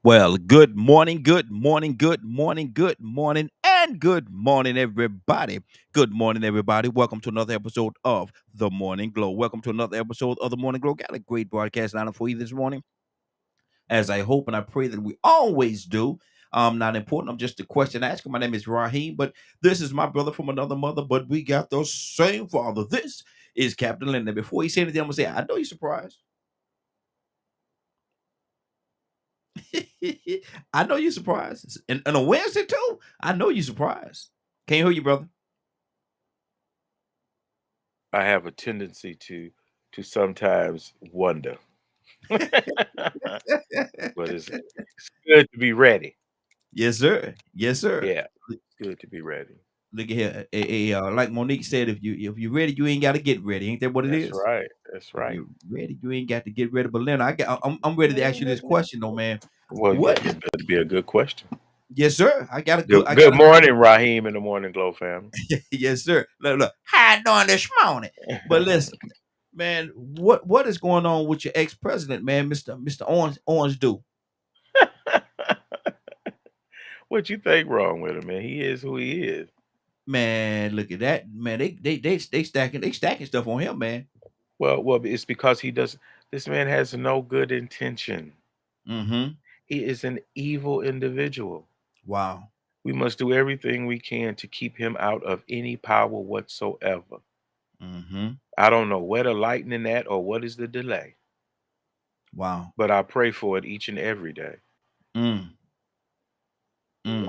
Well, good morning, good morning, good morning, good morning, and good morning, everybody. Good morning, everybody. Welcome to another episode of The Morning Glow. Welcome to another episode of The Morning Glow. Got a great broadcast lineup for you this morning, as I hope and I pray that we always do. Not important. I'm just a question asker. My name is Raheem, but this is my brother from another mother, but we got the same father. This is Captain Linda. Before he say anything, I'm gonna say, I know you're surprised. I know you're surprised. And a Wednesday too. I know you're surprised. Can't hear you, brother. I have a tendency to sometimes wonder, but it's good to be ready. Yes, sir. Yes, sir. Yeah, it's good to be ready. Look at here. Like Monique said, if you're ready, you ain't got to get ready. Ain't that what it That's is? right. That's If right. you're ready, you ain't got to get ready. But Leonard, I'm ready to ask you this question, though, man. Well, What? it better be a good question. Yes, sir. I got a good. Good, I got good a good. morning, Raheem, and the Morning Glow family. Yes, sir. Look. How you doing this morning? But listen, man. What is going on with your ex president, man, Mister Orange Do? What you think wrong with him, man? He is who he is. Man, look at that, man. They stacking stuff on him, man. Well, it's because he does. This man has no good intention. Mm-hmm. He is an evil individual. Wow. We must do everything we can to keep him out of any power whatsoever. Mm-hmm. I don't know where the lightning at or what is the delay, Wow. but I pray for it each and every day. Mm. Mm.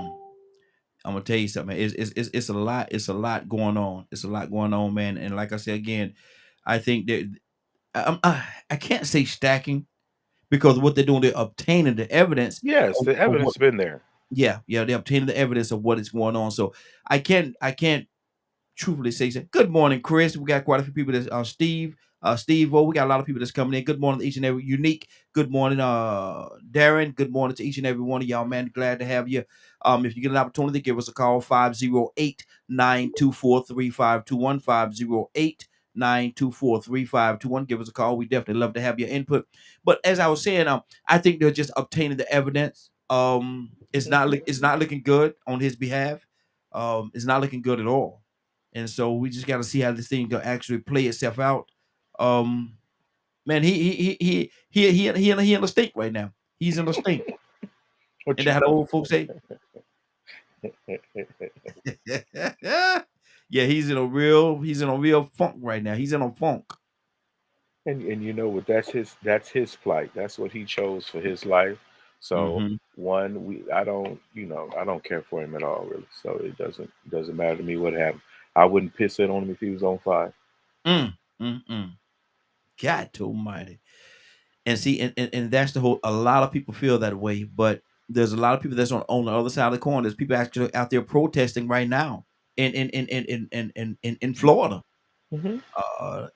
I'm gonna tell you something. Man. It's a lot. It's a lot going on. It's a lot going on, man. And like I said again, I think that I can't say stacking because what they're doing, they're obtaining the evidence Yes, the of evidence what. has been there. Yeah, they're obtaining the evidence of what is going on. So I can't truthfully say. Good morning, Chris. We got quite a few people. That's Steve. Oh, we got a lot of people that's coming in. Good morning to each and every unique. Good morning, Darren. Good morning to each and every one of y'all, man. Glad to have you. If you get an opportunity, give us a call 508-924-3521. 508-924-3521. Give us a call. We definitely love to have your input. But as I was saying, I think they're just obtaining the evidence. It's not looking good on his behalf. It's not looking good at all. And so we just got to see how this thing can actually play itself out. Um, man, he in a stink right now. He's in a stink, What and you that how the old folks say. Yeah, he's in a real funk right now. He's in a funk. and you know what? That's his plight. That's what he chose for his life. So Mm-hmm. one, I don't care for him at all, really. So it doesn't matter to me what happened. I wouldn't piss it on him if he was on fire. Mm, mm, mm. God Almighty. And see, and that's the whole. A lot of people feel that way, but there's a lot of people that's on the other side of the coin. There's people actually out there protesting right now in Florida, Hmm. uh, Listen,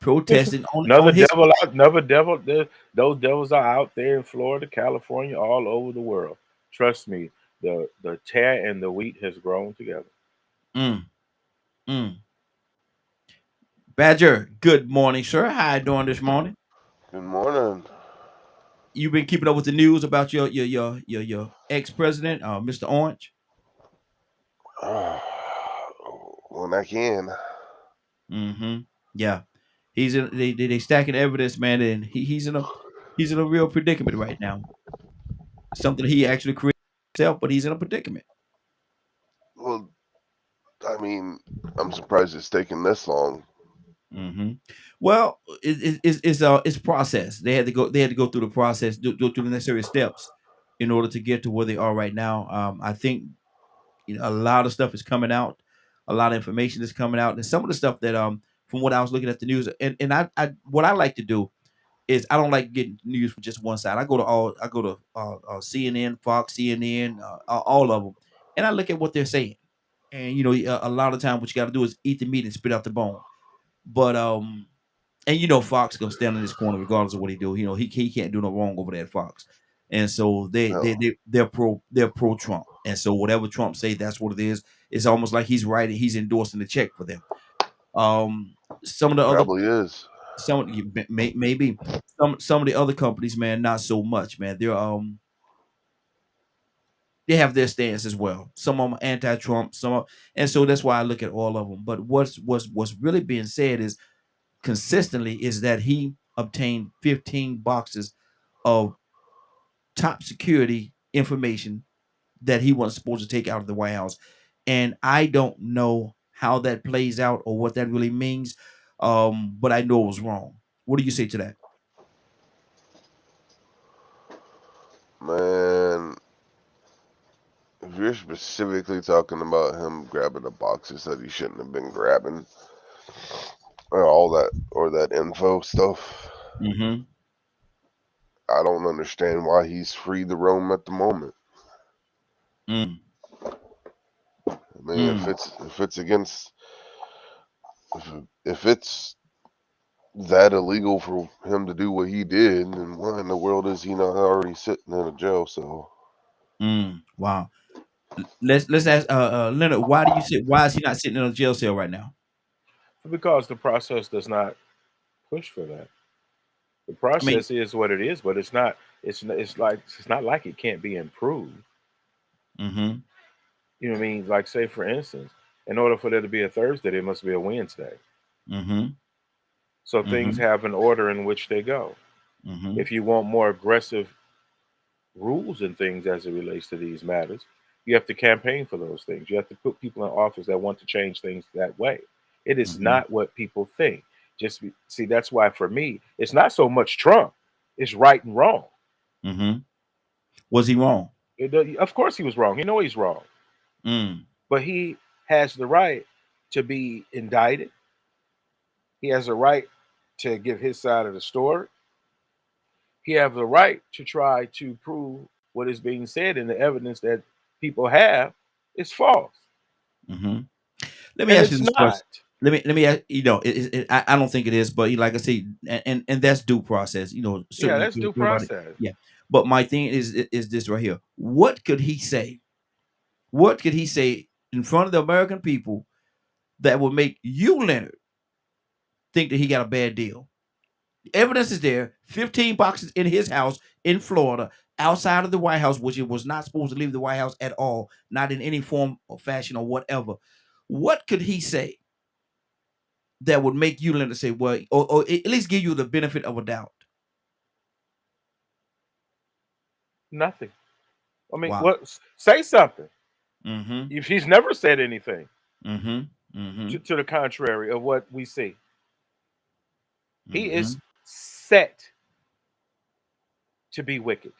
protesting on another his devil out, another devil. Those devils are out there in Florida, California, all over the world. Trust me, the tear and the wheat has grown together. mm, mm. Badger. Good morning, sir. How you doing this morning? Good morning. You've been keeping up with the news about your ex president, Mr. Orange. When I can. Mm-hmm. Yeah, he's in. They stacking evidence, man, and he's in a real predicament right now. Something he actually created himself, but he's in a predicament. Well, I mean, I'm surprised it's taken this long. Hmm. Well, it's process. They had to go through the process, go through the necessary steps in order to get to where they are right now. I think a lot of stuff is coming out, a lot of information is coming out, and some of the stuff that from what I was looking at the news, and I what I like to do is I don't like getting news from just one side. I go to CNN, Fox, CNN, all of them, and I look at what they're saying. And a lot of time what you got to do is eat the meat and spit out the bone. But and Fox gonna stand in this corner regardless of what he do. He can't do no wrong over there at Fox. And so No. they're pro Trump. And so whatever Trump say, that's what it is. It's almost like he's endorsing the check for them. Some of the other Probably is. some maybe some of the other companies, man, not so much, man. They're they have their stance as well. Some of them anti-Trump, and so that's why I look at all of them. But what's really being said is consistently is that he obtained 15 boxes of top security information that he wasn't supposed to take out of the White House. And I don't know how that plays out or what that really means. But I know it was wrong. What do you say to that? Man, if you're specifically talking about him grabbing the boxes that he shouldn't have been grabbing, or all that, or that info stuff, Mm-hmm. I don't understand why he's free to roam at the moment. Mm. I mean, Mm. if it's against, if it's that illegal for him to do what he did, then why in the world is he not already sitting in a jail cell? Wow. Let's ask Leonard, why is he not sitting in a jail cell right now? Because the process does not push for that. The I mean, process is what it is, but it's not. It's not like it can't be improved. mm-hmm. You know what I mean? Like, say for instance, in order for there to be a Thursday, there must be a Wednesday. Mm-hmm. So things Mm-hmm. have an order in which they go. Mm-hmm. If you want more aggressive rules and things as it relates to these matters, you have to campaign for those things. You have to put people in office that want to change things that way. It is Mm-hmm. not what people think. See, that's why for me, it's not so much Trump, it's right and wrong. Mm-hmm. Was he wrong? Of course he was wrong. You know he's wrong. Mm. But he has the right to be indicted. He has a right to give his side of the story. He has the right to try to prove what is being said, and the evidence that people have is false. Mm-hmm. Let me And ask you it's this question. not. Let me ask, I don't think it is, but like I say, and that's due process. Yeah, Certainly that's due everybody. process. Yeah. But my thing is this right here. What could he say? What could he say in front of the American people that would make you, Leonard, think that he got a bad deal? Evidence is there. 15 boxes in his house in Florida, outside of the White House, which it was not supposed to leave the White House at all, not in any form or fashion or whatever. What could he say that would make you, Leonard, say, well, or at least give you the benefit of a doubt? Nothing. I mean, Wow. what? Say something. Mm-hmm. If he's never said anything Mm-hmm. Mm-hmm. to the contrary of what we see, he Mm-hmm. is set to be wicked.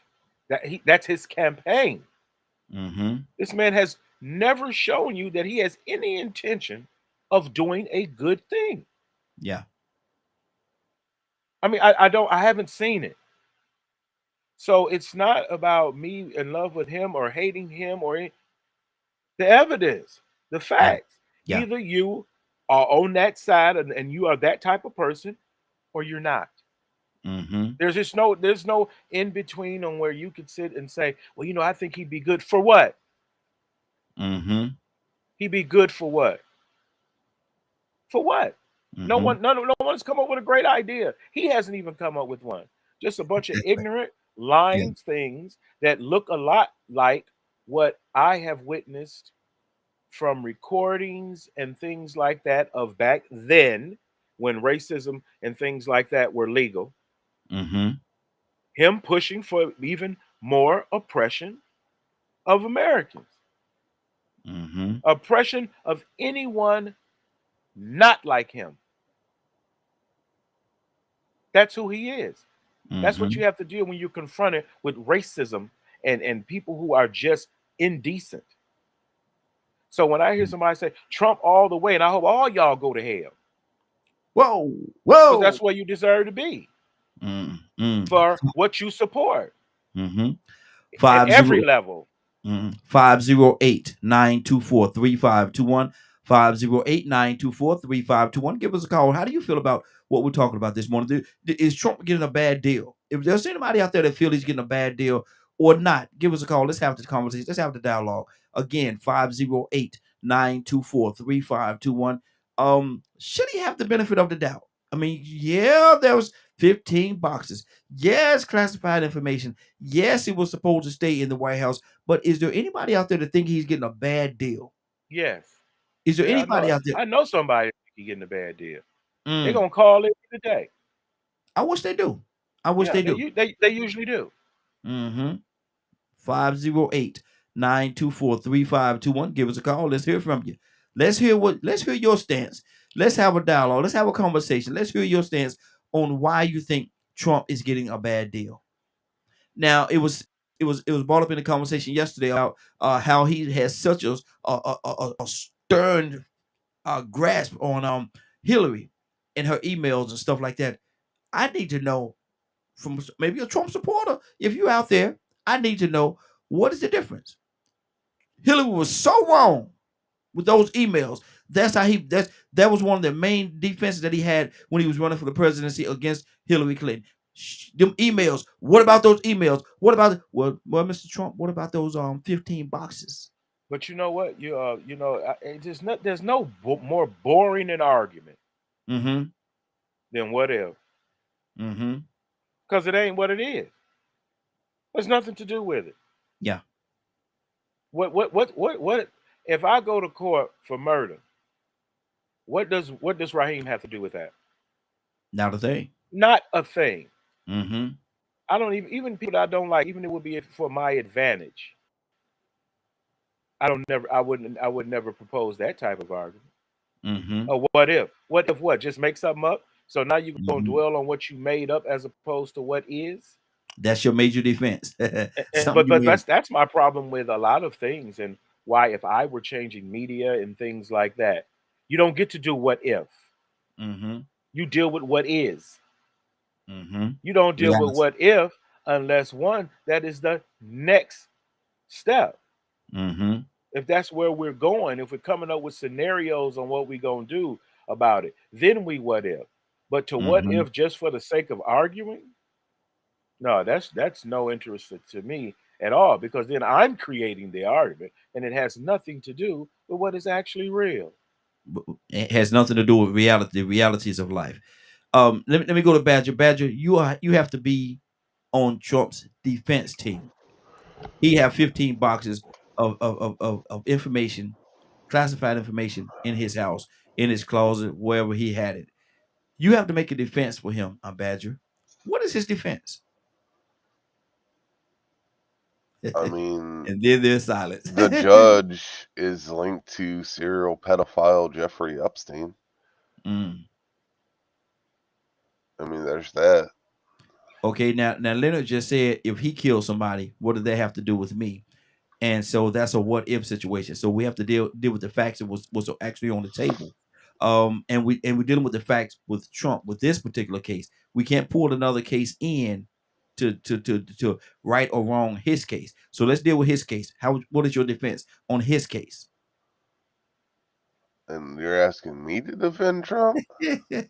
That's his campaign. Mm-hmm. This man has never shown you that he has any intention of doing a good thing. Yeah. I mean, I haven't seen it. So it's not about me in love with him or hating him the evidence, the Yeah. facts. Yeah. Either you are on that side and you are that type of person, or you're not. Mm-hmm. There's no in between on where you could sit and say, well, I think he'd be good for what? Mm-hmm. He'd be good for what? For what? Mm-hmm. No one's come up with a great idea. He hasn't even come up with one. Just a bunch of ignorant, Yeah. lying things that look a lot like what I have witnessed from recordings and things like that of back then when racism and things like that were legal. Mm-hmm. Him pushing for even more oppression of Americans, Mm-hmm. oppression of anyone not like him. That's who he is. That's what Mm-hmm. you have to deal when you're confronted with racism and people who are just indecent. So when I hear somebody say Trump all the way, and I hope all y'all go to hell, Whoa. because Whoa. that's where you deserve to be Mm-hmm. for what you support Mm-hmm. at Five every zero. level. 508-924-3521. 508-924-3521. Give us a call. How do you feel about what we're talking about this morning? Is Trump getting a bad deal? If there's anybody out there that feels he's getting a bad deal or not, give us a call. Let's have the conversation. Let's have the dialogue. Again, 508-924-3521. Should he have the benefit of the doubt? I mean, yeah, there was 15 boxes. Yes, classified information. Yes, it was supposed to stay in the White House. But is there anybody out there that think he's getting a bad deal? Yes. Is there Yeah, anybody out there? I know somebody getting a bad deal. They're Mm, gonna call it today. I wish they do. I wish Yeah, they do. they usually do. Mm-hmm. 508-924-3521. Give us a call. Let's hear from you. Let's hear your stance. Let's have a dialogue. Let's have a conversation. Let's hear your stance on why you think Trump is getting a bad deal. Now, it was brought up in the conversation yesterday about how he has such a stern grasp on Hillary and her emails and stuff like that. I need to know from maybe a Trump supporter, if you're out there, I need to know what is the difference. Hillary was so wrong with those emails. That was one of the main defenses that he had when he was running for the presidency against Hillary Clinton. Them emails. What about those emails? What about Mr. Trump? What about those 15 boxes? But you know what? There's no more boring an argument Mm-hmm. than what if, Mm-hmm. because it ain't what it is. There's nothing to do with it. Yeah. What? If I go to court for murder, what does Raheem have to do with that? Not a thing. Not a thing. Mm-hmm. I don't even people that I don't like, even it would be for my advantage. I would never propose that type of argument. Mm-hmm. Or what if? What if what? Just make something up? So now you're gonna Mm-hmm. dwell on what you made up as opposed to what is? That's your major defense. Something But you made. that's my problem with a lot of things, and why if I were changing media and things like that, you don't get to do what if. Mm-hmm. You deal with what is. Mm-hmm. You don't deal with Reality. what if unless one that is the next step. Mm-hmm. If that's where we're going, if we're coming up with scenarios on what we're gonna do about it, then we what if. But to what Mm-hmm. if just for the sake of arguing, no, that's no interest to me at all, because then I'm creating the argument and it has nothing to do with what is actually real. It has nothing to do with reality, the realities of life. Let me go to Badger. Badger, you have to be on Trump's defense team. He have 15 boxes of information, classified information in his house, in his closet, wherever he had it. You have to make a defense for him, Badger. What is his defense? I mean, And then there's silence. the judge is linked to serial pedophile Jeffrey Epstein. Mm. I mean, there's that. Okay, now Leonard just said if he kills somebody, what do they have to do with me? And so that's a what if situation. So we have to deal with the facts that was actually on the table. We're dealing with the facts with Trump with this particular case. We can't pull another case in to right or wrong his case. So let's deal with his case. What is your defense on his case? And you're asking me to defend Trump?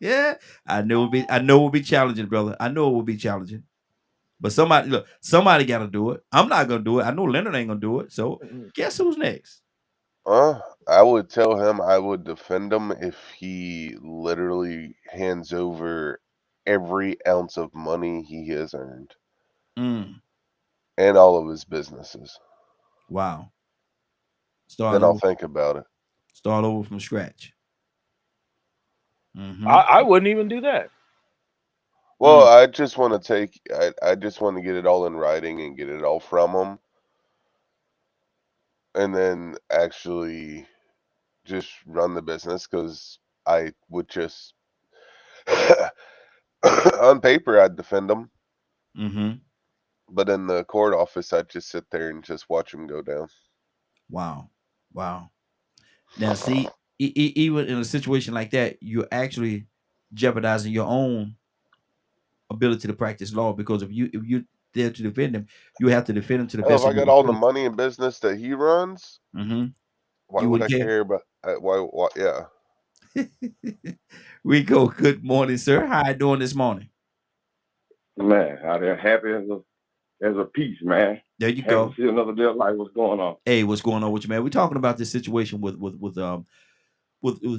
Yeah, I know it will be challenging, brother. I know it will be challenging. But somebody got to do it. I'm not gonna do it. I know Leonard ain't gonna do it. So guess who's next? I would tell him I would defend him if he literally hands over every ounce of money he has earned Mm, and all of his businesses. wow. Then I'll think about it. Start over from scratch. Mm-hmm. I wouldn't even do that. Well, I just want to I just want to get it all in writing and get it all from him. And then actually just run the business, because I would just on paper I'd defend him, Mm-hmm. but in the court office I'd just sit there and just watch him go down. Wow. Now, see, even in a situation like that, you're actually jeopardizing your own ability to practice law, because if you there to defend him, you have to defend him to the Hell, best if I of your got all the ability. money and business that he runs, Mm-hmm. why You would I wouldn't care. care about why yeah. Rico, good morning, sir. How you doing this morning? Man, out there happy as a piece, man. There you Happy go. to see another day of life. What's going on? Hey, what's going on with you, man? We're talking about this situation with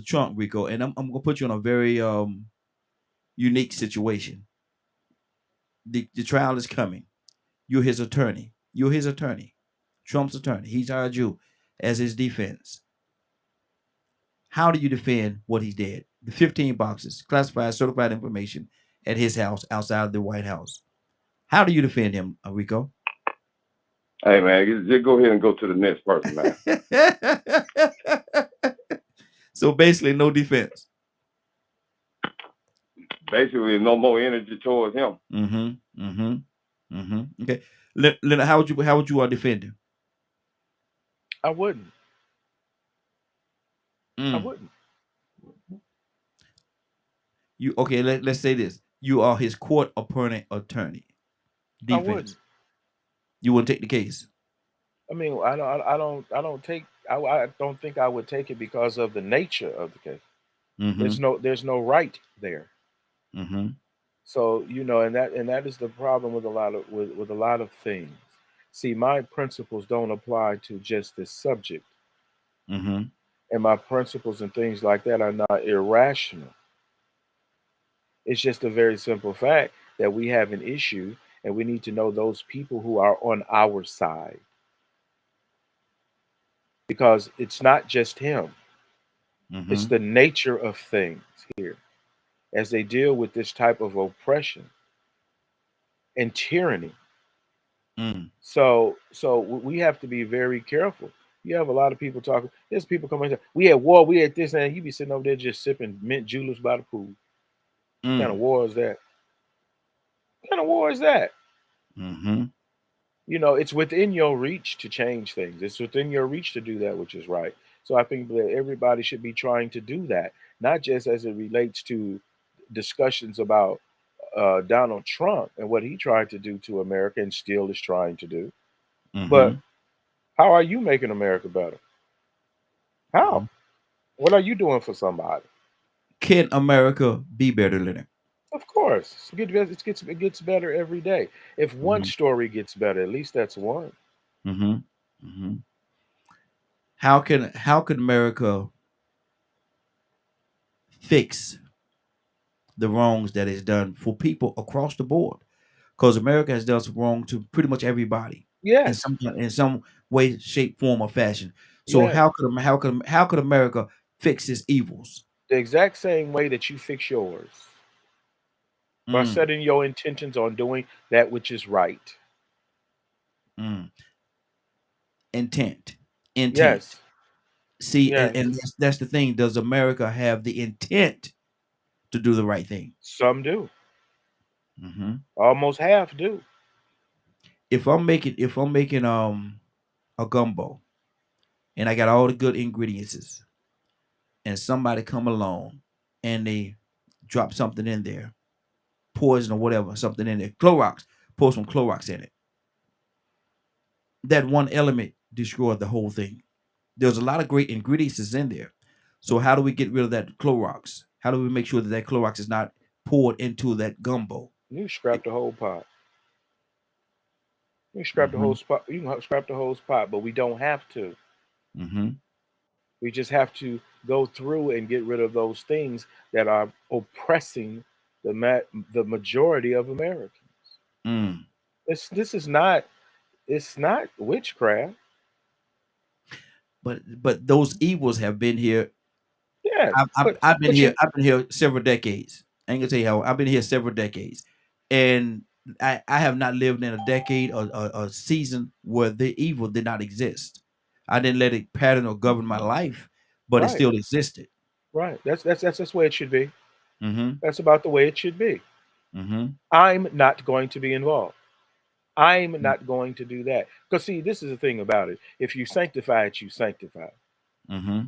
Trump, Rico, and I'm gonna put you in a very unique situation. The trial is coming. You're his attorney. You're his attorney. Trump's attorney. He's hired you as his defense. How do you defend what he did? The 15 boxes, classified, certified information at his house outside of the White House. How do you defend him, Rico? Hey man, just go ahead and go to the next person, man. So basically, no defense. Basically, no more energy towards him. Okay, Leonard, how would you defend him? I wouldn't. I Mm. wouldn't. You okay? Let's say this: you are his court appointed attorney. I Defense. wouldn't. You wouldn't take the case. I mean, I don't think I would take it because of the nature of the case. There's no right there. So and that is the problem with a lot of with a lot of things. See, my principles don't apply to just this subject, and my principles and things like that are not irrational. It's just a very simple fact that we have an issue, and we need to know those people who are on our side, because it's not just him. It's the nature of things here as they deal with this type of oppression and tyranny. So we have to be very careful. You have a lot of people talking. There's people coming in. We had war. We had this and you be sitting over there just sipping mint juleps by the pool. What kind of war is that? What kind of war is that? It's within your reach to change things. It's within your reach to do that which is right. So I think that everybody should be trying to do that, not just as it relates to discussions about Donald Trump and what he tried to do to America and still is trying to do. But how are you making America better? How? What are you doing for somebody? Can America be better, Leonard? Of course. It gets better every day. If one story gets better, at least that's one. How can America fix the wrongs that is done for people across the board? Because America has done some wrong to pretty much everybody. Yes. In some way, shape, form, or fashion. So Yes. how could America fix its evils? The exact same way that you fix yours. By setting your intentions on doing that which is right. Intent. Yes. See, Yes. and that's the thing. Does America have the intent to do the right thing? Some do. Almost half do. If I'm making a gumbo, and I got all the good ingredients, and somebody come along and they drop something in there, poison or whatever, something in there, Clorox, pour some Clorox in it. That one element destroyed the whole thing. There's a lot of great ingredients in there. So how do we get rid of that Clorox? How do we make sure that that Clorox is not poured into that gumbo? You scrap the whole pot. You scrap the whole spot. You can scrap the whole pot, but we don't have to. We just have to go through and get rid of those things that are oppressing the majority of Americans. This is not. It's not witchcraft. But those evils have been here. Yeah, I've been here several decades. I ain't gonna tell you how. I've been here several decades, and I have not lived in a decade or a season where the evil did not exist. I didn't let it pattern or govern my life, but it still existed. Right. That's the way it should be. That's about the way it should be. I'm not going to be involved. I'm not going to do that. Because see, this is the thing about it. If you sanctify it, you sanctify it.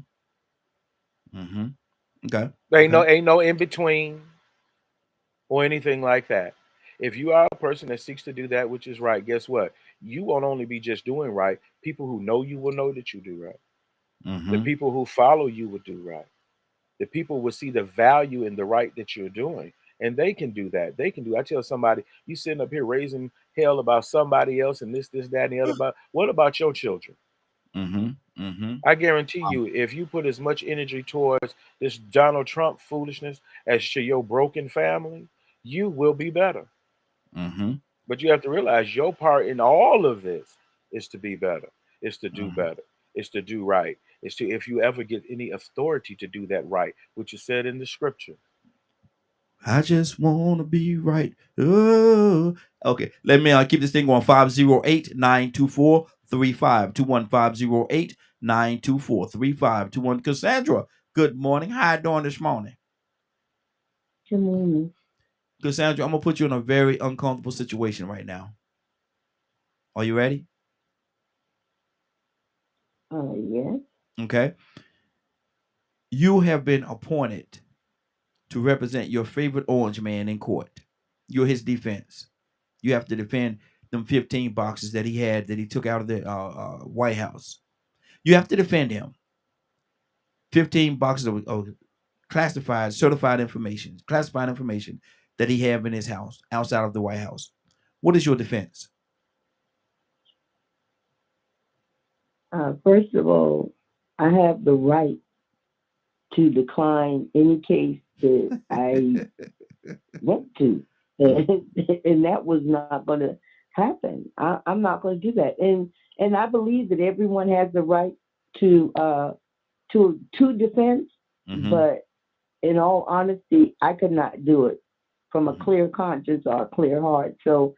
Okay. Ain't no in between or anything like that. If you are a person that seeks to do that which is right, guess what? You won't only be just doing right. People who know you will know that you do right. The people who follow you will do right. The people will see the value in the right that you're doing. And they can do that. They can do. I tell somebody, you sitting up here raising hell about somebody else and this, that, and the other. About what about your children? I guarantee you, if you put as much energy towards this Donald Trump foolishness as to your broken family, you will be better. Mm-hmm. But you have to realize your part in all of this is to be better, is to do Mm-hmm. better, is to do right, is to, if you ever get any authority to do that right, which is said in the scripture. I just want to be right. Oh. Okay, let me keep this thing going. 508-924-3521. 508-924-3521. Cassandra, good morning. How you doing this morning? Good morning. Cassandra, I'm going to put you in a very uncomfortable situation right now. Are you ready? Yes. Okay. You have been appointed to represent your favorite orange man in court. You're his defense. You have to defend them 15 boxes that he had that he took out of the White House. You have to defend him. 15 boxes of classified, certified information, classified information that he have in his house outside of the White House. What is your defense? First of all, I have the right to decline any case that I went to, and that was not going to happen. I'm not going to do that, and I believe that everyone has the right to defense, Mm-hmm. but in all honesty, I could not do it from a Mhm. clear conscience or a clear heart. So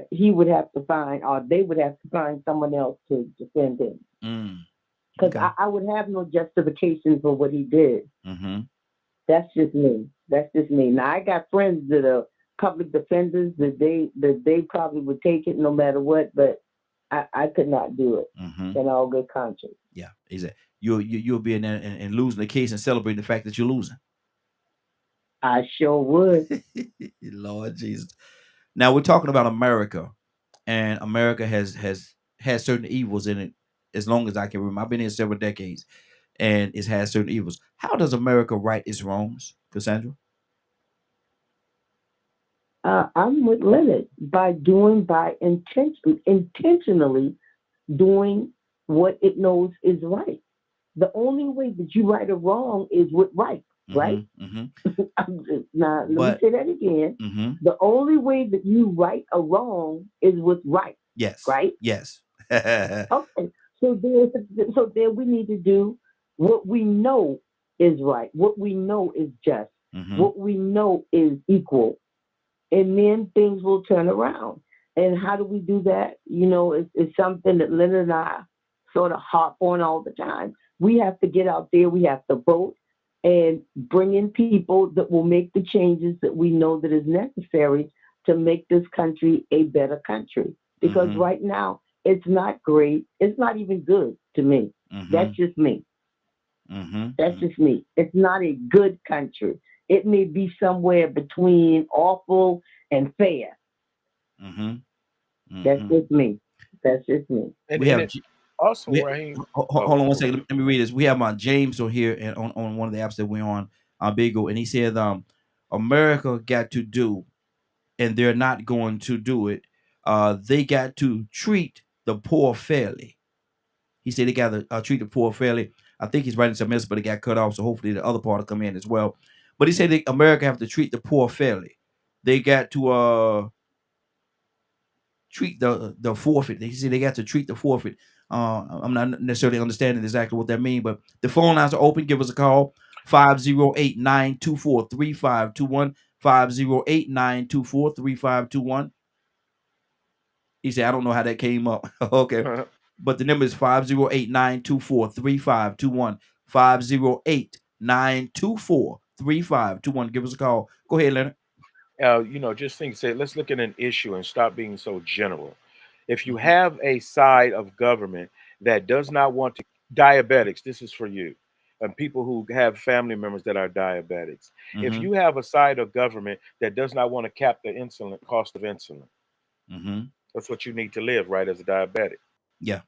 he would have to find, or they would have to find someone else to defend him. Because Okay. I would have no justification for what he did. Mm-hmm. That's just me. That's just me. Now I got friends that are public defenders that they probably would take it no matter what, but I could not do it Mm-hmm. in all good conscience. Yeah. Exactly. You'll be in there and losing the case and celebrating the fact that you're losing. I sure would. Lord Jesus. Now we're talking about America, and America has certain evils in it. As long as I can remember, I've been here several decades, and it has certain evils. How does America right its wrongs, Cassandra? I'm with Leonard by intentionally doing what it knows is right. The only way that you right or wrong is with right, right? Mm-hmm. Mm-hmm. Now, let me But say that again. mm-hmm. The only way that you right or wrong is with right, Yes. right? Yes. Okay. So there we need to do what we know is right, what we know is just, Mm-hmm. what we know is equal, and then things will turn around. And how do we do that? It's something that Leonard and I sort of harp on all the time. We have to get out there, we have to vote and bring in people that will make the changes that we know that is necessary to make this country a better country. Because Mm-hmm. right now, it's not great. It's not even good to me. Mm-hmm. That's just me. Mm-hmm. That's just me. It's not a good country. It may be somewhere between awful and fair. Mm-hmm. That's Mm-hmm. just me. That's just me. And, We and have it also, we Raheem, hold on one go second. ahead. Let me read this. We have James on here and on one of the apps that we're on Bigo, and he said America got to do, and they're not going to do it. They got to treat the poor fairly. He said they got to treat the poor fairly. I think he's writing some else, but it got cut off, so hopefully the other part will come in as well. But he said America have to treat the poor fairly. They got to treat the forfeit. He said they got to treat the forfeit. I'm not necessarily understanding exactly what that means, but the phone lines are open. Give us a call. 508-924-3521. 508-924-3521. He said, I don't know how that came up. Okay. But the number is 508-924-3521. 508-924-3521. Give us a call. Go ahead, Leonard. Just say, let's look at an issue and stop being so general. If you Mhm. have a side of government that does not want to, diabetics, this is for you, and people who have family members that are diabetics. If Mhm. you have a side of government that does not want to cap the insulin cost of insulin, Mhm. that's what you need to live, right, as a diabetic. Yeah.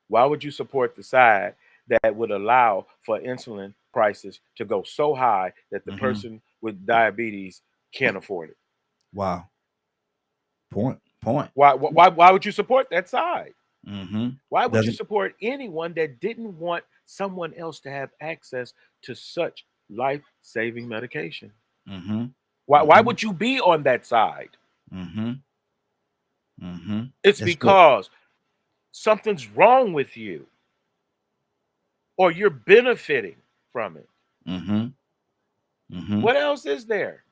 Why would you support the side that would allow for insulin prices to go so high that the Mhm. person with diabetes can't afford it? Wow. Point. Why would you support that side? Mhm. Why would you Doesn't. support anyone that didn't want someone else to have access to such life-saving medication? Mhm. Why Mhm. would you be on that side? Mm-hmm. Mm-hmm. It's That's good. because something's wrong with you or you're benefiting from it. Mm-hmm. Mm-hmm. What else is there?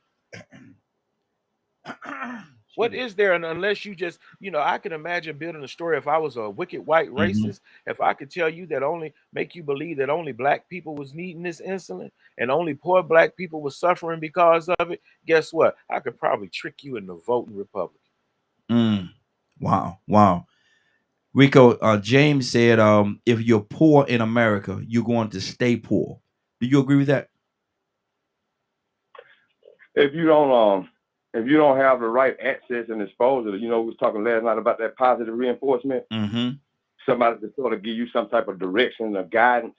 Excuse What me. is there? And unless you just, I can imagine building a story if I was a wicked white Mm-hmm. racist, if I could tell you that only make you believe that only black people was needing this insulin and only poor black people was suffering because of it, guess what? I could probably trick you into voting Republican. Mm. Wow. Wow. Rico, James said, if you're poor in America, you're going to stay poor. Do you agree with that? If you don't have the right access and exposure, we was talking last night about that positive reinforcement. Mm-hmm. Somebody to sort of give you some type of direction or guidance,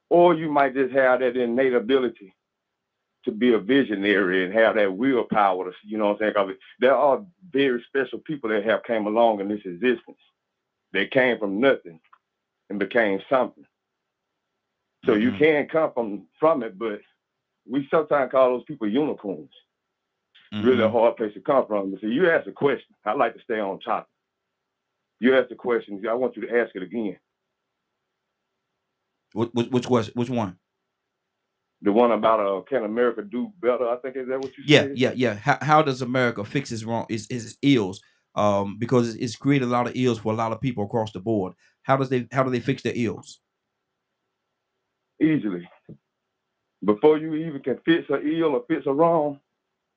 or you might just have that innate ability to be a visionary and have that willpower to, what I'm saying? 'Cause there are very special people that have came along in this existence. They came from nothing and became something. So you Mm-hmm. can come from it, but we sometimes call those people unicorns. Really a Mm-hmm. hard place to come from. But see, you ask a question. I like to stay on topic. You ask the question. I want you to ask it again. Which one? The one about can America do better? I think is that what you Yeah, said? yeah, yeah. How does America fix its wrong its ills? Because it's created a lot of ills for a lot of people across the board. How do they fix their ills? Easily. Before you even can fix a ill or fix a wrong,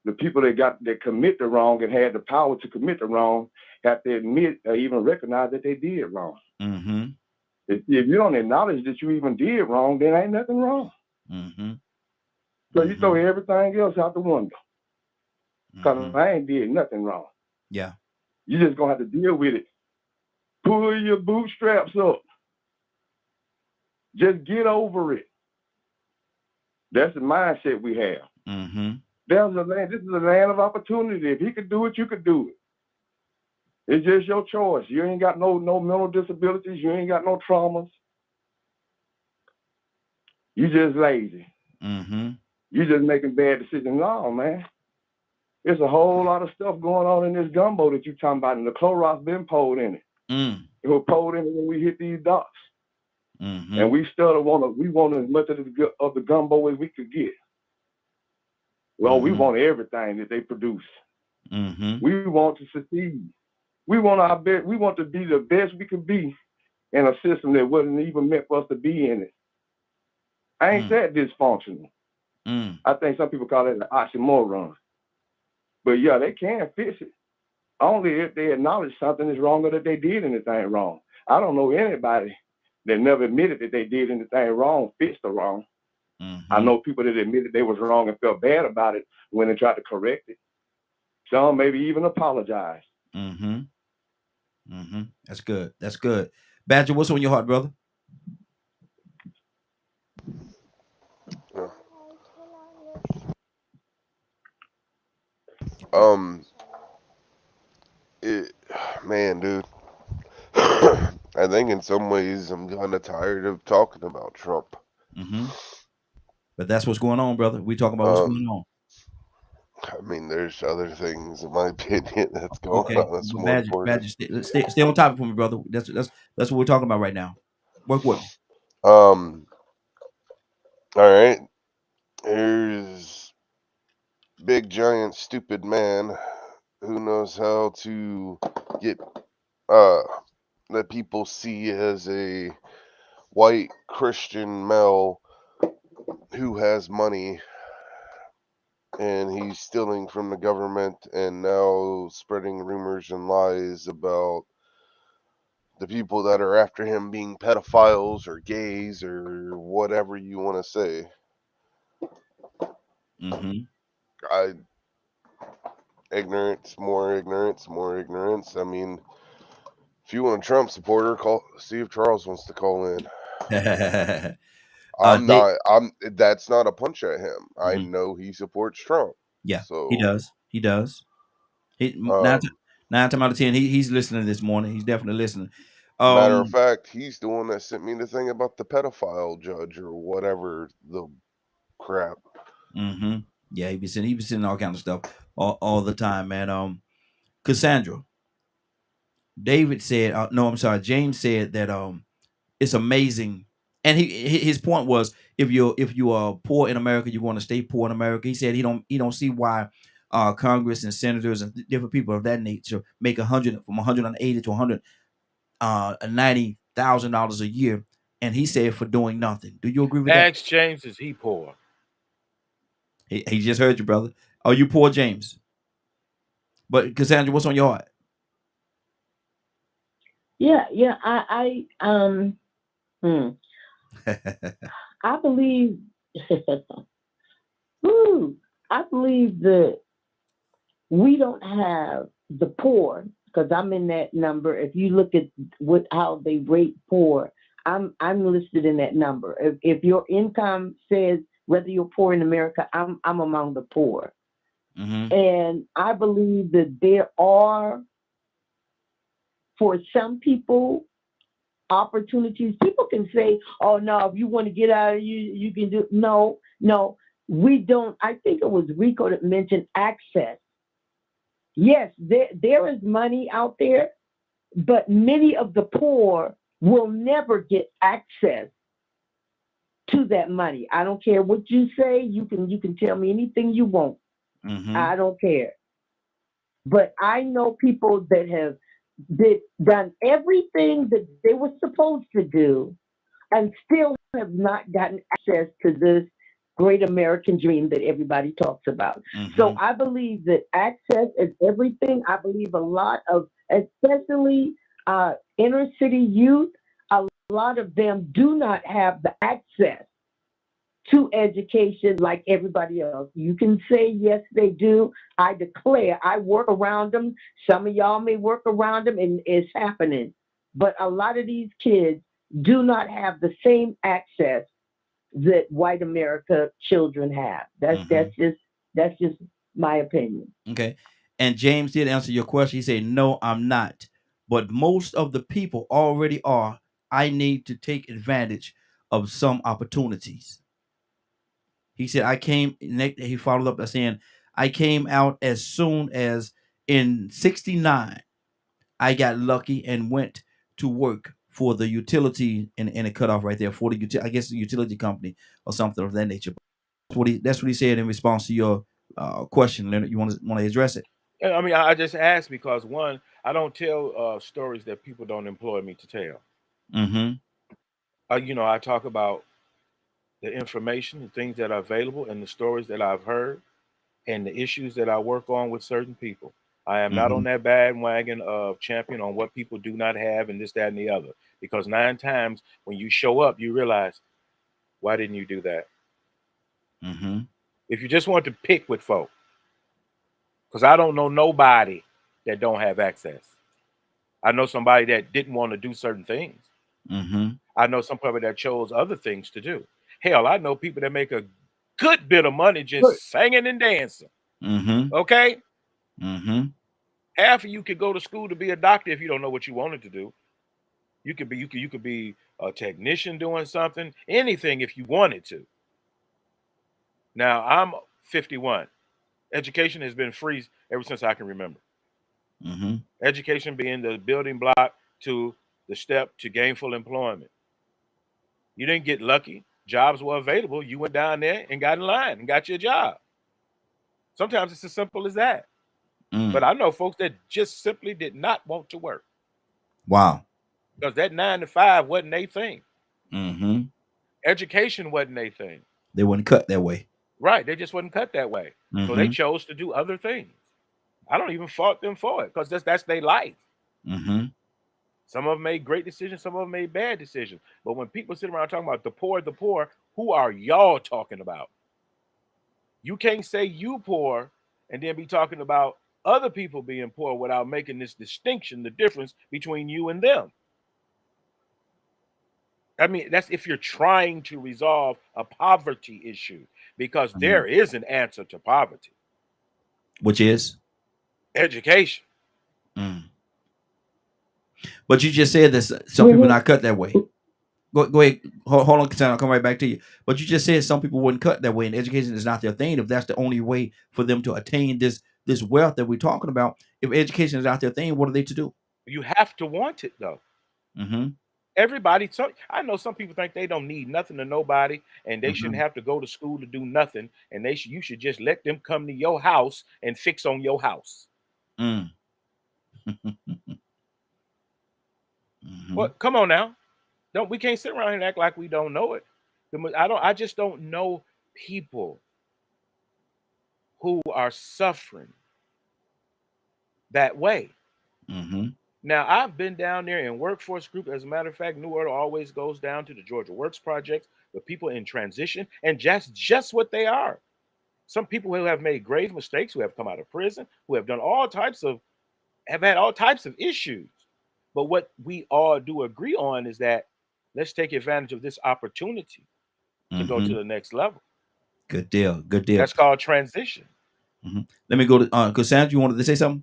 the people that commit the wrong and had the power to commit the wrong have to admit or even recognize that they did wrong. Mm-hmm. If you don't acknowledge that you even did wrong, then ain't nothing wrong. Mm-hmm. So you throw Mm-hmm. everything else out the window. Mm-hmm. Because I ain't did nothing wrong. Yeah. You just gonna have to deal with it. Pull your bootstraps up. Just get over it. That's the mindset we have. Mm-hmm. This is a land of opportunity. If he could do it, you could do it. It's just your choice. You ain't got no mental disabilities. You ain't got no traumas. You just lazy. Mm-hmm. You just making bad decisions. No, man. There's a whole lot of stuff going on in this gumbo that you talking about, and the Clorox been poured in it. Mm. It was poured in it when we hit these docks. Mm-hmm. And we still want as much of the gumbo as we could get. Well, we Mm-hmm. want everything that they produce. Mm-hmm. We want to succeed. We want our best. We want to be the best we could be in a system that wasn't even meant for us to be in it. I ain't that dysfunctional. Mm. I think some people call it an oxymoron. But yeah, they can fix it. Only if they acknowledge something is wrong or that they did anything wrong. I don't know anybody that never admitted that they did anything wrong, fixed the wrong. Mm-hmm. I know people that admitted they was wrong and felt bad about it when they tried to correct it. Some maybe even apologized. Mm-hmm. Mm-hmm. That's good. That's good. Badger, what's on your heart, brother? Yeah. Um, it, man, dude. I think in some ways I'm kind of tired of talking about Trump. Mm-hmm. But that's what's going on, brother. We talking about what's going on. I mean, there's other things, in my opinion, that's going Okay. on that's Well, more Badger, important. stay on topic for me, brother. That's what we're talking about right now. Work with me. All right. Here's big, giant, stupid man who knows how to get that people see as a white Christian male who has money, and he's stealing from the government and now spreading rumors and lies about the people that are after him being pedophiles or gays or whatever you want to say. Mm-hmm. Ignorance, more ignorance, more ignorance. I mean, if you want a Trump supporter, see if Charles wants to call in. They, That's not a punch at him. I mm-hmm. know he supports Trump. Yeah, he So, does. He does. He nine, um, nine times out of 10, he's listening this morning. He's definitely listening. matter of fact, he's the one that sent me the thing about the pedophile judge or whatever the crap. Mm-hmm. Yeah, he be sending all kind of stuff all the time, man. Cassandra, David said, no, I'm sorry, James said that it's amazing, and his point was if you are poor in America, you want to stay poor in America. He said he don't see why Congress and senators and different people of that nature make 180 to $190,000 a year, and he said for doing nothing. Do you agree with that? Ask James, is he poor? He just heard you, brother. Are you poor, James? But Cassandra, what's on your heart? Yeah, yeah. I believe. Ooh, I believe that we don't have the poor, because I'm in that number. If you look at how they rate poor, I'm listed in that number. If your income says whether you're poor in America, I'm among the poor. Mm-hmm. And I believe that there are, for some people, opportunities. People can say, "Oh no, if you want to get out of you can do." No, we don't. I think it was Rico that mentioned access. Yes, there is money out there, but many of the poor will never get access to that money. I don't care what you say. You can tell me anything you want. Mm-hmm. I don't care. But I know people that have done everything that they were supposed to do and still have not gotten access to this great American dream that everybody talks about. Mm-hmm. So I believe that access is everything. I believe a lot of, especially inner city youth, a lot of them do not have the access to education like everybody else. You can say, yes, they do. I declare, I work around them. Some of y'all may work around them, and it's happening. But a lot of these kids do not have the same access that white America children have. That's just my opinion. Okay. And James did answer your question. He said, "No, I'm not. But most of the people already are. I need to take advantage of some opportunities." He said, he followed up by saying, "I came out as soon as in 69. I got lucky and went to work for the utility," and it cut off right there, for I guess the utility company or something of that nature. That's what he said in response to your question, Leonard. You want to address it? I mean, I just asked because, one, I don't tell stories that people don't employ me to tell. Mm-hmm. I talk about the information, the things that are available, and the stories that I've heard, and the issues that I work on with certain people. I am not on that bandwagon of champion on what people do not have and this, that, and the other. Because 9 times when you show up, you realize, why didn't you do that? Mm-hmm. If you just want to pick with folk, because I don't know nobody that don't have access. I know somebody that didn't want to do certain things. Mm-hmm. I know some people that chose other things to do. Hell, I know people that make a good bit of money just singing and dancing. Mm-hmm. Okay? Mm-hmm. Half of you could go to school to be a doctor if you don't know what you wanted to do. You could be a technician doing something, anything if you wanted to. Now, I'm 51. Education has been free ever since I can remember. Mm-hmm. Education being the building block to the step to gainful employment. You didn't get lucky. Jobs were available. You went down there and got in line and got your job. Sometimes it's as simple as that. But I know folks that just simply did not want to work. Wow. Because that 9 to 5 wasn't their thing. Mm-hmm. Education wasn't their thing. They weren't cut that way. Right. They just wasn't cut that way. Mm-hmm. So they chose to do other things. I don't even fault them for it because that's their life. Mm-hmm. Some of them made great decisions. Some of them made bad decisions. But when people sit around talking about the poor, who are y'all talking about? You can't say you poor and then be talking about other people being poor without making this distinction, the difference between you and them. I mean, that's if you're trying to resolve a poverty issue, because there is an answer to poverty. Which is? Education. But you just said that some people not cut that way. Go ahead. Hold on, I'll come right back to you. But you just said some people wouldn't cut that way, and education is not their thing. If that's the only way for them to attain this this wealth that we're talking about. If education is out there thing, what are they to do? You have to want it though. Mm-hmm. Everybody, so I know some people think they don't need nothing to nobody, and they shouldn't Mm-hmm. have to go to school to do nothing, and you should just let them come to your house and fix on your house. Mm. Mm-hmm. Well, come on now, we can't sit around here and act like we don't know it. I just don't know people who are suffering that way. Mm-hmm. Now, I've been down there in workforce group. As a matter of fact, New Order always goes down to the Georgia Works Project, the people in transition, and just what they are. Some people who have made grave mistakes, who have come out of prison, who have done have had all types of issues. But what we all do agree on is that let's take advantage of this opportunity to go to Mm-hmm. the next level. Good deal. Good deal. That's called transition. Mm-hmm. Let me go to Cassandra. You wanted to say something?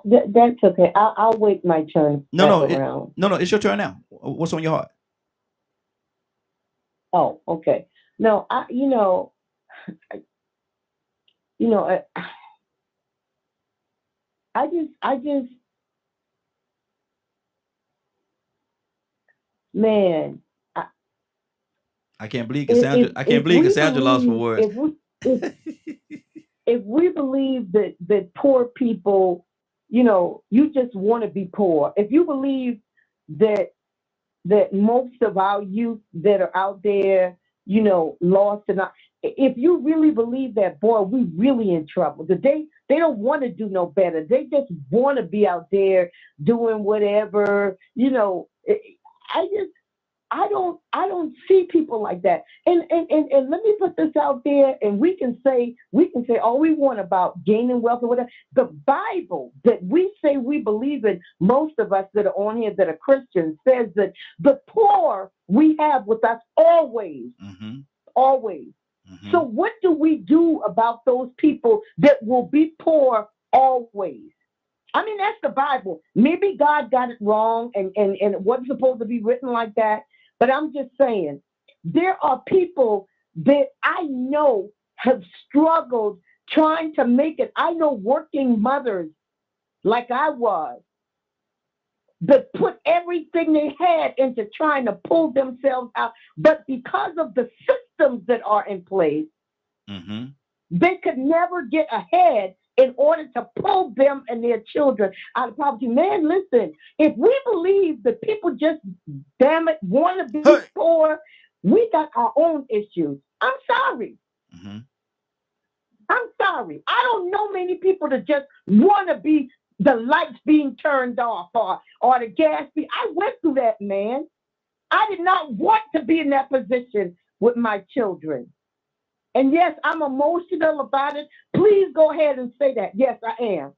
That's okay. I'll wait my turn No, back no, around. no. It's your turn now. What's on your heart? Oh, okay. No, I just, man, I can't believe if Cassandra. I can't if believe we Cassandra lost for believe words. if we believe that poor people, you just want to be poor. If you believe that most of our youth that are out there, lost and not, if you really believe that, boy, we really in trouble. They don't want to do no better. They just want to be out there doing whatever. I don't see people like that. And let me put this out there, and we can say all we want about gaining wealth or whatever. The Bible that we say we believe in, most of us that are on here that are Christians, says that the poor we have with us always. Mm-hmm. Always. Mm-hmm. So what do we do about those people that will be poor always? I mean, that's the Bible. Maybe God got it wrong and it wasn't supposed to be written like that. But I'm just saying, there are people that I know have struggled trying to make it. I know working mothers like I was that put everything they had into trying to pull themselves out. But because of the systems that are in place, Mm-hmm. they could never get ahead in order to pull them and their children out of poverty. Man, listen, if we believe that people just, damn it, want to be poor, we got our own issues. I'm sorry. Mm-hmm. I'm sorry. I don't know many people that just want to be the lights being turned off or the gas. I went through that, man. I did not want to be in that position with my children. And yes, I'm emotional about it. Please go ahead and say that. Yes, I am.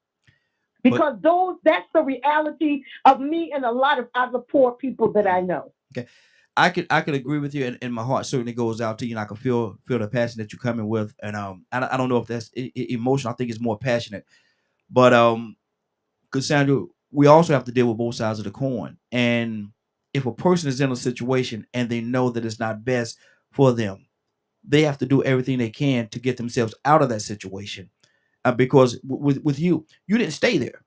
Because that's the reality of me and a lot of other poor people that I know. Okay. I could agree with you, and my heart certainly goes out to you, and I can feel the passion that you're coming with. And I don't know if that's emotional. I think it's more passionate. But Cassandra, we also have to deal with both sides of the coin. And if a person is in a situation and they know that it's not best for them, they have to do everything they can to get themselves out of that situation. Because with you didn't stay there.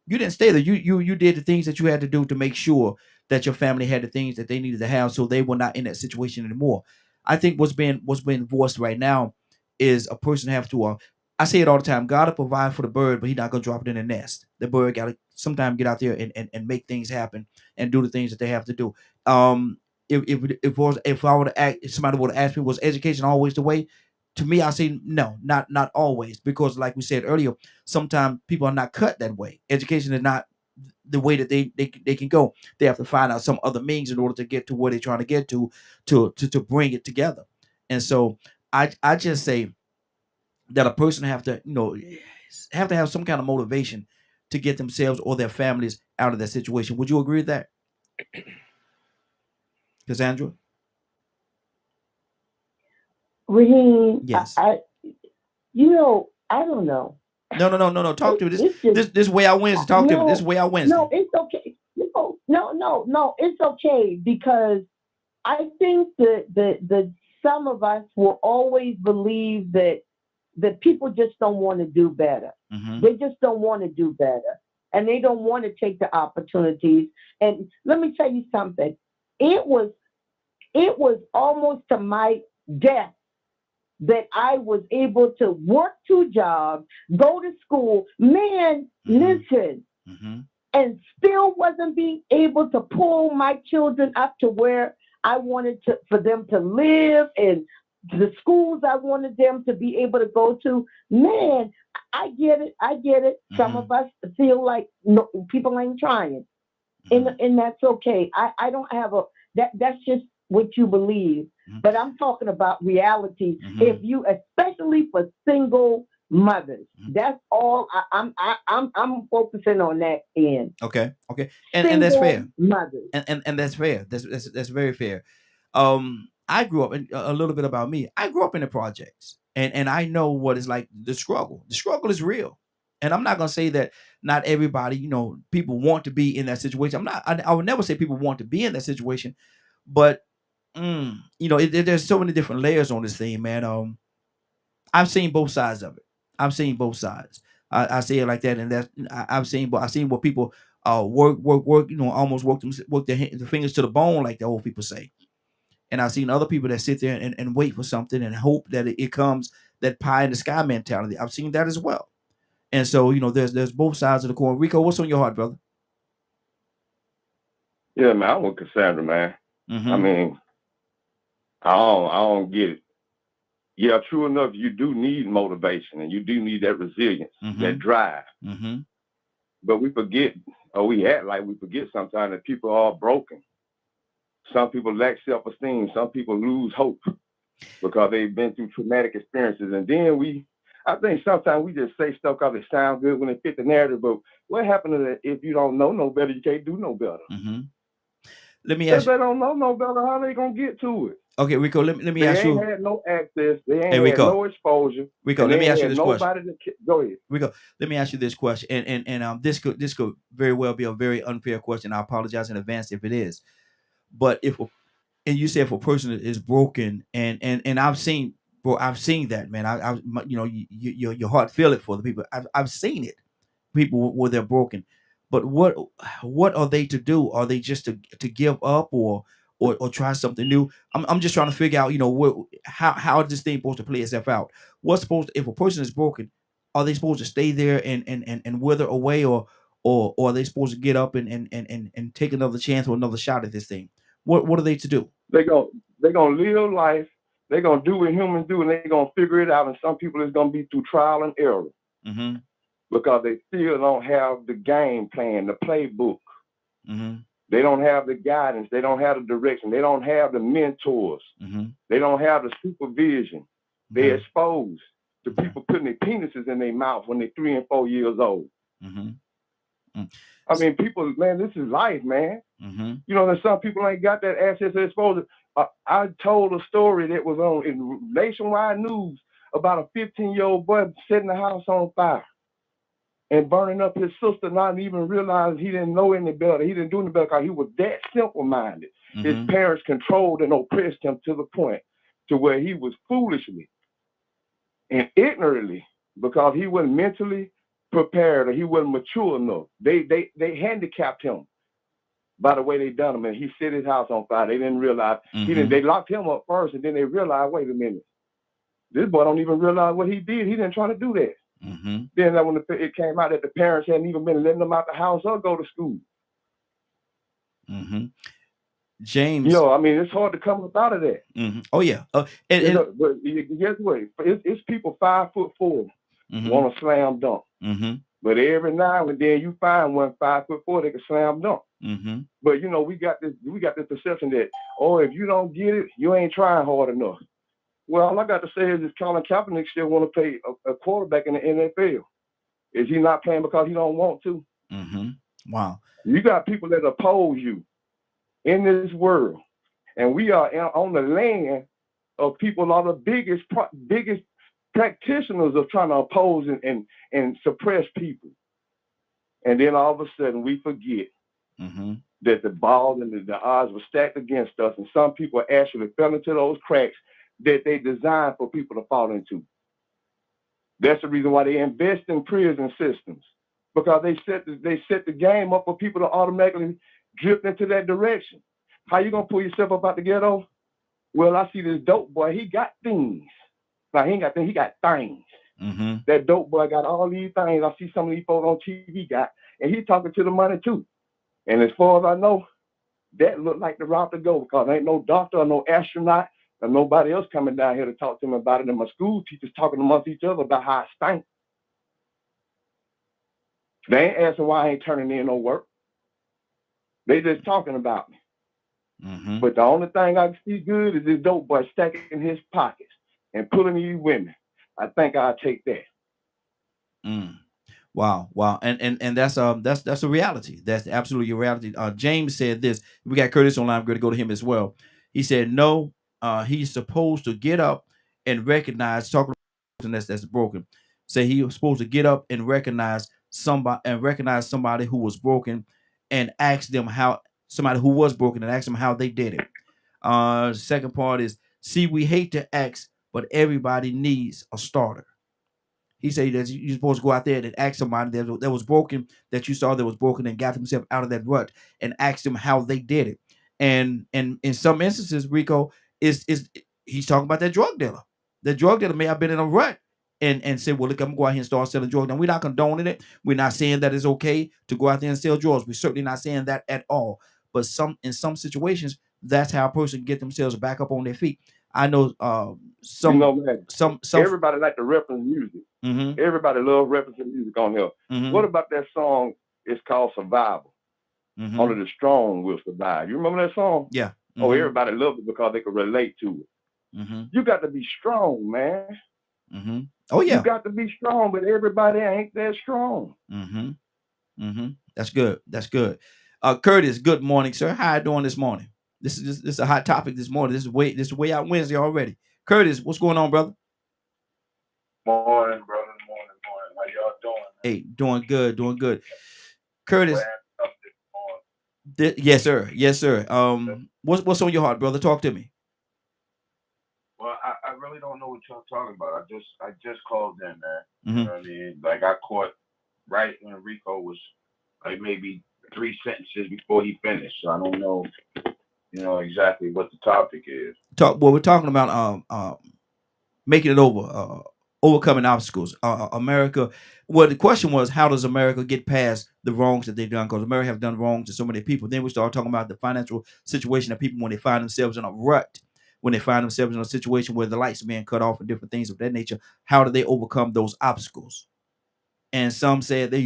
You didn't stay there. You did the things that you had to do to make sure that your family had the things that they needed to have, so they were not in that situation anymore. I think what's being voiced right now is a person have to. I say it all the time. God will provide for the bird, but He's not gonna drop it in the nest. The bird got to sometimes get out there and make things happen and do the things that they have to do. If I were to ask, if somebody would ask me, was education always the way? To me, I say no, not always, because like we said earlier, sometimes people are not cut that way. Education is not the way that they can go. They have to find out some other means in order to get to where they're trying to get to bring it together. And so I just say that a person have to have some kind of motivation to get themselves or their families out of that situation. Would you agree with that, Cassandra? Raheem, Yes. I don't know. No. Talk to me. It's just, This way I Wednesday. Talk to me. This way I Wednesday. No, it's okay. No, it's okay, because I think that some of us will always believe that that people just don't want to do better. Mm-hmm. They just don't want to do better. And they don't want to take the opportunities. And let me tell you something. It was almost to my death that I was able to work 2 jobs, go to school, man, listen, and still wasn't being able to pull my children up to where I wanted for them to live and the schools I wanted them to be able to go to. Man, I get it. Some of us feel like no, people ain't trying, and that's okay. I don't have that's just what you believe. But I'm talking about reality. If you, especially for single mothers, that's all I'm focusing on that end. Okay. And that's fair. Mothers. And that's fair. That's very fair. I grew up, and a little bit about me. I grew up in the projects, and I know what it's like. The struggle. The struggle is real, and I'm not gonna say that not everybody, people want to be in that situation. I would never say people want to be in that situation, but there's so many different layers on this thing, man. I've seen both sides of it. I've seen both sides. I say it like that, and I've seen what people work, almost work their fingers to the bone, like the old people say. And I've seen other people that sit there and wait for something and hope that it comes, that pie in the sky mentality. I've seen that as well. And so, there's both sides of the coin. Rico, what's on your heart, brother? Yeah, man, I'm with Cassandra, man. I mean, I don't get it. Yeah, true enough, you do need motivation and you do need that resilience, that drive. But we forget, or we act like we forget sometimes that people are broken. Some people lack self-esteem. Some people lose hope because they've been through traumatic experiences. And then I think sometimes we just say stuff because it sounds good when it fit the narrative. But what happened to that? If you don't know no better, you can't do no better. Let me ask you. If they don't know no better, how they going to get to it? Okay, Rico, let me ask you. They ain't had no access. They ain't had no exposure. Rico, let me ask you this question. Go ahead. Rico, let me ask you this question. And this could very well be a very unfair question. I apologize in advance if it is. But and you say if a person is broken, and I've seen that, man. Your heart feel it for the people. I've seen it. People where they're broken. But what are they to do? Are they just to give up or try something new? I'm just trying to figure out, how this thing supposed to play itself out. If a person is broken, are they supposed to stay there and wither away, or are they supposed to get up and take another chance or another shot at this thing? What are they to do? They're gonna live life. They're gonna do what humans do, and they're gonna figure it out. And some people it's gonna be through trial and error. Because they still don't have the game plan, the playbook. They don't have the guidance. They don't have the direction. They don't have the mentors. They don't have the supervision. They're exposed to people putting their penises in their mouth when they're 3 and 4 years old. I mean, people, man, this is life, man. There's some people ain't got that access to exposure. I told a story that was on in nationwide news about a 15-year-old boy setting the house on fire and burning up his sister, not even realizing he didn't know any better. He didn't do any better because he was that simple-minded. His parents controlled and oppressed him to the point to where he was foolishly and ignorantly, because he wasn't mentally prepared or he wasn't mature enough. They handicapped him by the way they done him, and he set his house on fire. They didn't realize they locked him up first, and then they realized, wait a minute, this boy don't even realize what he did. He didn't try to do that. Then when it came out that the parents hadn't even been letting them out the house or go to school. James, I mean, it's hard to come up out of that. Oh yeah, but guess what? It's people 5'4" want to slam dunk. But every now and then you find one 5'4" that can slam dunk. But we got this perception that, if you don't get it, you ain't trying hard enough. Well, all I got to say is Colin Kaepernick still want to play a quarterback in the NFL. Is he not playing because he don't want to? Wow. You got people that oppose you in this world, and we are on the land of people are the biggest practitioners of trying to oppose and suppress people. And then all of a sudden we forget that the ball and the odds were stacked against us, and some people actually fell into those cracks that they designed for people to fall into. That's the reason why they invest in prison systems, because they set the game up for people to automatically drift into that direction. How you gonna pull yourself up out the ghetto? Well, I see this dope boy. He got things. Now he ain't got things. He got things. Mm-hmm. That dope boy got all these things. I see some of these folks on TV got, and he talking to the money too. And as far as I know, that looked like the route to go, because ain't no doctor or no astronaut or nobody else coming down here to talk to him about it. And my school teachers talking amongst each other about how I stink. They ain't asking why I ain't turning in no work. They just talking about me. Mm-hmm. But the only thing I see good is this dope boy stacking his pockets and pulling these women. I think I'll take that. Wow, and that's a reality. That's absolutely a reality. James said this. We got Curtis online. I'm going to go to him as well. He said, no, he's supposed to get up and recognize, talking about that's broken. Say he was supposed to get up and recognize somebody who was broken, and ask them how, somebody who was broken, and ask them how they did it. Second part is, see, we hate to ask, but everybody needs a starter. He said that you're supposed to go out there and ask somebody that was broken, that you saw that was broken, and got himself out of that rut, and ask them how they did it. And in some instances, Rico is he's talking about that drug dealer. The drug dealer may have been in a rut and said, well, look, I'm gonna go out here and start selling drugs. Now, we're not condoning it. We're not saying that it's okay to go out there and sell drugs. We're certainly not saying that at all. But in some situations, that's how a person get themselves back up on their feet. I know You know, man, some everybody like to reference music. Mm-hmm. Everybody love referencing music on here. Mm-hmm. What about that song? It's called Survival. Mm-hmm. Only the strong will survive. You remember that song? Yeah. Mm-hmm. Oh, everybody loved it because they could relate to it. Mm-hmm. You got to be strong, man. Mm-hmm. Oh yeah. You got to be strong, but everybody ain't that strong. Mm-hmm. Mm-hmm. That's good. That's good. Curtis, good morning, sir. How you doing this morning? This is a hot topic this morning. This is way out Wednesday already. Curtis, what's going on, brother? Morning, brother. Morning. How y'all doing? Hey, doing good, doing good. Curtis. Yes, sir. Yes, sir. What's on your heart, brother? Talk to me. Well, I really don't know what y'all talking about. I just called in, man. Mm-hmm. You know what I mean? Like, I caught right when Rico was like maybe 3 sentences before he finished. So I don't know, exactly what the topic is. Well, we're talking about making it over, overcoming obstacles. America. Well, the question was, how does America get past the wrongs that they've done? Because America have done wrongs to so many people. Then we start talking about the financial situation of people when they find themselves in a rut, when they find themselves in a situation where the lights are being cut off and different things of that nature. How do they overcome those obstacles? And some said that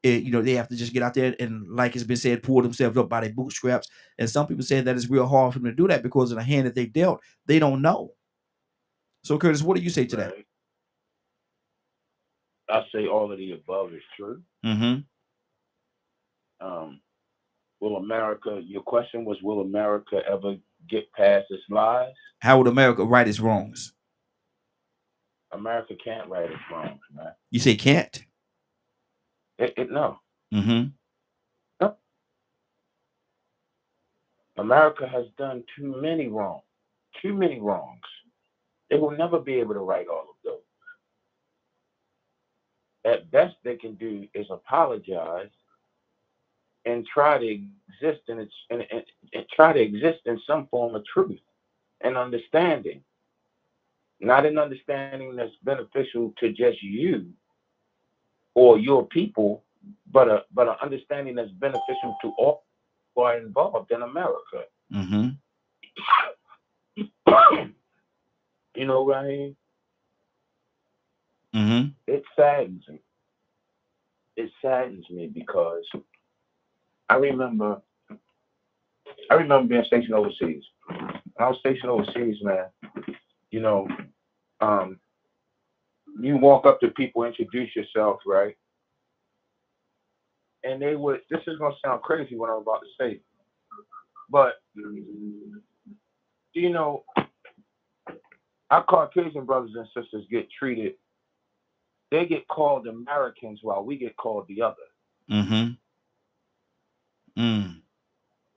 they have to just get out there and, like it's been said, pull themselves up by their bootstraps. And some people say that it's real hard for them to do that because of the hand that they dealt, they don't know. So, Curtis, what do you say to that? I say all of the above is true. Mm-hmm. Will America? Your question was, will America ever get past its lies? How would America right its wrongs? America can't right its wrongs, man. You say can't? No. Mm-hmm. No. America has done too many wrongs. Too many wrongs. They will never be able to right all of those. At best, they can do is apologize and try to exist in some form of truth and understanding. Not an understanding that's beneficial to just you or your people, but an understanding that's beneficial to all who are involved in America. Mm-hmm. You know what I mean? Mm-hmm. It saddens me. It saddens me because I remember being stationed overseas. When I was stationed overseas, man, you walk up to people, introduce yourself, right? And they would, this is going to sound crazy what I'm about to say, but, our Caucasian brothers and sisters they get called Americans while we get called the other. Mm-hmm. Mm.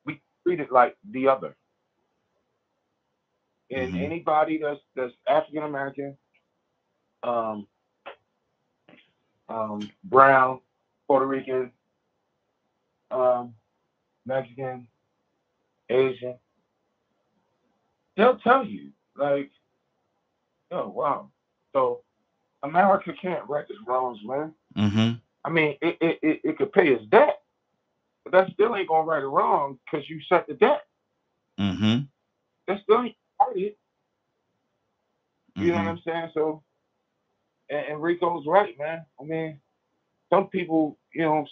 We treat it like the other. And Mm-hmm. anybody that's African American, brown, Puerto Rican, Mexican, Asian, they'll tell you, like, oh, wow. So America can't right its wrongs, man. Mm-hmm. I mean, it could pay its debt, but that still ain't going to right it wrong because you set the debt. Mm-hmm. That still ain't right it. You know what Mm-hmm. I'm saying? So, and Rico's right, man. I mean, some people,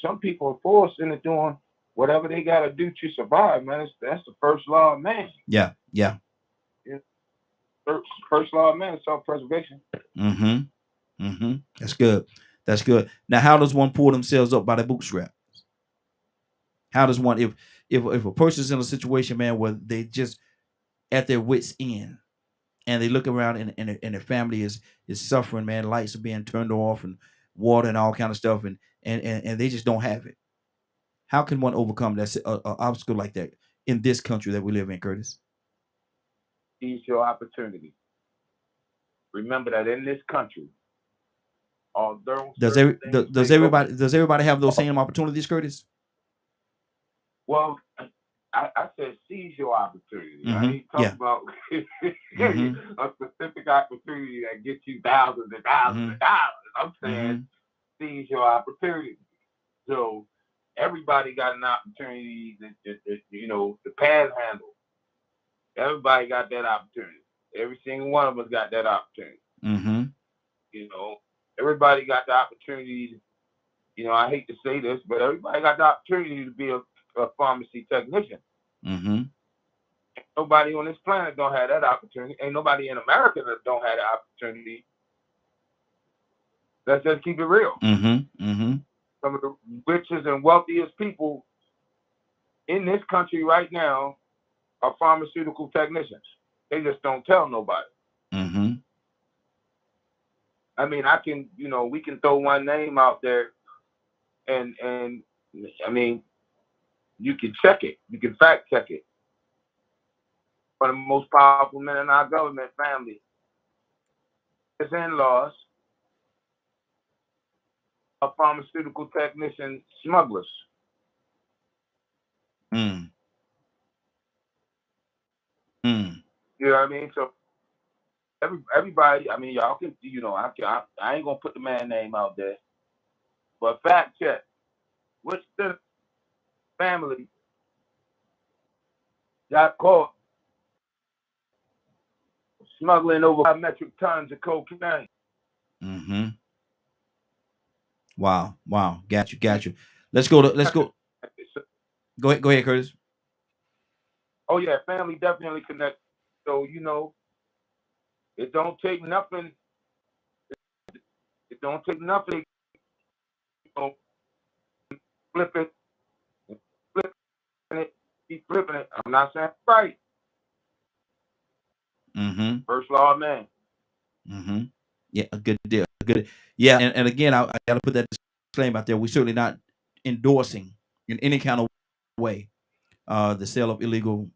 some people are forced into doing whatever they got to do to survive, man. That's the first law of man. Yeah. Yeah. You know, first law of man is self-preservation. Mm-hmm. Mm-hmm. That's good. That's good. Now, how does one pull themselves up by the bootstrap? How does one, if a person's in a situation, man, where they just at their wits' end, and they look around and their family is suffering, man, lights are being turned off and water and all kind of stuff, and they just don't have it. How can one overcome that obstacle like that in this country that we live in, Curtis? Seize your opportunity. Remember that in this country, although Does does everybody have those same opportunities, Curtis? Well, I said seize your opportunity. I Mm-hmm. ain't talking Yeah. about Mm-hmm. a specific opportunity that gets you thousands and thousands and thousands. I'm saying seize your opportunity. So everybody got an opportunity to panhandle. Everybody got that opportunity. Every single one of us got that opportunity. Mm-hmm. Everybody got the opportunity. I hate to say this, but everybody got the opportunity to be a pharmacy technician. Mm-hmm. Nobody on this planet don't have that opportunity. Ain't nobody in America that don't have that opportunity. Let's just keep it real. Mm-hmm. Mm-hmm. Some of the richest and wealthiest people in this country right now are pharmaceutical technicians. They just don't tell nobody. Mm-hmm. I mean, we can throw one name out there, and I mean, you can check it. You can fact check it. One of the most powerful men in our government family, his in-laws are pharmaceutical technician smugglers. Mm. Mm. You know what I mean? So everybody, I mean, y'all can, I ain't gonna put the man name out there, but fact check. Which the family got caught smuggling over 5 metric tons of cocaine? Mm-hmm. Wow. Wow. Got you. Let's go. Go ahead, Curtis. Oh yeah, family definitely connect. So it don't take nothing. It don't take nothing. Flip it, flipping it, keep flipping it. I'm not saying right. Mm-hmm. First law of man. Mm-hmm. Yeah, a good deal. Good. Yeah, and again, I got to put that disclaimer out there. We're certainly not endorsing in any kind of way the sale of illegal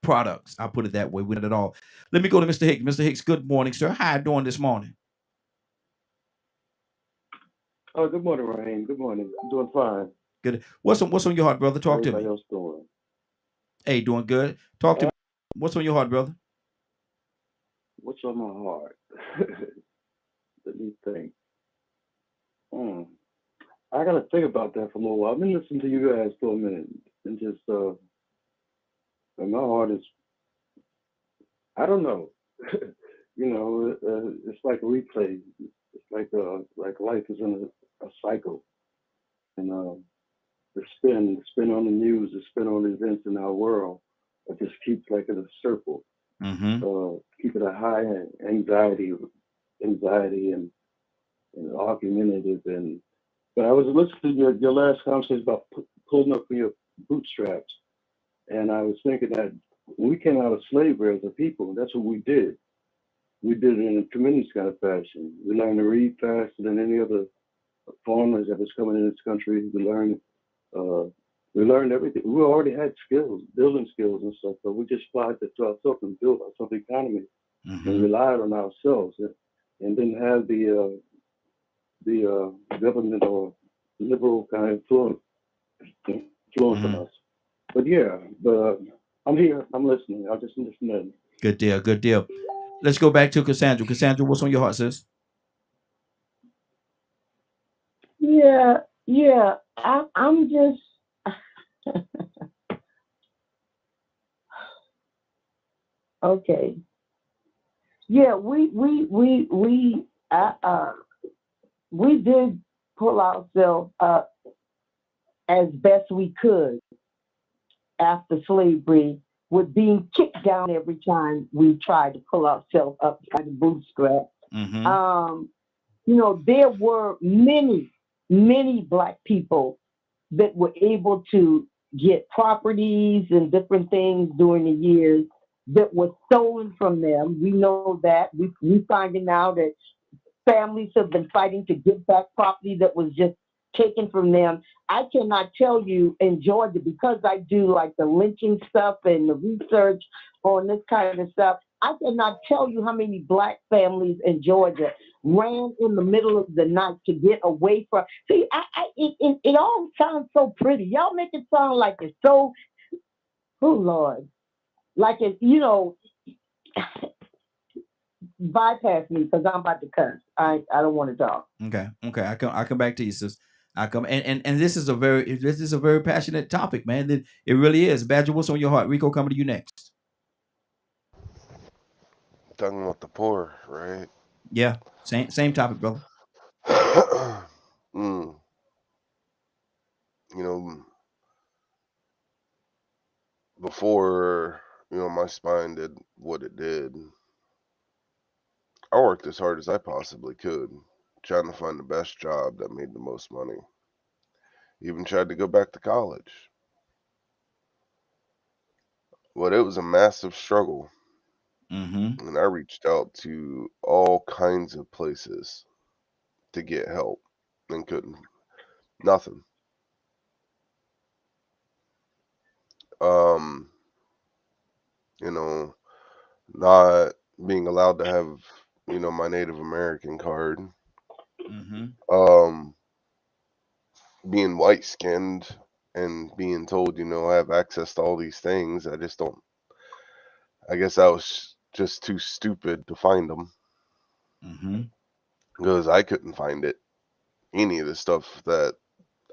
products. I'll put it that way. We're not at all. Let me go to Mr. Hicks. Mr. Hicks, good morning, sir. How you doing this morning? Oh, good morning, Raheem. Good morning. I'm doing fine. Good. What's on your heart, brother? How Talk to everybody me. else doing? Hey, doing good. Talk to me. What's on your heart, brother? What's on my heart? Let me think. I gotta think about that for a little while. I've been listening to you guys for a minute, and just and my heart is, I don't know. It's like a replay. It's like life is in a cycle, and the spin on the news, the spin on events in our world, it just keeps like in a circle. Mm-hmm. Keeping a high anxiety and argumentative. But I was listening to your last conversation about pulling up your bootstraps, and I was thinking that when we came out of slavery as a people, that's what we did. We did it in a tremendous kind of fashion. We learned to read faster than any other foreigners that was coming in this country. We learned everything. We already had skills, building skills and stuff, but we just applied that to ourselves and built our self-economy and relied on ourselves and didn't have the the government or liberal kind of influence on us. But yeah, I'm here. I'm listening. I'll just listen. Good deal. Good deal. Let's go back to Cassandra. Cassandra, what's on your heart, sis? Yeah, yeah. I'm just okay. Yeah, we did pull ourselves up as best we could after slavery, with being kicked down every time we tried to pull ourselves up by the bootstrap. You know, there were many, many Black people that were able to get properties and different things during the years that were stolen from them. We know that. We finding now that families have been fighting to get back property that was just taken from them. I cannot tell you in Georgia, because I do like the lynching stuff and the research on this kind of stuff. I cannot tell you how many Black families in Georgia ran in the middle of the night to get away from. See, it all sounds so pretty. Y'all make it sound like it's so, oh Lord, like it, you know, bypass me because I'm about to cuss. I don't want to talk. Okay. I come back to you, sis. I come and this is a very passionate topic, man. It really is. Badger, what's on your heart? Rico, coming to you next. Talking about the poor, right? Yeah. Same topic, brother. You know, before, my spine did what it did, I worked as hard as I possibly could, trying to find the best job that made the most money. Even tried to go back to college. But it was a massive struggle. And I reached out to all kinds of places to get help and couldn't. Nothing. Not being allowed to have, my Native American card. Being white skinned and being told, I have access to all these things. I just don't. I guess I was just too stupid to find them. Because I couldn't find it. Any of the stuff that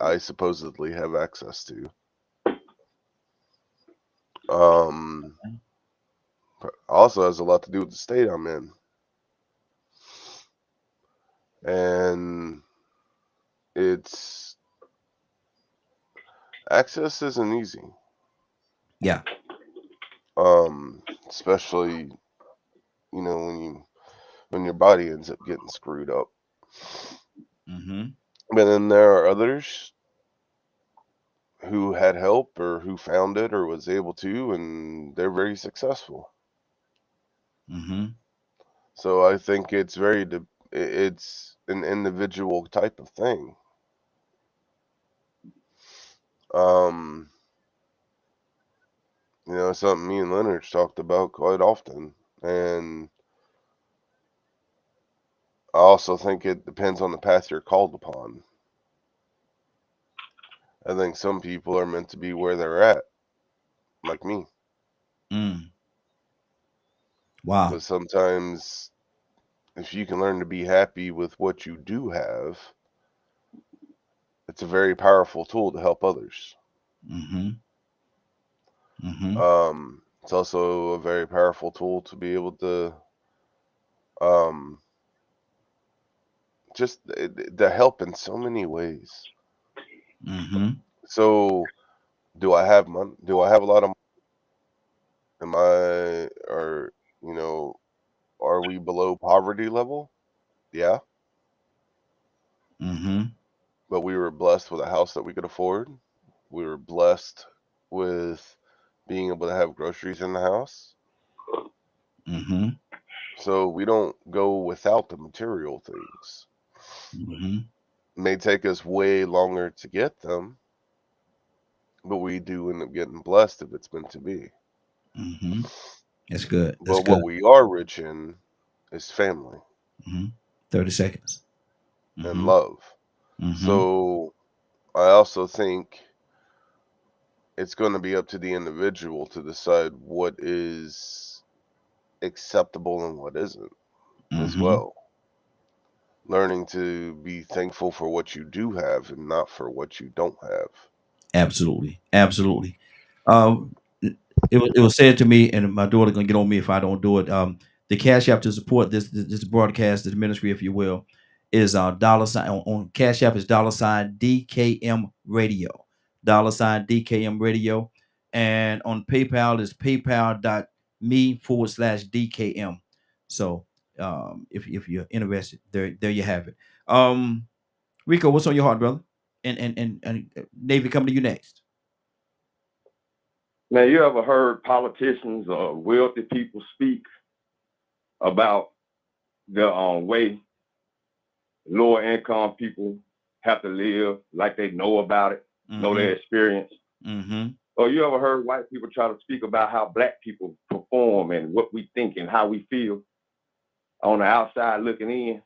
I supposedly have access to. Also has a lot to do with the state I'm in. And access isn't easy. Yeah. Especially, when your body ends up getting screwed up. But then there are others who had help or who found it or was able to, and they're very successful. So I think it's it's an individual type of thing. Something me and Leonard talked about quite often, and I also think it depends on the path you're called upon. I think some people are meant to be where they're at, like me. Wow. But sometimes, if you can learn to be happy with what you do have, it's a very powerful tool to help others. It's also a very powerful tool to be able to just to help in so many ways. So, do I have money? Do I have a lot of money? Are we below poverty level? Yeah. But we were blessed with a house that we could afford. We were blessed with being able to have groceries in the house. So we don't go without the material things. It may take us way longer to get them, but we do end up getting blessed if it's meant to be. That's good. That's but what we are rich in is family. 30 seconds. and Mm-hmm. love. Mm-hmm. So I also think it's going to be up to the individual to decide what is acceptable and what isn't as Mm-hmm. well. Learning to be thankful for what you do have and not for what you don't have. Absolutely. Absolutely. It was said to me, and my daughter gonna get on me if I don't do it. The cash app to support this broadcast, this ministry, if you will, is dollar sign on Cash App is $ DKM Radio, $DKM Radio, and on PayPal is paypal.me/DKM. So if you're interested, there you have it. Rico, what's on your heart, brother? And Navy, coming to you next. Man, you ever heard politicians or wealthy people speak about the way lower income people have to live, like they know about it, know their experience? Mm-hmm. Or you ever heard white people try to speak about how black people perform and what we think and how we feel on the outside looking in,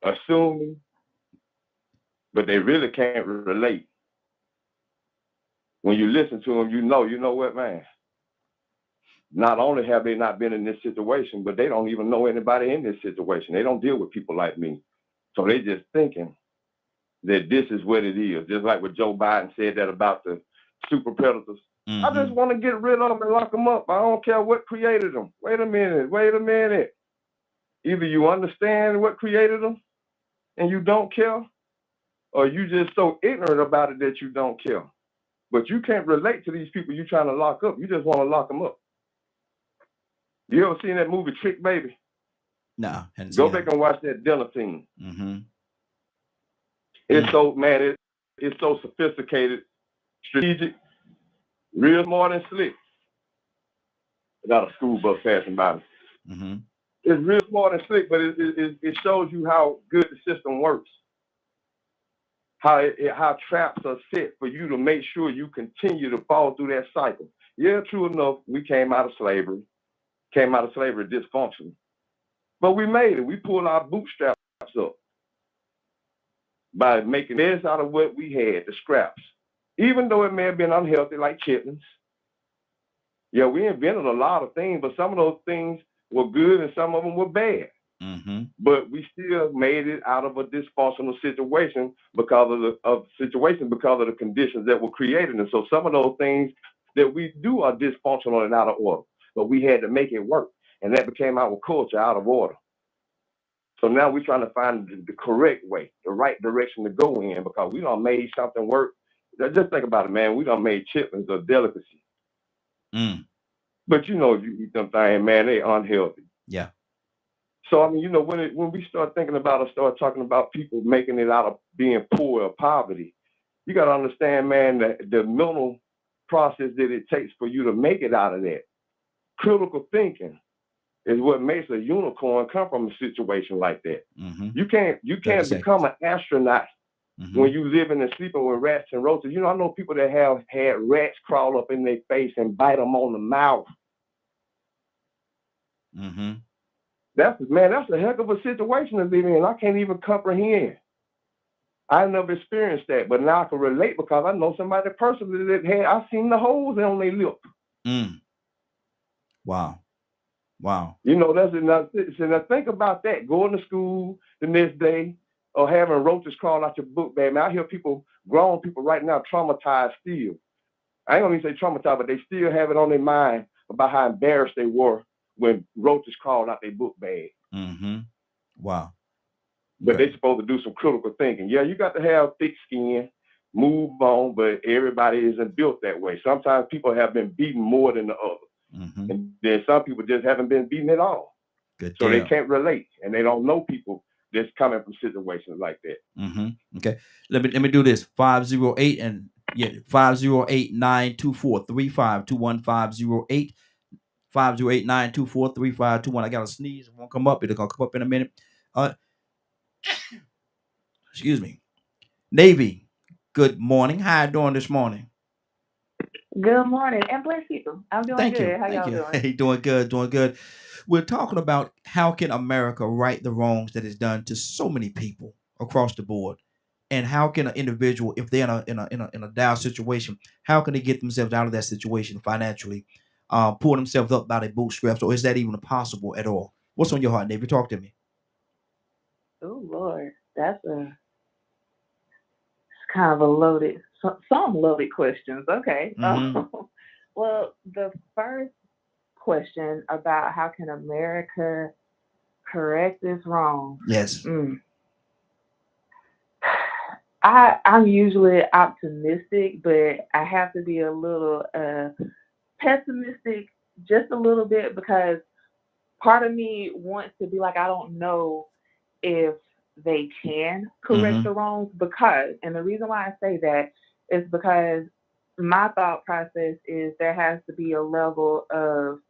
assuming, but they really can't relate. When you listen to them, you know what, man? Not only have they not been in this situation, but they don't even know anybody in this situation. They don't deal with people like me. So they just thinking that this is what it is. Just like what Joe Biden said that about the super predators. I just want to get rid of them and lock them up. I don't care what created them. Wait a minute. Either you understand what created them and you don't care, or you just so ignorant about it that you don't care. But you can't relate to these people you're trying to lock up. You just want to lock them up. You ever seen that movie Trick Baby? No. Go back and watch that dinner scene. Mm-hmm. It's so, man, it's so sophisticated, strategic, real smart and slick. I got a school bus passing by me. Mm-hmm. It's real smart and slick, but it shows you how good the system works. How traps are set for you to make sure you continue to fall through that cycle. Yeah, true enough, we came out of slavery dysfunctional. But we made it. We pulled our bootstraps up by making this out of what we had, the scraps. Even though it may have been unhealthy, like chitlins. Yeah, we invented a lot of things, but some of those things were good and some of them were bad. Mm-hmm. But we still made it out of a dysfunctional situation because of the conditions that were created. And so some of those things that we do are dysfunctional and out of order, but we had to make it work. And that became our culture, out of order. So now we're trying to find the correct way, the right direction to go in, because we done made something work. Just think about it, man. We done made chitlins a delicacy. But you eat them things, man, they unhealthy. Yeah. So, I mean, when we start thinking about or start talking about people making it out of being poor or poverty, you got to understand, man, that the mental process that it takes for you to make it out of that. Critical thinking is what makes a unicorn come from a situation like that. Mm-hmm. You can't become an astronaut when you living and sleeping with rats and roaches. I know people that have had rats crawl up in their face and bite them on the mouth. Mm-hmm. That's a heck of a situation to live in. I can't even comprehend. I never experienced that, but now I can relate because I know somebody personally that had. I seen the holes on their lip. Wow. That's enough. So now think about that. Going to school the next day or having roaches crawl out your book bag. Man, I hear grown people right now traumatized still. I ain't gonna even say traumatized, but they still have it on their mind about how embarrassed they were when roaches crawled out their book bag. Mm-hmm. Wow. But they're supposed to do some critical thinking. Yeah, you got to have thick skin, move on, but everybody isn't built that way. Sometimes people have been beaten more than the other. Mm-hmm. And then some people just haven't been beaten at all. Good so deal. they can't relate, and they don't know people that's coming from situations like that. Mm-hmm. Okay. Let me do this. 508 and 508-924-3521. 508-924-3521. I got to sneeze. It won't come up. It'll come up in a minute. Excuse me. Navy, good morning. How you doing this morning? Good morning, and bless you. I'm doing Thank good. you. How Thank y'all you. doing? Hey, doing good. We're talking about how can America right the wrongs that is done to so many people across the board. And how can an individual, if they're in a down situation, how can they get themselves out of that situation financially, pull themselves up by their bootstraps, or is that even possible at all? What's on your heart, David? Talk to me. Oh Lord, that's a kind of a loaded, some loaded questions. Okay. Hmm. Well, the first question about how can America correct this wrong? Yes. Mm. I'm usually optimistic, but I have to be a little pessimistic just a little bit because part of me wants to be like, I don't know if they can correct the Hmm. wrongs because, and the reason why I say that is because my thought process is there has to be a level of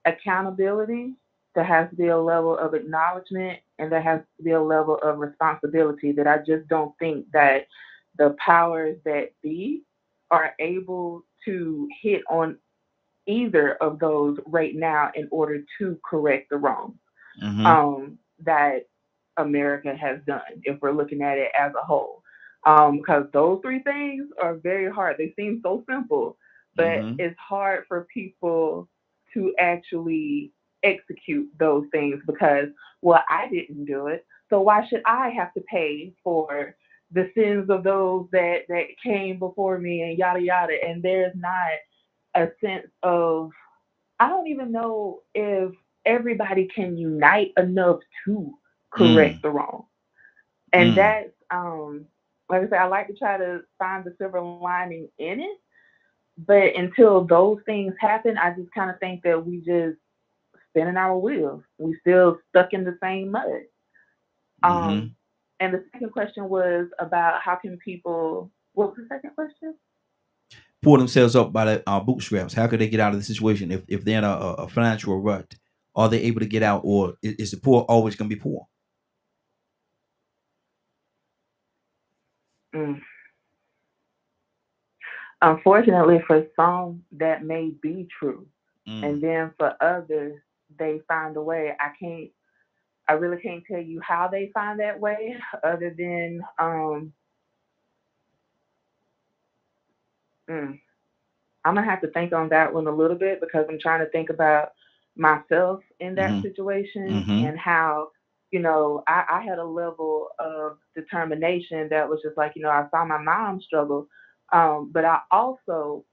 accountability, there has to be a level of acknowledgement, and there has to be a level of responsibility that I just don't think that the powers that be are able to hit on either of those right now in order to correct the wrongs Hmm. that America has done, if we're looking at it as a whole. Because those three things are very hard. They seem so simple, but Hmm. it's hard for people to actually execute those things because, well, I didn't do it. So why should I have to pay for the sins of those that came before me and yada yada? And there's not a sense of I don't even know if everybody can unite enough to correct Mm. the wrong. And Mm. that's like I said, I like to try to find the silver lining in it. But until those things happen, I just kind of think that we just spinning our wheels. We still stuck in the same mud. Um, Hmm. and the second question was about how can people what was the second question? Pull themselves up by the bootstraps. How could they get out of the situation if they're in a financial rut? Are they able to get out, or is the poor always going to be poor? Mm. Unfortunately, for some, that may be true. Mm. And then for others, they find a way. I really can't tell you how they find that way, other than, mm, I'm gonna have to think on that one a little bit because I'm trying to think about myself in that Hmm. situation Hmm. and how, I had a level of determination that was just like, I saw my mom struggle, but I also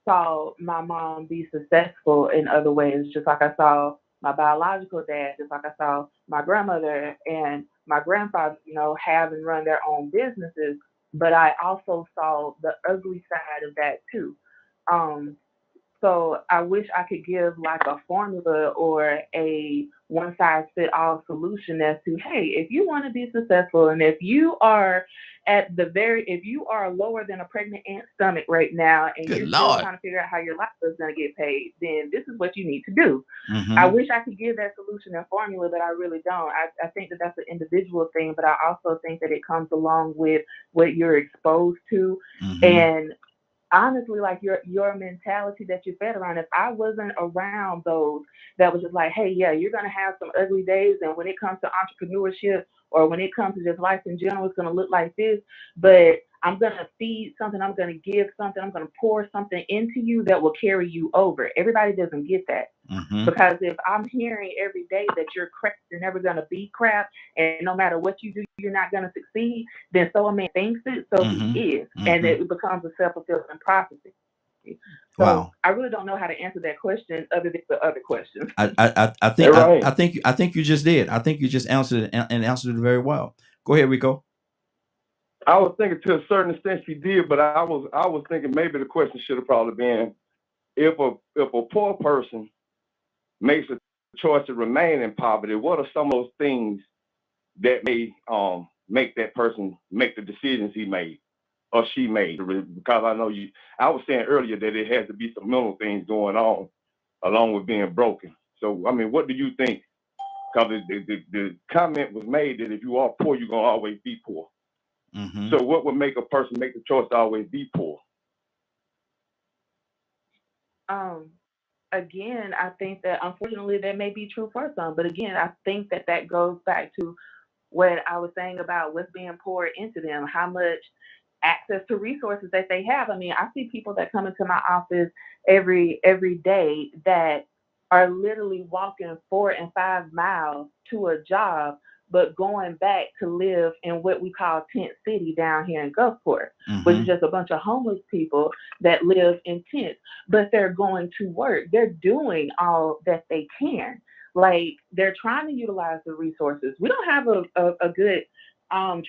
saw my mom be successful in other ways, just like I saw my biological dad, just like I saw my grandmother and my grandfather, have and run their own businesses. But I also saw the ugly side of that too. Um, so I wish I could give like a formula or a one size fit all solution as to, hey, if you want to be successful and if you are lower than a pregnant ant's stomach right now and Good you're still Lord. trying to figure out how your life is going to get paid, then this is what you need to do. I Hmm. wish I could give that solution and formula, but I really don't. I think that that's an individual thing, but I also think that it comes along with what you're exposed to. Hmm. And honestly, like your mentality that you're fed around, if I wasn't around those that was just like, hey, yeah, you're gonna have some ugly days, and when it comes to entrepreneurship or when it comes to just life in general, it's gonna look like this, but I'm gonna feed something, I'm gonna give something, I'm gonna pour something into you that will carry you over. Everybody doesn't get that. Hmm. Because if I'm hearing every day that you're crap, you're never going to be crap, and no matter what you do, you're not going to succeed, then so a man thinks it, so he Hmm. is. And Hmm. it becomes a self fulfilling prophecy. So Wow. I really don't know how to answer that question other than the other questions. I They're think right. I think you just did. I think you just answered it and answered it very well. Go ahead, Rico. I was thinking to a certain extent she did, but I was thinking maybe the question should have probably been if a poor person makes a choice to remain in poverty, what are some of those things that may make that person make the decisions he made or she made? Because I know I was saying earlier that it has to be some mental things going on along with being broken. So I mean, what do you think? Because the comment was made that if you are poor, you're gonna always be poor. Hmm. So what would make a person make the choice to always be poor? um, Again, I think that unfortunately that may be true for some, but again, I think that that goes back to what I was saying about what's being poured into them, how much access to resources that they have. I mean, I see people that come into my office every day that are literally walking 4 and 5 miles to a job, but going back to live in what we call Tent City down here in Gulfport, which is Mm-hmm. just a bunch of homeless people that live in tents, but they're going to work. They're doing all that they can. Like they're trying to utilize the resources. We don't have a good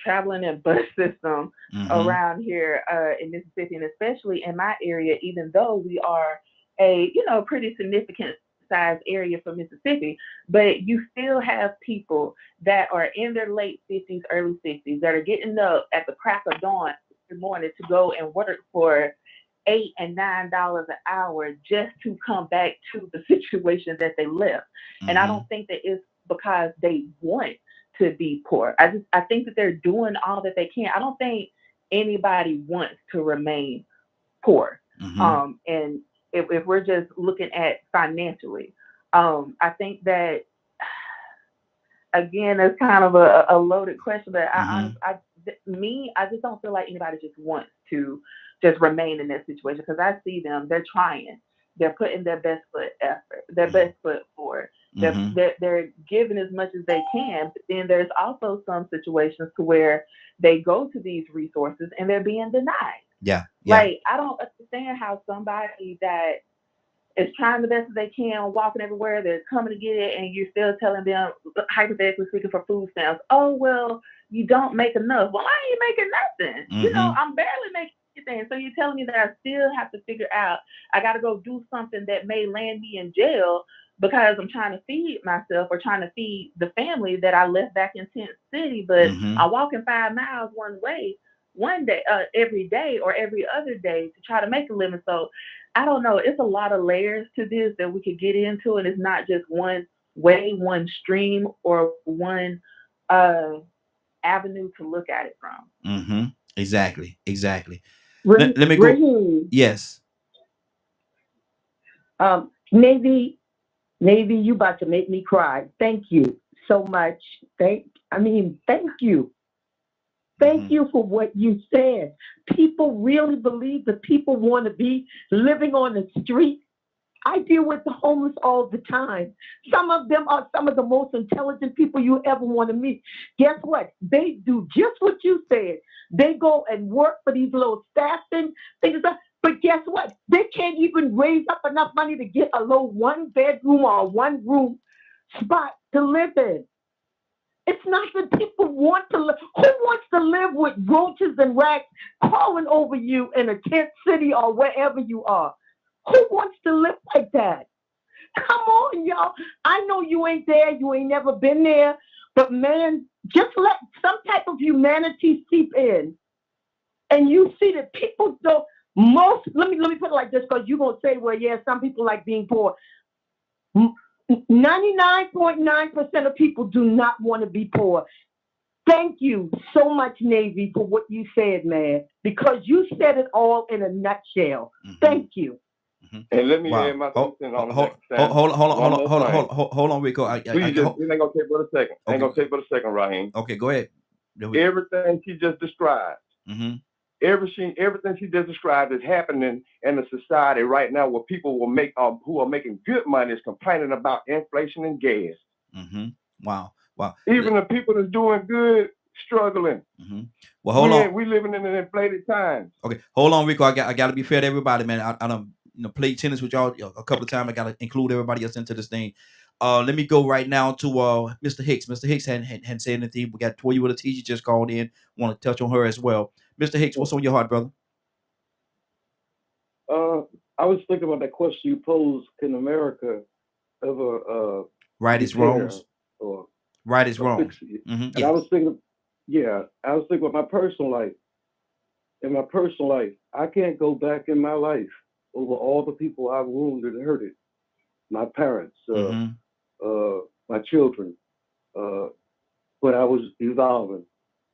traveling and bus system Mm-hmm. around here in Mississippi, and especially in my area, even though we are a pretty significant size area for Mississippi, but you still have people that are in their late 50s, early 60s that are getting up at the crack of dawn every morning to go and work for $8 and $9 an hour just to come back to the situation that they left. And I Mm-hmm. don't think that it's because they want to be poor. I think that they're doing all that they can. I don't think anybody wants to remain poor. Mm-hmm. And if we're just looking at financially, I think that again, it's kind of a loaded question, but Mm-hmm. I just don't feel like anybody just wants to just remain in that situation because I see them, they're trying, they're putting their best foot effort, their best foot forward. Mm-hmm. They're giving as much as they can, but then there's also some situations to where they go to these resources and they're being denied. Yeah. Yeah. Like I don't understand how somebody that is trying the best that they can, walking everywhere, they're coming to get it, and you're still telling them, hypothetically speaking, for food stamps, oh, well, you don't make enough. Well, I ain't making nothing. Mm-hmm. I'm barely making anything. So you're telling me that I still have to figure out, I got to go do something that may land me in jail because I'm trying to feed myself or trying to feed the family that I left back in Tent City, but Mm-hmm. I'm walking 5 miles one way one day, every day or every other day to try to make a living. So I don't know. It's a lot of layers to this that we could get into, and it's not just one way, one stream, or one uh, avenue to look at it from. Mm-hmm. Exactly. Exactly. Let me go. Raheem, Yes. Navy, Navy, you about to make me cry. Thank you so much. Thank you. Thank Mm-hmm. you for what you said. People really believe that people want to be living on the street. I deal with the homeless all the time. Some of them are some of the most intelligent people you ever want to meet. Guess what? They do just what you said. They go and work for these little staffing things. But guess what? They can't even raise up enough money to get a little one bedroom or a one room spot to live in. It's not that people want to live. Who wants to live with roaches and rats crawling over you in a tent city or wherever you are? Who wants to live like that? Come on, y'all. I know you ain't there. You ain't never been there. But man, just let some type of humanity seep in. And you see that people don't let me put it like this because you're gonna say, well, yeah, some people like being poor. 99.9% of people do not want to be poor. Thank you so much, Navy, for what you said, man, because you said it all in a nutshell. Mm-hmm. Thank you. Mm-hmm. And let me add Wow. my 2 Hold, cents on the hold, next time. One more thing. hold on, Rico. Please, just, it ain't gonna take but a second. Ain't Okay. gonna take but a second, Raheem. Okay. Go ahead. Everything she just described, Mm-hmm. everything she just described is happening in the society right now where people will make who are making good money is complaining about inflation and gas. Mm-hmm. Wow. Wow. Even the people that's doing good struggling. Mm-hmm. Well, hold on. We living in an inflated time. Okay, hold on, Rico. I got to be fair to everybody, man. I don't played tennis with y'all a couple of times. I got to include everybody else into this thing. Let me go right now to Mr. Hicks. Mr. Hicks hadn't said anything. We got Toya with a teacher just called in. Want to touch on her as well. Mr. Hicks, what's on your heart, brother? I was thinking about that question you posed: can America ever right is repair wrongs or right is wrong? fix it? Mm-hmm. And Yes. I was thinking about my personal life. In my personal life, I can't go back in my life over all the people I've wounded and hurted. My parents, Mm-hmm. my children, when I was evolving.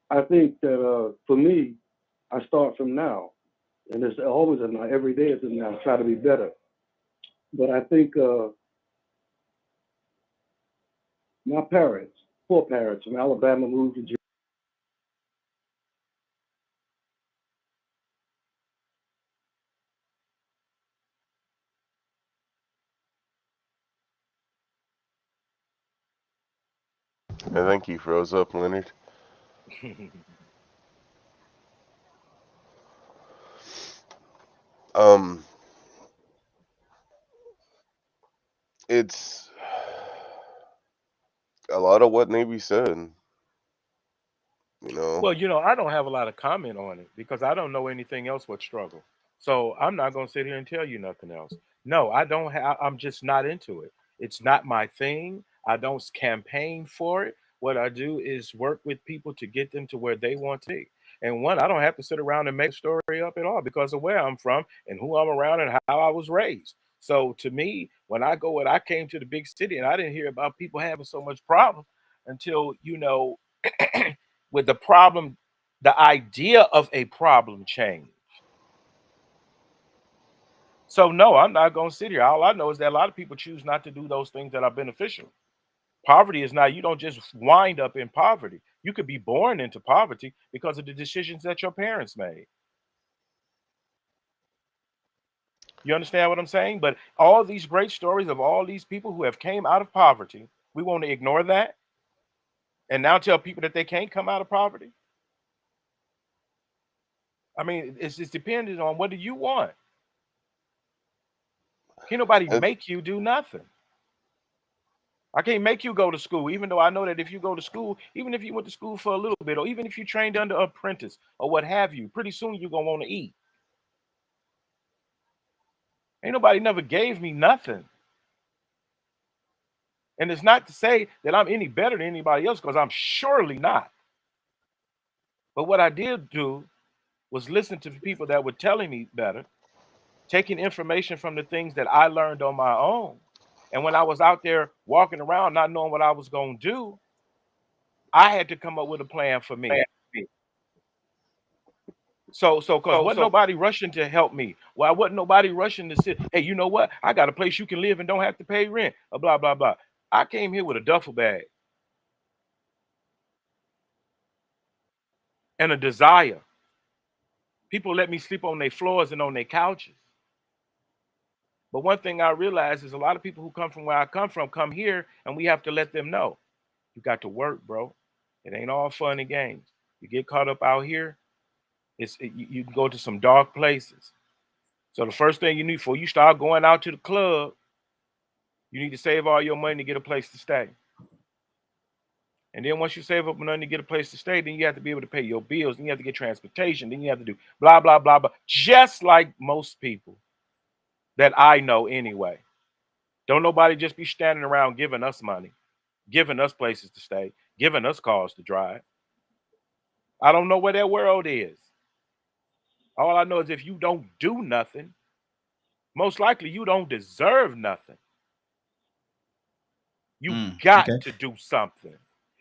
I think that for me, I start from now. And it's always a now. Every day is a now. Try to be better. But I think my parents, Poor parents from Alabama moved to Georgia. I think you froze up, Leonard. It's a lot of what Navy said. You know, Well, I don't have a lot of comment on it because I don't know anything else but struggle. So I'm not going to sit here and tell you nothing else. No, I don't have, I'm just not into it. It's not my thing. I don't campaign for it. What I do is work with people to get them to where they want to be. And one, I don't have to sit around and make a story up at all because of where I'm from and who I'm around and how I was raised. So to me, when I came to the big city and I didn't hear about people having so much problem until, with the problem, the idea of a problem changed. So no, I'm not going to sit here. All I know is that a lot of people choose not to do those things that are beneficial. Poverty is not, you don't just wind up in poverty. You could be born into poverty because of the decisions that your parents made. You understand what I'm saying? But all these great stories of all these people who have came out of poverty, we want to ignore that and now tell people that they can't come out of poverty. I mean, it's dependent on what do you want. Can't nobody make you do nothing. I can't make you go to school, even though I know that if you go to school, even if you went to school for a little bit, or even if you trained under apprentice or what have you, pretty soon you're going to want to eat. Ain't nobody never gave me nothing. And it's not to say that I'm any better than anybody else, because I'm surely not. But what I did do was listen to people that were telling me better, taking information from the things that I learned on my own. And when I was out there walking around not knowing what I was going to do, I had to come up with a plan for me. So because wasn't nobody rushing to help me. Well, wasn't nobody rushing to say, hey, you know what? I got a place you can live and don't have to pay rent, or blah, blah, blah. I came here with a duffel bag and a desire. People let me sleep on their floors and on their couches. But one thing I realized is a lot of people who come from where I come from come here, and we have to let them know, you got to work, bro. It ain't all fun and games. You get caught up out here, you can go to some dark places. So the first thing you need before you start going out to the club, you need to save all your money to get a place to stay. And then once you save up money to get a place to stay, then you have to be able to pay your bills. Then you have to get transportation. Then you have to do blah, blah, blah, blah. Just like most people that I know anyway. Don't nobody just be standing around giving us money, giving us places to stay, giving us cars to drive. I don't know where that world is. All I know is if you don't do nothing, most likely you don't deserve nothing. You got to do something.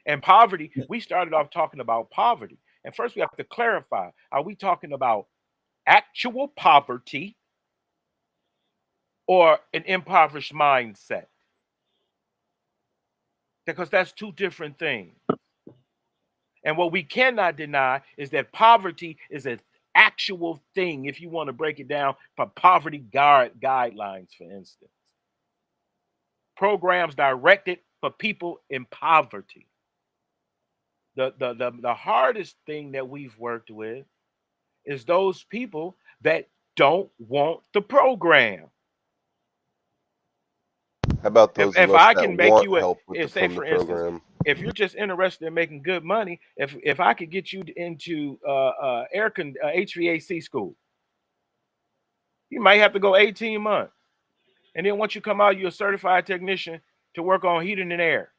And poverty, we started off talking about poverty. And first we have to clarify, are we talking about actual poverty or an impoverished mindset? Because that's two different things. And what we cannot deny is that poverty is an actual thing, if you want to break it down, for poverty guidelines, for instance. Programs directed for people in poverty. The hardest thing that we've worked with is those people that don't want the program. How about those if of us I that can make want you help with say from for the instance, program? if you're just interested in making good money, if I could get you into HVAC school, you might have to go 18 months. And then once you come out, you're a certified technician to work on heating and air.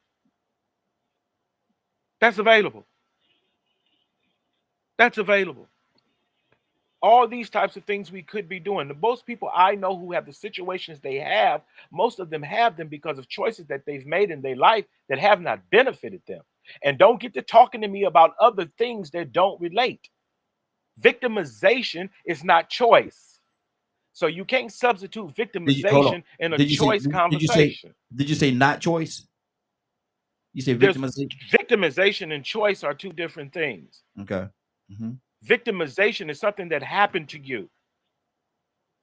That's available. That's available. All these types of things we could be doing. Most people I know who have the situations they have, most of them have them because of choices that they've made in their life that have not benefited them. And don't get to talking to me about other things that don't relate. Victimization is not choice. So you can't substitute victimization in a choice conversation. Did you say not choice? You say There's victimization? victimization and choice are two different things. Okay. Mm-hmm. Victimization is something that happened to you.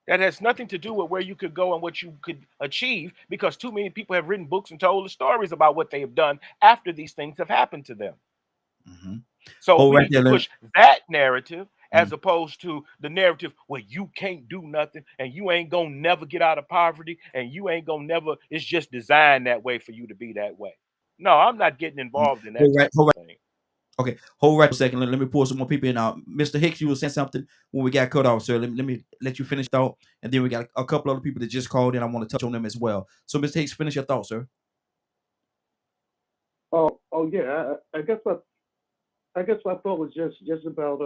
That has nothing to do with where you could go and what you could achieve, because too many people have written books and told the stories about what they have done after these things have happened to them. Mm-hmm. So Hold we right need there. to push that narrative Mm. as opposed to the narrative where you can't do nothing and you ain't gonna never get out of poverty and you ain't gonna never, it's just designed that way for you to be that way. No, I'm not getting involved in that Hold right. type Hold of right. thing. Okay. Hold right a second. Let me pull some more people in. Now, Mr. Hicks, you were saying something when we got cut off, sir. Let me let you finish thought, and then we got a couple other people that just called in. I want to touch on them as well. So, Mr. Hicks, finish your thought, sir. Oh, yeah. I guess my thought was just about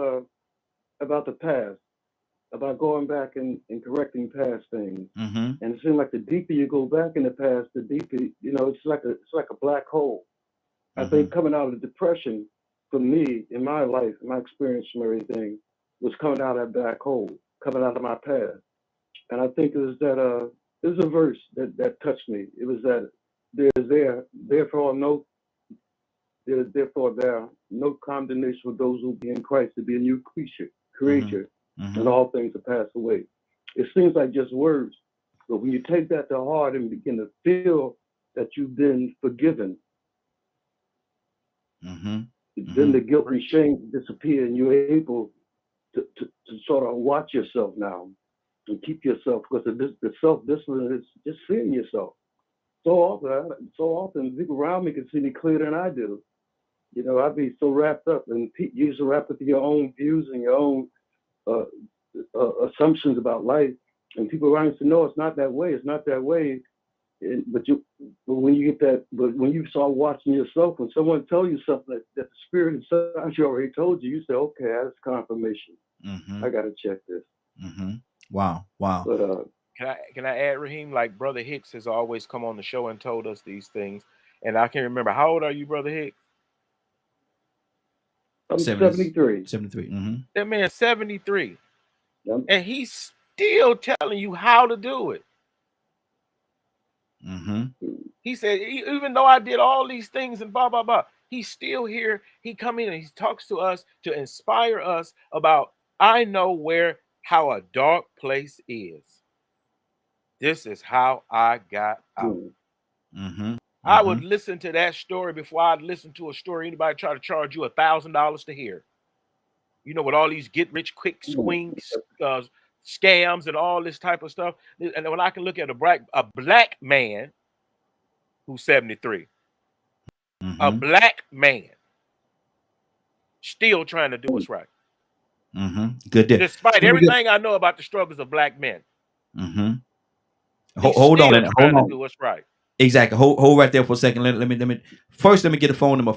the past, about going back and correcting past things. Mm-hmm. And it seems like the deeper you go back in the past, the deeper, it's like a black hole. I Mm-hmm. think coming out of depression for me in my life, my experience from everything was coming out of that black hole, coming out of my past. And I think it was that there's a verse that touched me. It was that therefore there no condemnation for those who be in Christ, to be a new creature, Mm-hmm. and all things are passed away. It seems like just words, but when you take that to heart and begin to feel that you've been forgiven, Mm-hmm. then the guilt and shame disappear, and you're able to sort of watch yourself now and keep yourself, because the self-discipline is just seeing yourself. So often people around me can see me clearer than I do. I'd be so wrapped up, and you usually wrapped up in your own views and your own assumptions about life. And people around you say, no, it's not that way. It's not that way. But when you start watching yourself, when someone tells you something that the spirit inside you already told you, you say, okay, that's confirmation. Mm-hmm. I got to check this. Mm-hmm. Wow. But Can I add, Raheem? Like Brother Hicks has always come on the show and told us these things, and I can remember. How old are you, Brother Hicks? I'm 73. 73. Mm-hmm. That man's 73, Yep. and he's still telling you how to do it. Mm-hmm. He said, even though I did all these things and blah, blah, blah, he's still here. He come in and he talks to us to inspire us about, I know how a dark place is. This is how I got out. Mm-hmm. I would listen to that story before I'd listen to a story anybody try to charge you $1,000 to hear. With all these get rich quick swings, scams and all this type of stuff. And when I can look at a black man who's 73, a black man still trying to do what's right. Mm-hmm. Good day. Despite everything I know about the struggles of black men. Mm-hmm. Hold on. Hold on. Do what's right. Exactly. Hold right there for a second. Let me first let me get a phone number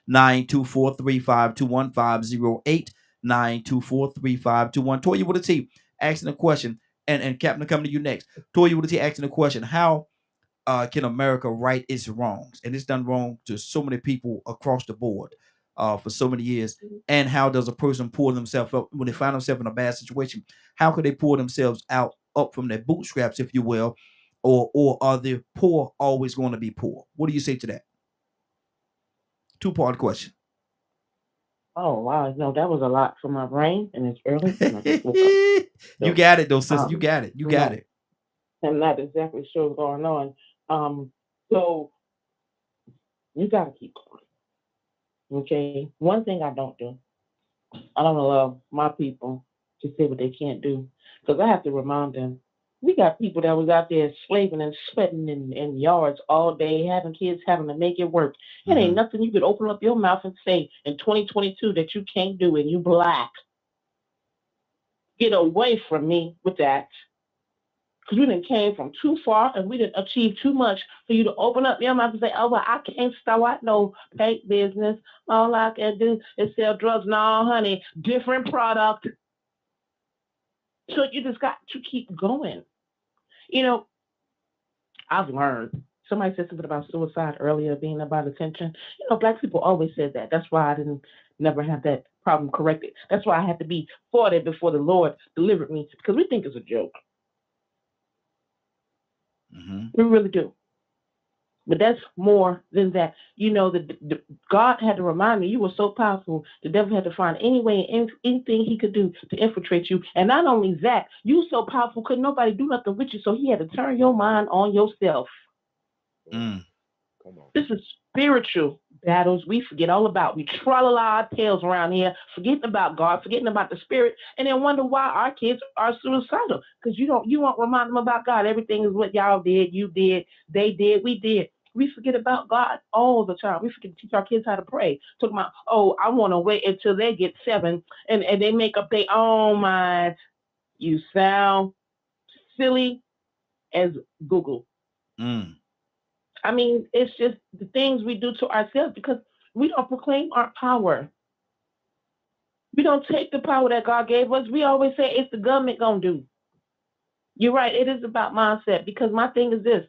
508-924-3521. 508-924-3521. Toya with a T asking a question, and Captain coming to you next. Toya with a T asking a question. How can America right its wrongs? And it's done wrong to so many people across the board for so many years. And how does a person pull themselves up when they find themselves in a bad situation? How could they pull themselves up from their bootstraps, if you will? Or are the poor always going to be poor? What do you say to that? Two-part question. Oh wow, no, that was a lot for my brain, and it's early. And I just woke up. You got it, though, sis. You got it. You got it. I'm not exactly sure what's going on. So you got to keep going. Okay. One thing I don't do, I don't allow my people to say what they can't do, because I have to remind them. We got people that was out there slaving and sweating in yards all day, having kids, having to make it work. It ain't nothing you could open up your mouth and say in 2022 that you can't do, and you black. Get away from me with that. Because we done came from too far and we didn't achieve too much for you to open up your mouth and say, oh, well, I can't start no fake business. All I can do is sell drugs. No, honey, different product. So you just got to keep going. I've learned. Somebody said something about suicide earlier being about attention. Black people always said that. That's why I didn't never have that problem corrected. That's why I had to be 40 before the Lord delivered me, because we think it's a joke. We really do. But that's more than that. You know, God had to remind me you were so powerful. The devil had to find any way, anything he could do to infiltrate you. And not only that, you so powerful, couldn't nobody do nothing with you. So he had to turn your mind on yourself. Mm. Come on. This is spiritual battles we forget all about. We troll our tails around here, forgetting about God, forgetting about the spirit, and then wonder why our kids are suicidal. Because you won't remind them about God. Everything is what y'all did, you did, they did, we did. We forget about God all the time. We forget to teach our kids how to pray. Talking about, oh, I want to wait until they get 7 and they make up their own mind. You sound silly as Google. Mm. I mean, it's just the things we do to ourselves because we don't proclaim our power. We don't take the power that God gave us. We always say it's the government gonna do. You're right. It is about mindset because my thing is this: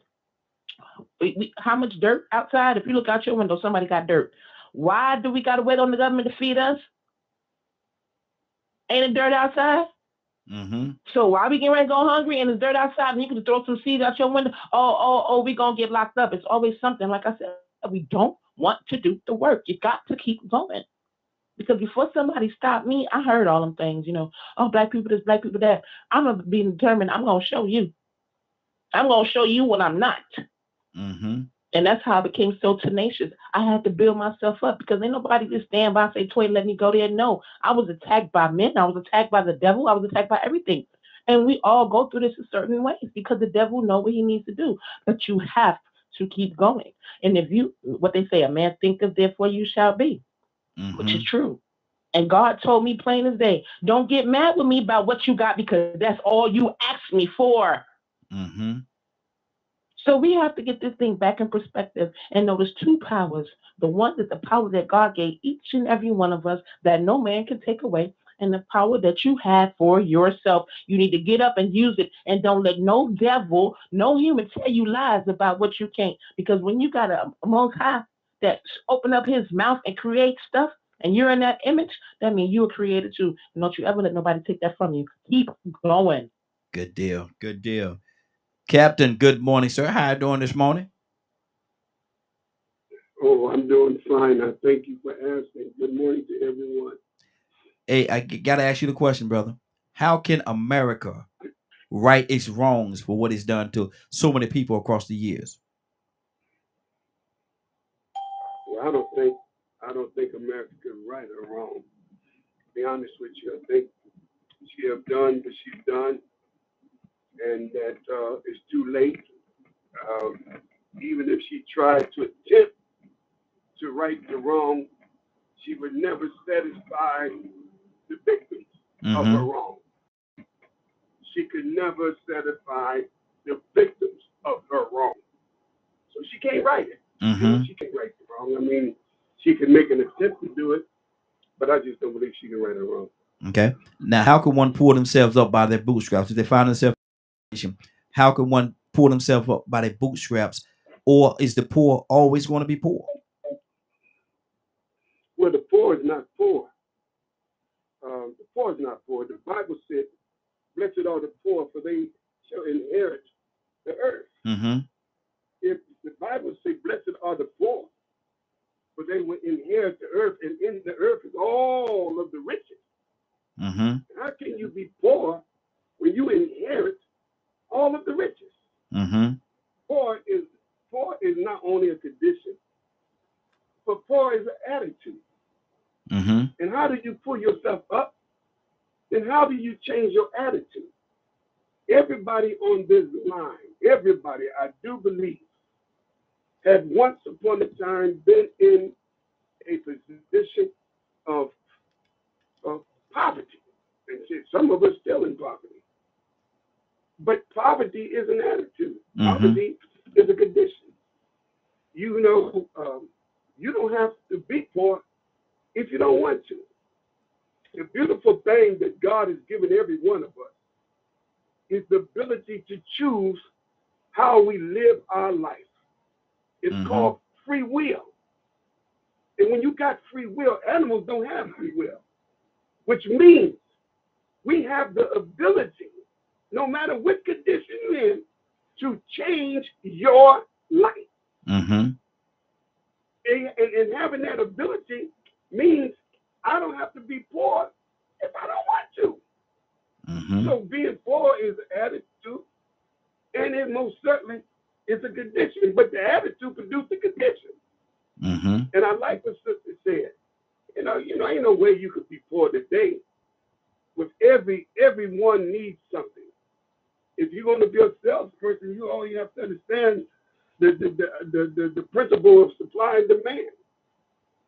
how much dirt outside? If you look out your window, somebody got dirt. Why do we gotta wait on the government to feed us? Ain't it dirt outside? Mm-hmm. So why we getting ready to go hungry and there's dirt outside and you can throw some seeds out your window? Oh, we gonna get locked up. It's always something. Like I said, we don't want to do the work. You got to keep going. Because before somebody stopped me, I heard all them things, oh, black people this, black people that. I'm gonna be determined, I'm gonna show you. I'm gonna show you what I'm not. Mm-hmm. And that's how I became so tenacious. I had to build myself up because ain't nobody just stand by and say, Toy, let me go there. No, I was attacked by men. I was attacked by the devil. I was attacked by everything. And we all go through this in certain ways because the devil know what he needs to do. But you have to keep going. And if what they say, a man thinketh, therefore you shall be, which is Mm-hmm. true. And God told me plain as day, don't get mad with me about what you got because that's all you asked me for. Mm-hmm. So we have to get this thing back in perspective and know there's 2 powers. The one is the power that God gave each and every one of us that no man can take away, and the power that you have for yourself. You need to get up and use it, and don't let no devil, no human tell you lies about what you can't. Because when you got a Most High that open up his mouth and create stuff, and you're in that image, that means you were created too. And don't you ever let nobody take that from you. Keep going. Good deal. Good deal. Captain, good morning, sir. How you doing this morning? Oh, I'm doing fine. I thank you for asking. Good morning to everyone. Hey, I gotta ask you the question, brother. How can America right its wrongs for what it's done to so many people across the years? Well, I don't think America can right or wrong. To be honest with you, I think she have done what she's done, and that it's too late. Even if she tried to attempt to right the wrong, she would never satisfy the victims of her Mm-hmm. wrong. She could never satisfy the victims of her wrong. So she can't right it. Mm-hmm. She can't right the wrong. I mean, she can make an attempt to do it, but I just don't believe she can right it wrong. Okay. Now, how can one pull themselves up by their bootstraps if they find themselves in a situation? How can one pull themselves up by their bootstraps, or is the poor always going to be poor? Well, the poor is not poor. The poor is not poor. The Bible said, "Blessed are the poor, for they shall inherit the earth." Mm-hmm. If the Bible says, "Blessed are the poor, for they will inherit the earth," and in the earth is all of the riches. Mm-hmm. How can you be poor when you inherit all of the riches? Mm-hmm. Poor is not only a condition, but poor is an attitude. Mm-hmm. And how do you pull yourself up? Then how do you change your attitude? Everybody on this line, everybody, I do believe, had once upon a time been in a position of, of poverty. And some of us still in poverty. But poverty is an attitude. Mm-hmm. Poverty is a condition. You know, you don't have to be poor if you don't want to. The beautiful thing that God has given every one of us is the ability to choose how we live our life. It's Mm-hmm. called free will. And when you got free will, animals don't have free will, which means we have the ability, no matter what condition you're in, to change your life. Mm-hmm. And having that ability means I don't have to be poor if I don't want to. Mm-hmm. So being poor is an attitude, and it most certainly is a condition. But the attitude produces the condition. Mm-hmm. And I like what Sister said. Ain't no way you could be poor today. With everyone needs something. If you're going to be a salesperson, you only have to understand the principle of supply and demand.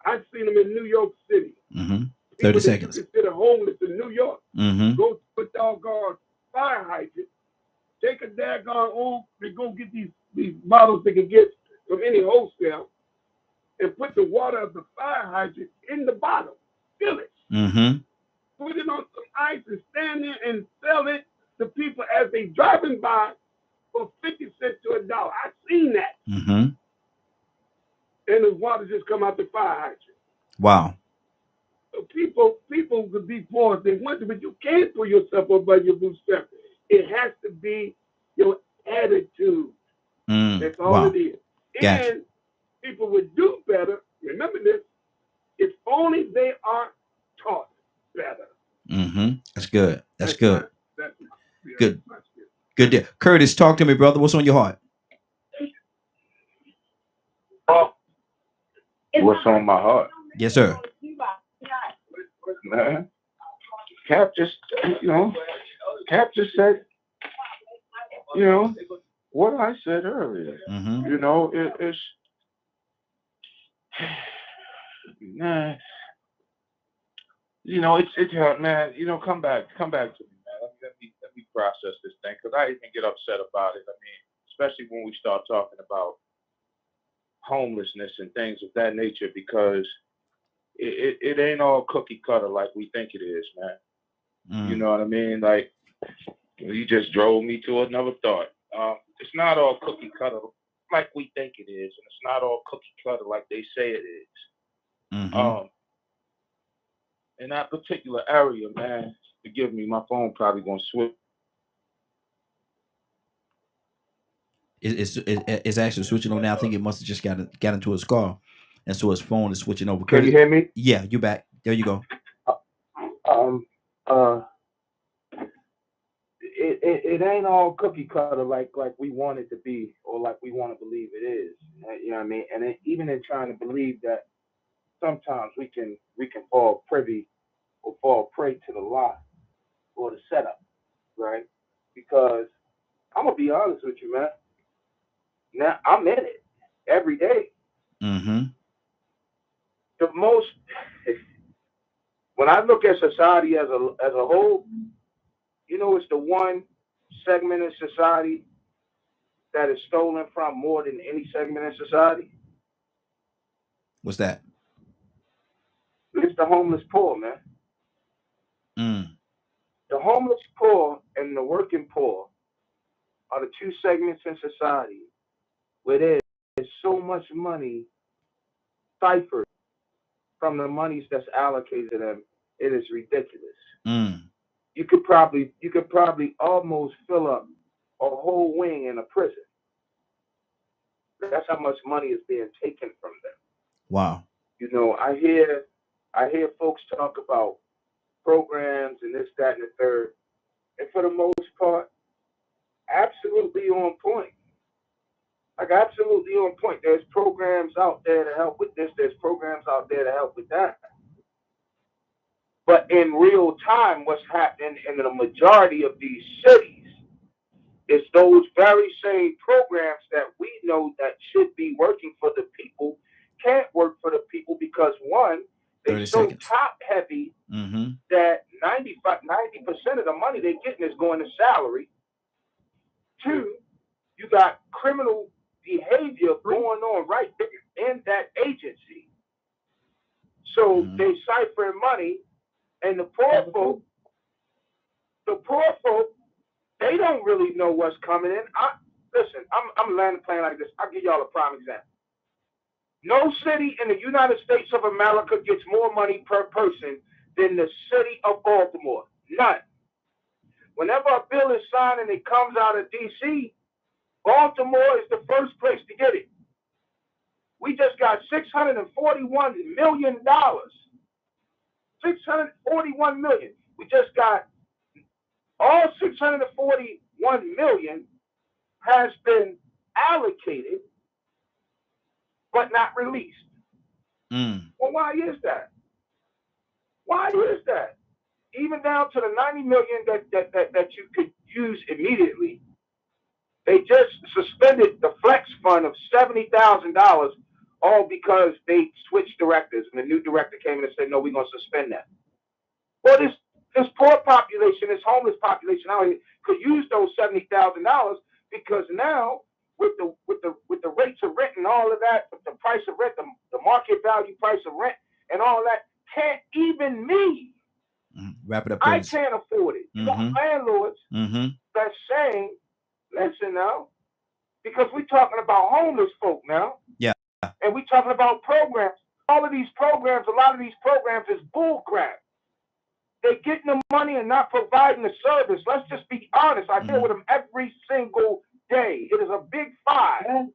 I've seen them in New York City. Mm-hmm. 30 People that you seconds. consider homeless in New York Mm-hmm. go to a doggone fire hydrant, take a daggone they go get these bottles they can get from any wholesale, and put the water of the fire hydrant in the bottle, fill it, Mm-hmm. put it on some ice, and stand there and sell it to people as they driving by for 50 cents to $1. I've seen that, Mm-hmm. and the water just come out the fire hydrant. Wow. So people could be poor if they want to, but you can't pull yourself up by your bootstraps. It has to be your attitude. That's all Wow. it is. Gotcha. And people would do better. Remember this: if only they are taught better. Mm-hmm. That's good. That's That's good. that's Good. my spirit. Good deal. Curtis, talk to me, brother. What's on your heart? What's on my heart? Yes, sir. Man, Cap just said, what I said earlier. Mm-hmm. It's man, it's hard, man. Come back to me, man. Let me process this thing, because I even get upset about it. I mean, especially when we start talking about homelessness and things of that nature, because it ain't all cookie cutter like we think it is, man. You know what I mean? Like, you just drove me to another thought. It's not all cookie cutter like we think it is, and it's not all cookie cutter like they say it is. Mm-hmm. In that particular area, man, forgive me, my phone probably gonna switch. It's actually switching on now. I think it must have just got into his car, and so his phone is switching over. Can you hear me? Yeah, you back. There you go. It ain't all cookie cutter like we want it to be, or like we want to believe it is. You know what I mean? And even in trying to believe that, sometimes we can fall privy or fall prey to the lie or the setup, right? Because I'm gonna be honest with you, man. Now I'm in it every day. Mm-hmm. The most when I look at society as a whole, it's the one segment of society that is stolen from more than any segment in society. What's that? It's the homeless poor, man. The homeless poor and the working poor are the two segments in society where there's so much money ciphered from the monies that's allocated to them. It is ridiculous. You could probably almost fill up a whole wing in a prison. That's how much money is being taken from them. Wow. I hear folks talk about programs and this, that, and the third, and for the most part, absolutely on point. Like, absolutely on point. There's programs out there to help with this. There's programs out there to help with that. But in real time, what's happening in the majority of these cities is those very same programs that we know that should be working for the people can't work for the people because, one, they're so top heavy that 90% of the money they're getting is going to salary. Two, you got criminal behavior going on right there in that agency. So they cipher money, and the poor folk, they don't really know what's coming in. Listen, I'm landing plane like this. I'll give y'all a prime example. No city in the United States of America gets more money per person than the city of Baltimore. None. Whenever a bill is signed and it comes out of D.C., Baltimore is the first place to get it. We just got $641 million. $641 million. We just got all $641 million has been allocated but not released. Well, why is that? Why is that? Even down to the $90 million that you could use immediately, they just suspended the flex fund of $70,000, all because they switched directors and the new director came in and said, no, we're going to suspend that. Well, this poor population, this homeless population out here could use those $70,000 because now with the rates of rent and all of that, the price of rent, the market value price of rent and all of that, can't even me. Wrap it up, I Curtis. can't afford it. You got landlords that's saying, listen now, because we're talking about homeless folk now. Yeah. And we're talking about programs. All of these programs, a lot of these programs is bull crap. They're getting the money and not providing the service. Let's just be honest. I deal with them every single day. It is a big five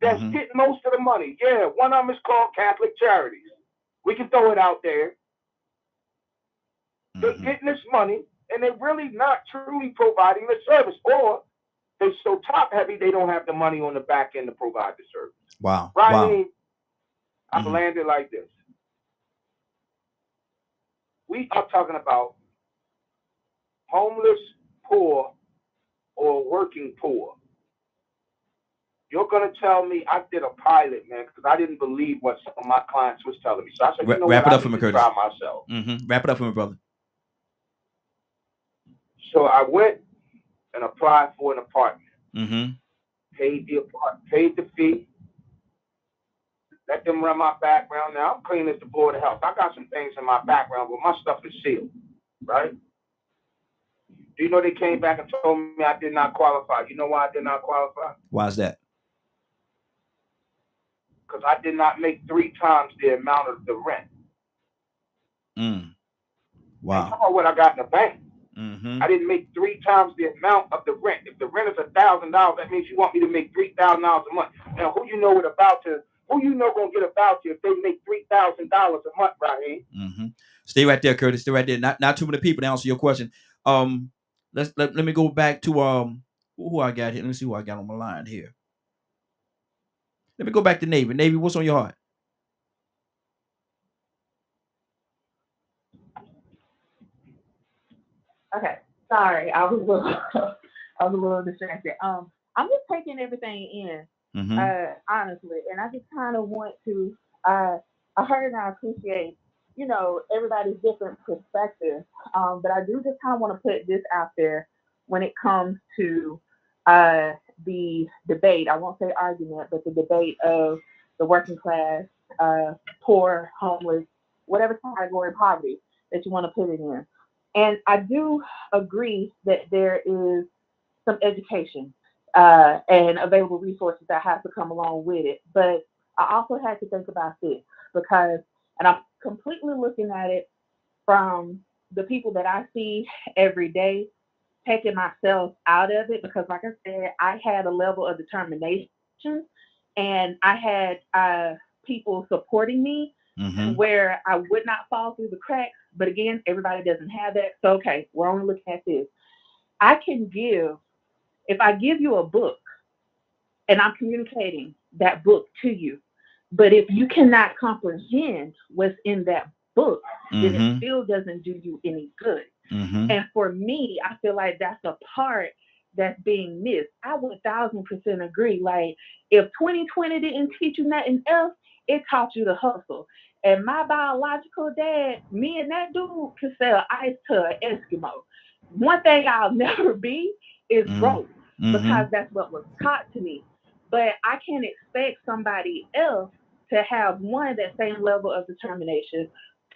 that's getting most of the money. Yeah, one of them is called Catholic Charities. We can throw it out there. They're getting this money, and they're really not truly providing the service. Or they're so top heavy, they don't have the money on the back end to provide the service. Wow. Right? Wow. I've landed like this. We are talking about homeless poor or working poor. You're going to tell me, I did a pilot, man, because I didn't believe what some of my clients was telling me. So I said, you know Wrap what, it up I for need me, to Curtis. try myself. Wrap it up for me, brother. So I went and applied for an apartment. Paid the fee. Let them run my background. Now I'm clean as the board of health. I got some things in my background, but my stuff is sealed, right? Do you know they came back and told me I did not qualify? You know why I did not qualify? Why is that? Because I did not make 3 times the amount of the rent. Wow. Talk about what I got in the bank. I didn't make 3 times the amount of the rent. If the rent is $1,000, that means you want me to make $3,000 a month. Now, who you know with a voucher? Who you know gonna get a voucher if they make $3,000 a month, Raheem? Stay right there, Curtis. Stay right there. Not too many people to answer your question. Let me go back to who I got here. Let me see who I got on my line here. Let me go back to Navy. Navy, what's on your heart? Okay, sorry, I was a little distracted. I'm just taking everything in, honestly, and I just kind of want to. I heard and I appreciate, everybody's different perspective, but I do just kind of want to put this out there when it comes to the debate. I won't say argument, but the debate of the working class, poor, homeless, whatever category of poverty that you want to put it in. And I do agree that there is some education and available resources that have to come along with it. But I also had to think about this because, and I'm completely looking at it from the people that I see every day, taking myself out of it because, like I said, I had a level of determination and I had people supporting me where I would not fall through the cracks. But again, everybody doesn't have that. So, okay, we're only looking at this. I can give, if I give you a book and I'm communicating that book to you, but if you cannot comprehend what's in that book, then it still doesn't do you any good. And for me, I feel like that's a part that's being missed. I would 1,000% agree. Like, if 2020 didn't teach you nothing else, it taught you to hustle. And my biological dad, me and that dude could sell ice to an Eskimo. One thing I'll never be is broke because that's what was taught to me. But I can't expect somebody else to have, one, that same level of determination,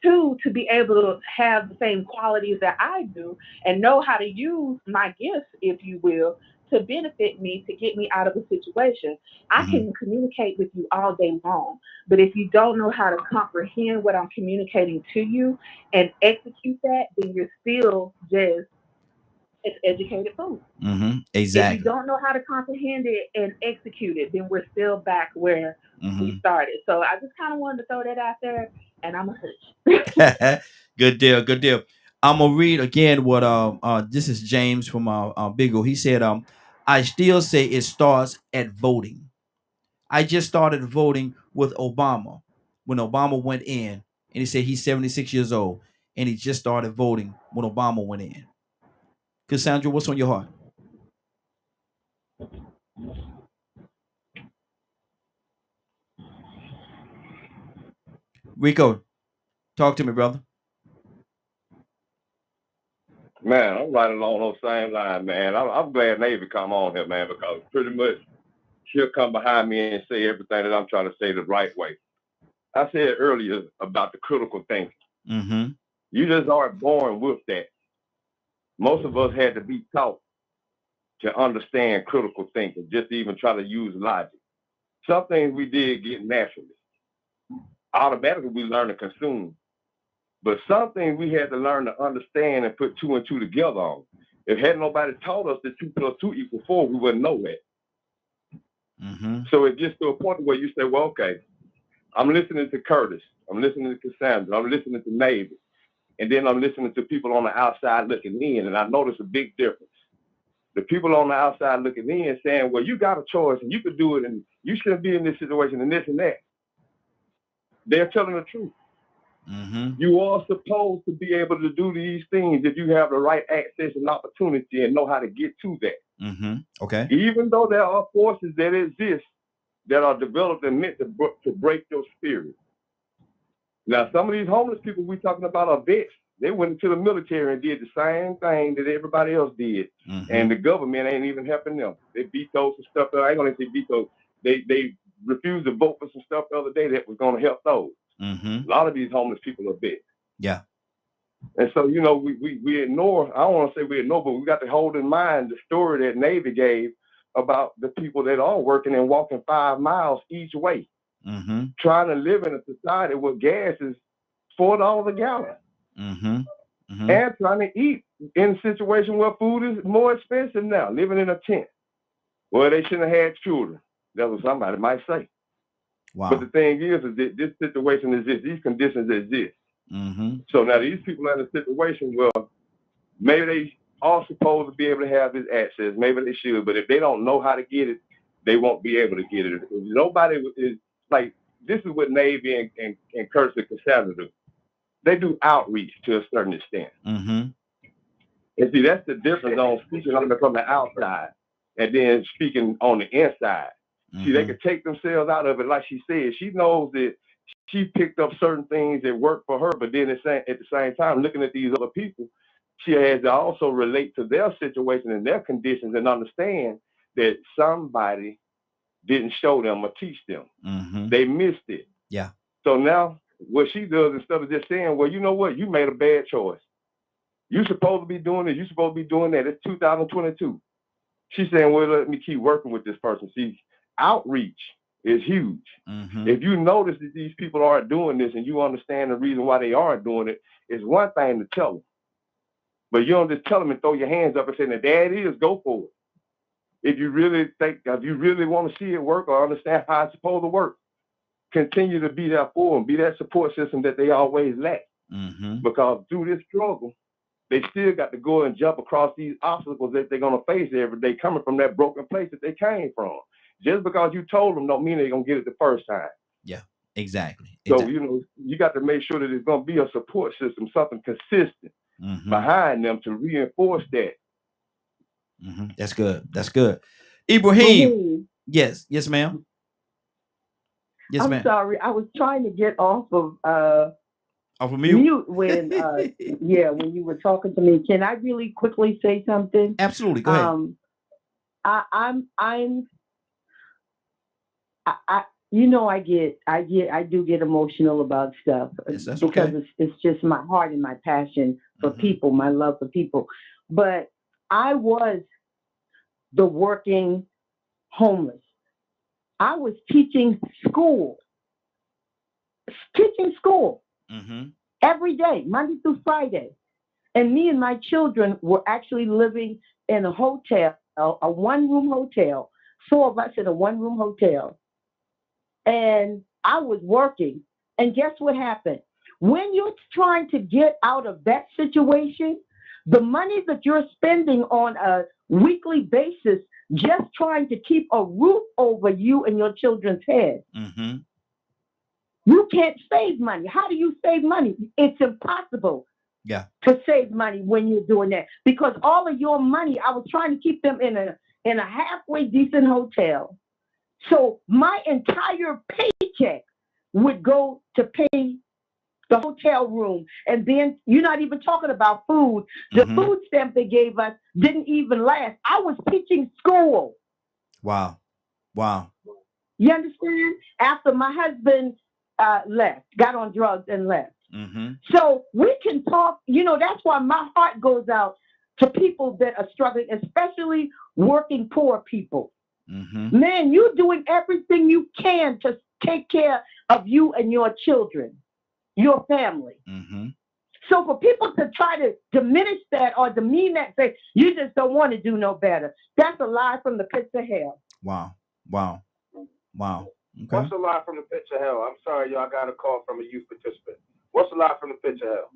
2, to be able to have the same qualities that I do and know how to use my gifts, if you will, to benefit me, to get me out of a situation. I can communicate with you all day long, but if you don't know how to comprehend what I'm communicating to you and execute that, then you're still just It's educated food. If you Exactly. don't know how to comprehend it and execute it, then we're still back where we started. So I just kind of wanted to throw that out there, and I'm a hush. Good deal. Good deal. I'm gonna read again what this is James from Bigo. He said I still say it starts at voting. I just started voting with Obama when Obama went in, and he said he's 76 years old, and he just started voting when Obama went in. Cassandra, what's on your heart? Rico, talk to me, brother. Man, I'm right along those same lines, man. I'm glad Navy come on here, man, because pretty much she'll come behind me and say everything that I'm trying to say the right way. I said earlier about the critical thinking. Mm-hmm. You just aren't born with that. Most of us had to be taught to understand critical thinking, just to even try to use logic. Some things we did get naturally. Automatically, we learn to consume. But some things we had to learn to understand and put two and two together on. If had nobody taught us that 2 + 2 = 4, we wouldn't know that. So it gets to a point where you say, well, okay, I'm listening to Curtis. I'm listening to Cassandra. I'm listening to Navy. And then I'm listening to people on the outside looking in, and I notice a big difference. The people on the outside looking in saying, well, you got a choice, and you could do it, and you shouldn't be in this situation, and this and that. They're telling the truth. You are supposed to be able to do these things if you have the right access and opportunity and know how to get to that. Okay. Even though there are forces that exist that are developed and meant to break your spirit. Now, some of these homeless people we talking about are vets. They went into the military and did the same thing that everybody else did. And the government ain't even helping them. They vetoed some stuff. I ain't going to say veto. They refused to vote for some stuff the other day that was going to help those. A lot of these homeless people are vets. Yeah. And so, you know, we ignore, I don't want to say we ignore, but we got to hold in mind the story that Navy gave about the people that are working and walking 5 miles each way, trying to live in a society where gas is $4 a gallon, and trying to eat in a situation where food is more expensive now, living in a tent. Well, they shouldn't have had children. That's what somebody might say. Wow. But the thing is that this situation exists, these conditions exist. So now these people are in a situation where maybe they are supposed to be able to have this access. Maybe they should, but if they don't know how to get it, they won't be able to get it. If nobody is like, this is what Navy and Curtis and Cassandra do. They do outreach to a certain extent. And see, that's the difference on speaking from the outside and then speaking on the inside. See, they could take themselves out of it. Like she said, she knows that she picked up certain things that work for her, but then at the same time, looking at these other people, she has to also relate to their situation and their conditions and understand that somebody didn't show them or teach them. They missed it. Yeah. So now what she does, instead of just saying, well, you know what, you made a bad choice. You're supposed to be doing this. You're supposed to be doing that. It's 2022. She's saying, well, let me keep working with this person. See, outreach is huge. If you notice that these people aren't doing this and you understand the reason why they aren't doing it, it's one thing to tell them. But you don't just tell them and throw your hands up and say, there it is, go for it. If you really want to see it work or understand how it's supposed to work, continue to be there for them, be that support system that they always lack. Because through this struggle, they still got to go and jump across these obstacles that they're going to face every day, coming from that broken place that they came from. Just because you told them don't mean they're going to get it the first time. Yeah, exactly. So, you know, you got to make sure that there's going to be a support system, something consistent behind them to reinforce that. That's good. That's good. Ibrahim. Yes. Yes, ma'am. Yes, ma'am. I'm sorry. I was trying to get off of mute when when you were talking to me. Can I really quickly say something? Absolutely. Go ahead. I do get emotional about stuff because it's just my heart and my passion for people, my love for people. But I was the working homeless. I was teaching school every day, Monday through Friday. And me and my children were actually living in a hotel, a one-room hotel, 4 of us in a one-room hotel. And I was working. And guess what happened? When you're trying to get out of that situation, the money that you're spending on a weekly basis just trying to keep a roof over you and your children's head, Mm-hmm. you can't save money. How do you save money? It's impossible Yeah. to save money when you're doing that, because all of your money, I was trying to keep them in a halfway decent hotel. So my entire paycheck would go to pay the hotel room. And then you're not even talking about food. The Mm-hmm. food stamp they gave us didn't even last. I was teaching school. Wow. Wow. You understand? After my husband left, got on drugs and left. Mm-hmm. So we can talk, that's why my heart goes out to people that are struggling, especially working poor people. Mm-hmm. Man, you're doing everything you can to take care of you and your children, your family. Mm-hmm. So for people to try to diminish that or demean that, say, you just don't want to do no better, that's a lie from the pits of hell. Wow. Wow. Wow. Okay. What's the lie from the pits of hell? I'm sorry, y'all got a call from a youth participant. What's the lie from the pits of hell?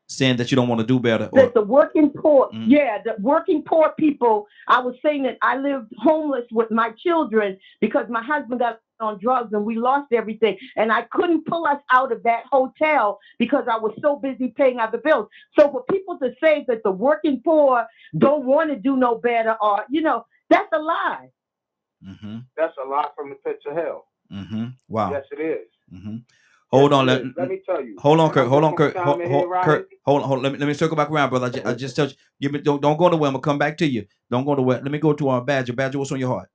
Saying that you don't want to do better. Or, That the working poor, Mm. the working poor people, I was saying that I lived homeless with my children because my husband got on drugs and we lost everything. And I couldn't pull us out of that hotel because I was so busy paying other bills. So for people to say that the working poor don't want to do no better, or, that's a lie. Mm-hmm. That's a lie from the pits of hell. Mm-hmm. Wow. Yes, it is. Mm-hmm. Hold Yes, on. it is. Let me tell you. Hold on, And Kurt. I'm Hold just on, gonna Kurt. chime in here, Ronnie. Kurt. Hold on. Let me circle back around, brother. I just tell you. Give me. Don't go nowhere. I'm gonna come back to you. Don't go nowhere. Let me go to our Badger. Badger, what's on your heart?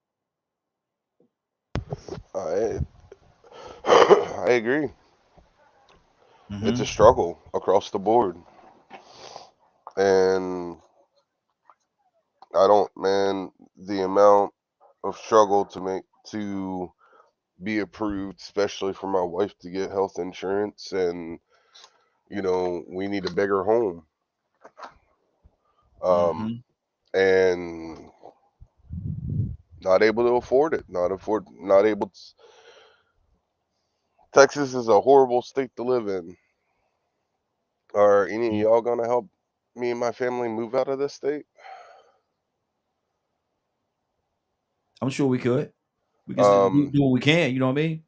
I agree. Mm-hmm. It's a struggle across the board. And the amount of struggle to be approved, especially for my wife to get health insurance, and we need a bigger home. Mm-hmm. And not able to afford it. Not able to. Texas is a horrible state to live in. Are any of y'all gonna help me and my family move out of this state? I'm sure we could. We can do what we can. You know what I mean?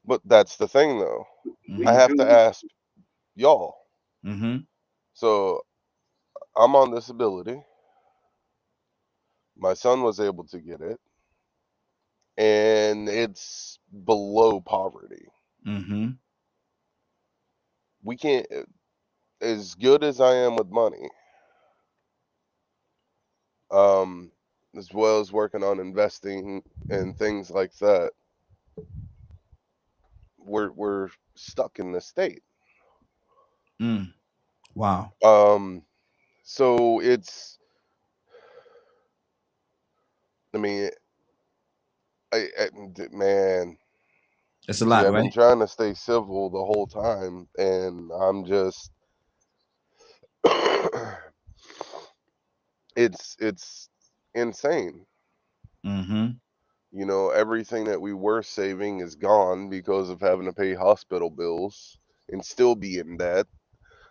But that's the thing, though. Mm-hmm. I have to ask y'all. Mm-hmm. So I'm on disability. My son was able to get it, and it's below poverty. Mm-hmm. We can't. As good as I am with money, as well as working on investing and things like that, we're stuck in this state. Mm. Wow. So it's. I mean, man. That's a See, lot, I've been right? trying to stay civil the whole time, and I'm just. It's insane. Mm-hmm. Everything that we were saving is gone because of having to pay hospital bills and still be in debt.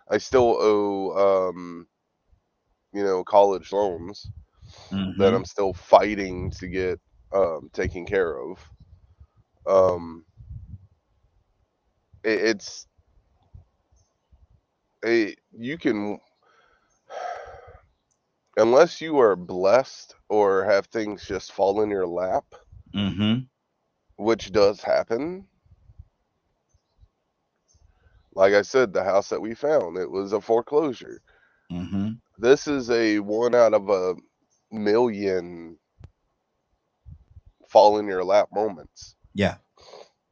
I still owe college loans that Mm-hmm. I'm still fighting to get taken care of. It's you can, unless you are blessed or have things just fall in your lap, Mm-hmm. which does happen. Like I said, the house that we found, it was a foreclosure. Mm-hmm. This is a 1 out of a million fall in your lap moments. Yeah.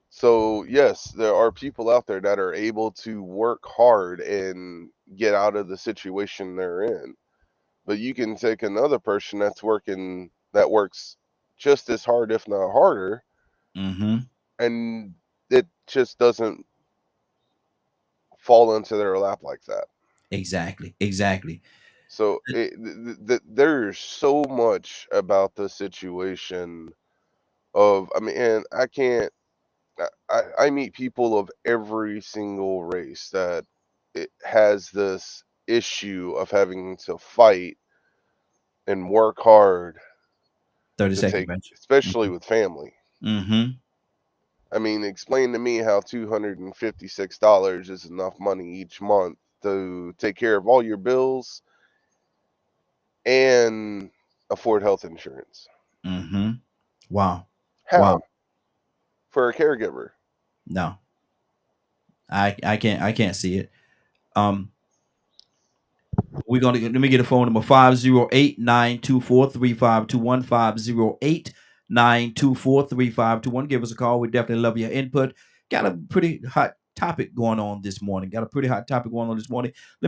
So yes, there are people out there that are able to work hard and get out of the situation they're in. But you can take another person that works just as hard, if not harder, Mm-hmm. and it just doesn't fall into their lap like that. Exactly. So there's so much about the situation of, I mean, and I can't, I meet people of every single race that it has this issue of having to fight and work hard 30 to seconds, take, Bench. especially with family. Mm-hmm. I mean, explain to me how $256 is enough money each month to take care of all your bills and afford health insurance. Mm-hmm. Wow. How? For a caregiver. No, I can't see it. Um, we're gonna let me get a phone number 508-924-3521. 508-924-3521. Give us a call. We definitely love your input. Got a pretty hot topic going on this morning. Let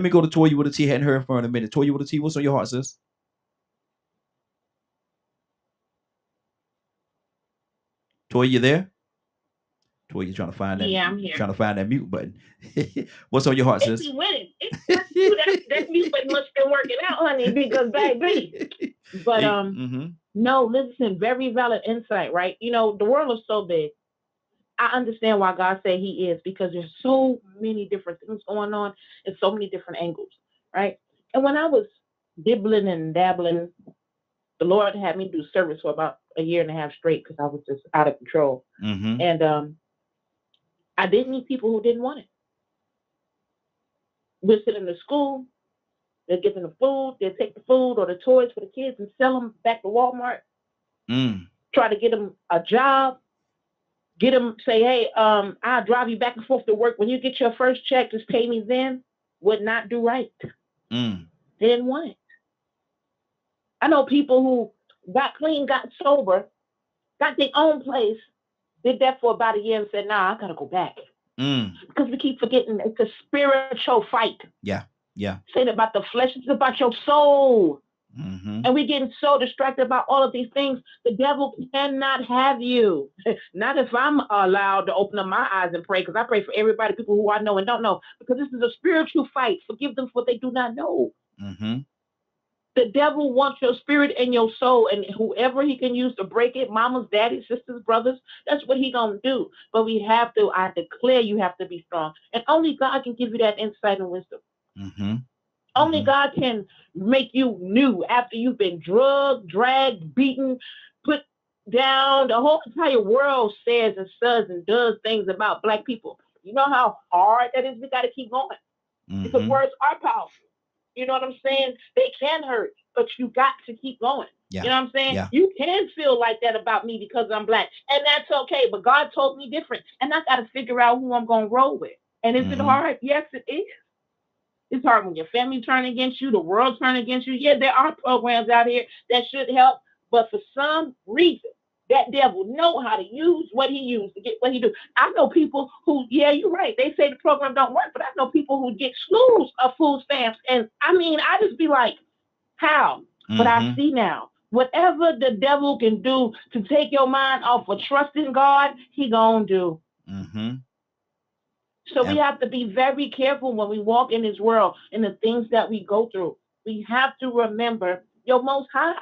me go to Toya with a T. Hadn't heard from her in a minute. Toya with a T, what's on your heart, sis? Toya, you there? Toya, you trying to find that? Yeah, I'm here. Trying to find that mute button. What's on your heart, sis? It's winning. That mute button must have been working out, honey, because baby. But no, listen, very valid insight, right? You know, the world is so big. I understand why God said He is, because there's so many different things going on and so many different angles, right? And when I was dibbling and dabbling, the Lord had me do service for about a year and a half straight because I was just out of control. Mm-hmm. And I did meet people who didn't want it. We're sitting in the school, they're giving the food, they'll take the food or the toys for the kids and sell them back to Walmart. Try to get them a job, get them, say, hey, I'll drive you back and forth to work. When you get your first check, just pay me then. Would not do right. They didn't want it. I know people who got clean, got sober, got their own place, did that for about a year and said, nah, I gotta go back. Because we keep forgetting it's a spiritual fight. Yeah. Say it about the flesh, it's about your soul. And we're getting so distracted about all of these things. The devil cannot have you. Not if I'm allowed to open up my eyes and pray, because I pray for everybody, people who I know and don't know, because this is a spiritual fight. Forgive them for what they do not know. The devil wants your spirit and your soul, and whoever he can use to break it, mamas, daddies, sisters, brothers, that's what he gonna do. But we have to, I declare you have to be strong. And only God can give you that insight and wisdom. Only God can make you new after you've been drugged, dragged, beaten, put down. The whole entire world says and says and does things about Black people. You know how hard that is? We got to keep going. Because words are powerful. You know what I'm saying? They can hurt, but you got to keep going. Yeah. You know what I'm saying? Yeah. You can feel like that about me because I'm Black, and that's okay. But God told me different, and I got to figure out who I'm going to roll with. And is it hard? Yes, it is. It's hard when your family turn against you, the world turn against you. Yeah, there are programs out here that should help, but for some reason, that devil know how to use what he used to get what he do. I know people who, yeah, you're right. They say the program don't work, but I know people who get slews of food stamps. And I mean, I just be like, how? But I see now, whatever the devil can do to take your mind off of trusting God, he gonna do. So we have to be very careful when we walk in this world and the things that we go through. We have to remember your Most High.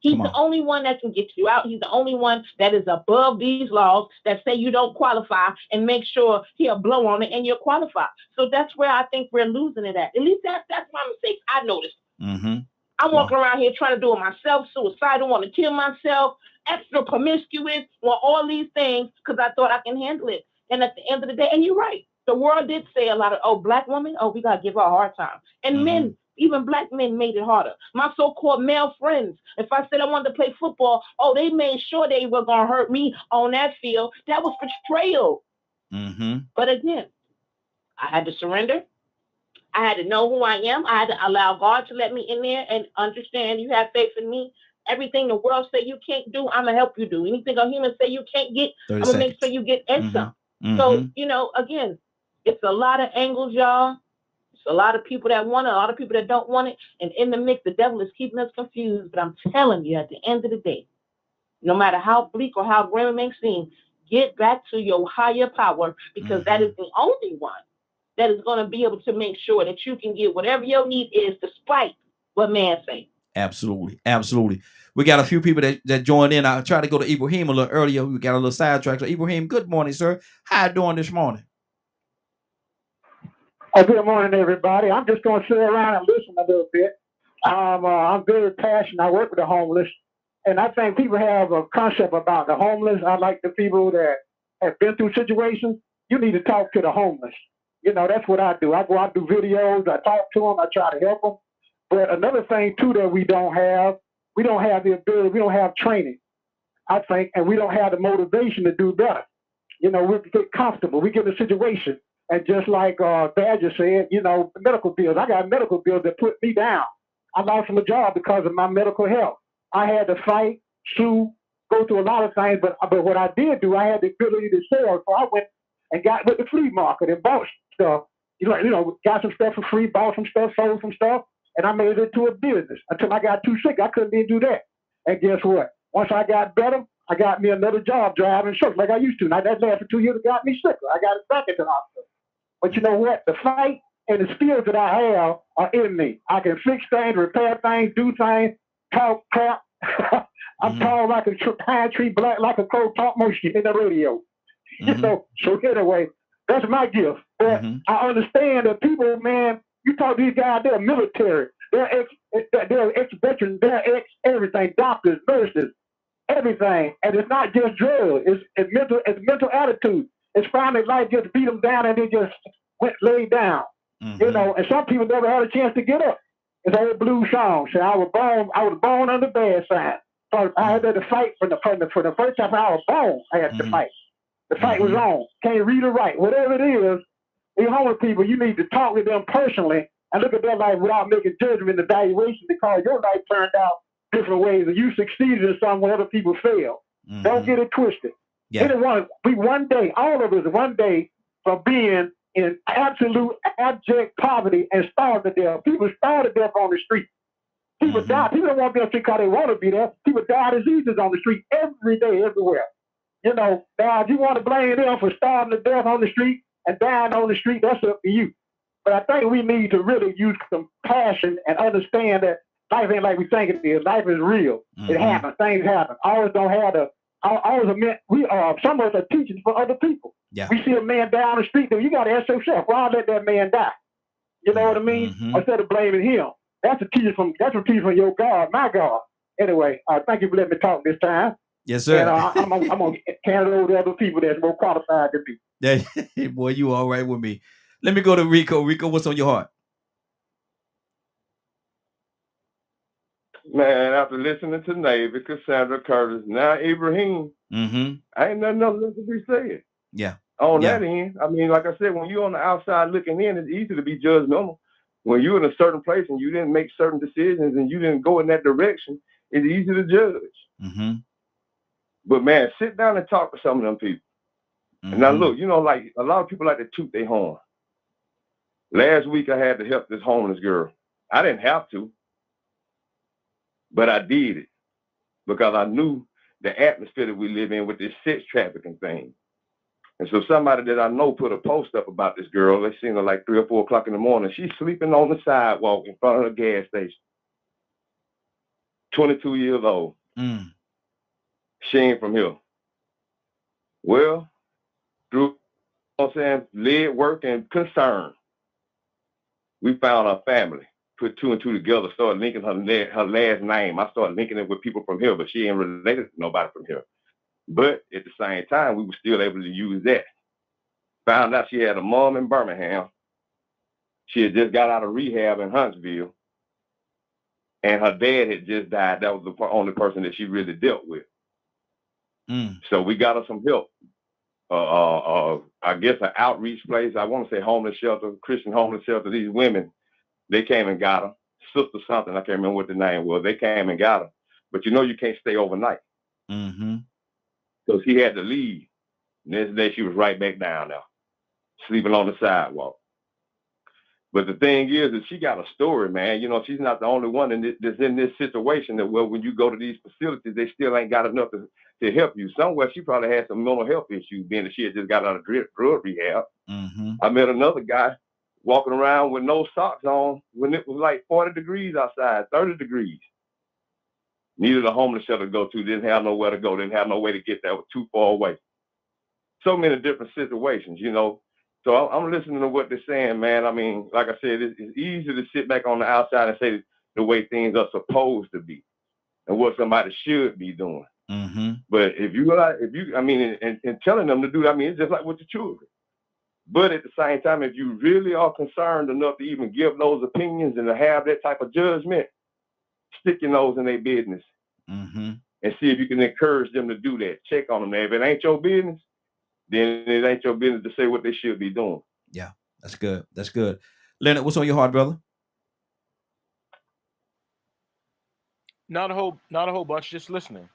He's the only one that can get you out. He's the only one that is above these laws that say you don't qualify and make sure he'll blow on it and you're qualified. So that's where I think we're losing it at. At least that's my mistake I noticed. I'm walking around here trying to do it myself, suicidal, want to kill myself, extra promiscuous, want all these things because I thought I can handle it. And at the end of the day, and you're right, the world did say a lot of, Black women, we got to give her a hard time. And men, even Black men made it harder. My so-called male friends, if I said I wanted to play football, they made sure they were going to hurt me on that field. That was betrayal. But again, I had to surrender. I had to know who I am. I had to allow God to let me in there and understand you have faith in me. Everything the world say you can't do, I'm going to help you do. Anything a human say you can't get, I'm going to make sure you get and some. So, again, it's a lot of angles, y'all. It's a lot of people that want it, a lot of people that don't want it. And in the mix, the devil is keeping us confused. But I'm telling you, at the end of the day, no matter how bleak or how grim it may seem, get back to your higher power because that is the only one that is going to be able to make sure that you can get whatever your need is, despite what man say. Absolutely. Absolutely. We got a few people that joined in. I tried to go to Ibrahim a little earlier. We got a little sidetrack. So Ibrahim, good morning, sir. How you doing this morning? Oh, good morning, everybody. I'm just going to sit around and listen a little bit. I'm very passionate. I work with the homeless, and I think people have a concept about the homeless. I like the people that have been through situations. You need to talk to the homeless. You know, that's what I do. I go out, do videos, I talk to them, I try to help them. But another thing, too, that we don't have the ability, we don't have training, I think, and we don't have the motivation to do better. You know, we get comfortable. We get in a situation. And just like Badger said, you know, medical bills. I got medical bills that put me down. I lost my job because of my medical health. I had to fight, sue, go through a lot of things. But what I did do, I had the ability to sell. So I went and got with the flea market and bought stuff. You know, got some stuff for free, bought some stuff, sold some stuff, and I made it into a business. Until I got too sick, I couldn't even do that. And guess what? Once I got better, I got me another job driving trucks like I used to. Now that lasted for 2 years. It got me sicker. I got it back into the hospital. But you know what? The fight and the skills that I have are in me. I can fix things, repair things, do things, talk crap. I'm tall like a pine tree, black like a cold, talk motion in the radio. You know, so anyway, that's my gift. But I understand that people, man, you talk to these guys, they're military, they're ex-veterans, they're ex-everything, doctors, nurses, everything. And it's not just drugs, it's mental attitude. It's finally life just beat them down and they just went laid down. You know, and some people never had a chance to get up. It's an old blues song. So I was born on the bad side. So I had to fight for the first time I was born. I had to fight. The fight was on. Can't read or write. Whatever it is, these homeless people, you need to talk with them personally and look at their life without making judgment and evaluation, because your life turned out different ways and you succeeded in some way other people failed. Don't get it twisted. Yeah. One day, all of us, one day, from being in absolute abject poverty and starved to death. People starved to death on the street. People die. People don't want to be on the street because they want to be there. People die of diseases on the street every day, everywhere. You know, now if you want to blame them for starving to death on the street and dying on the street, that's up to you. But I think we need to really use compassion and understand that life ain't like we think it is. Life is real. It happens. Things happen. Always don't have to. Always meant some of us are teachers for other people. Yeah. We see a man die on the street, then you got to ask yourself, why let that man die? You know what I mean? Instead of blaming him. That's a teacher from your God, my God. Anyway, thank you for letting me talk this time. Yes, sir. And I'm gonna hand it over to other people that's more qualified than me. Yeah, boy, you all right with me. Let me go to Rico. Rico, what's on your heart? Man, after listening to Navy, Cassandra Curtis, now Ibrahim, I ain't nothing else to be said. Yeah. On that end, I mean, like I said, when you're on the outside looking in, it's easy to be judgmental. When you're in a certain place and you didn't make certain decisions and you didn't go in that direction, it's easy to judge. But man, sit down and talk to some of them people. And now look, you know, like a lot of people like to toot their horn. Last week I had to help this homeless girl. I didn't have to, but I did it because I knew the atmosphere that we live in with this sex trafficking thing. And so somebody that I know put a post up about this girl. They seen her like 3 or 4 o'clock in the morning. She's sleeping on the sidewalk in front of a gas station. 22 years old. She ain't from here. Well, through, you know what I'm saying, lead work and concern, we found her family. Put 2 and 2 together, started linking her last name. I started linking it with people from here, but she ain't related to nobody from here. But at the same time, we were still able to use that. Found out she had a mom in Birmingham. She had just got out of rehab in Huntsville. And her dad had just died. That was the only person that she really dealt with. So we got her some help. I guess an outreach place. I want to say homeless shelter, Christian homeless shelter. These women, they came and got her. Sister something, I can't remember what the name was. They came and got her. But you know you can't stay overnight. So she had to leave. And next day she was right back down there, sleeping on the sidewalk. But the thing is that she got a story, man. You know, she's not the only one that's in this situation that, well, when you go to these facilities, they still ain't got enough to help you. Somewhere she probably had some mental health issues, being that she had just got out of drug rehab. I met another guy walking around with no socks on when it was like 40 degrees outside, 30 degrees. Needed a homeless shelter to go to, didn't have nowhere to go, didn't have no way to get there, was too far away. So many different situations, you know. So I'm listening to what they're saying, man. I mean, like I said, it's easy to sit back on the outside and say the way things are supposed to be and what somebody should be doing. Mm-hmm. But I mean, and telling them to do that, I mean, it's just like with the children. But at the same time, if you really are concerned enough to even give those opinions and to have that type of judgment, stick your nose in their business and see if you can encourage them to do that. Check on them. If it ain't your business, then it ain't your business to say what they should be doing. Yeah, that's good. That's good. Leonard, what's on your heart, brother? Not a whole bunch, just listening.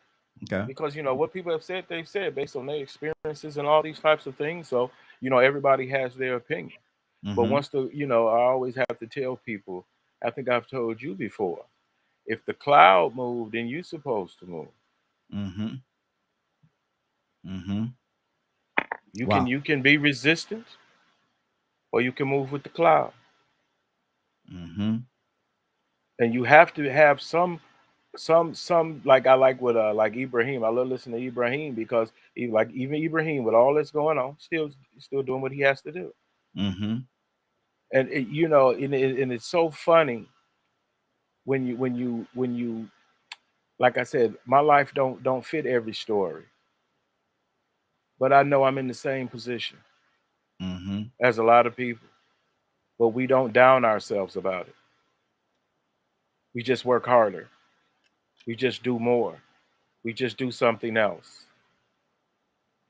Okay. Because you know what people have said, they've said based on their experiences and all these types of things. So you know everybody has their opinion. But once I always have to tell people, I think I've told you before, if the cloud moved, then you're supposed to move. You can be resistant, or you can move with the cloud. And you have to have some like I like with like Ibrahim. I love listening to Ibrahim because even Ibrahim with all that's going on, still doing what he has to do. And you know, and it's so funny when you like I said, my life don't fit every story, but I know I'm in the same position as a lot of people, but we don't down ourselves about it. We just work harder. We just do more. We just do something else.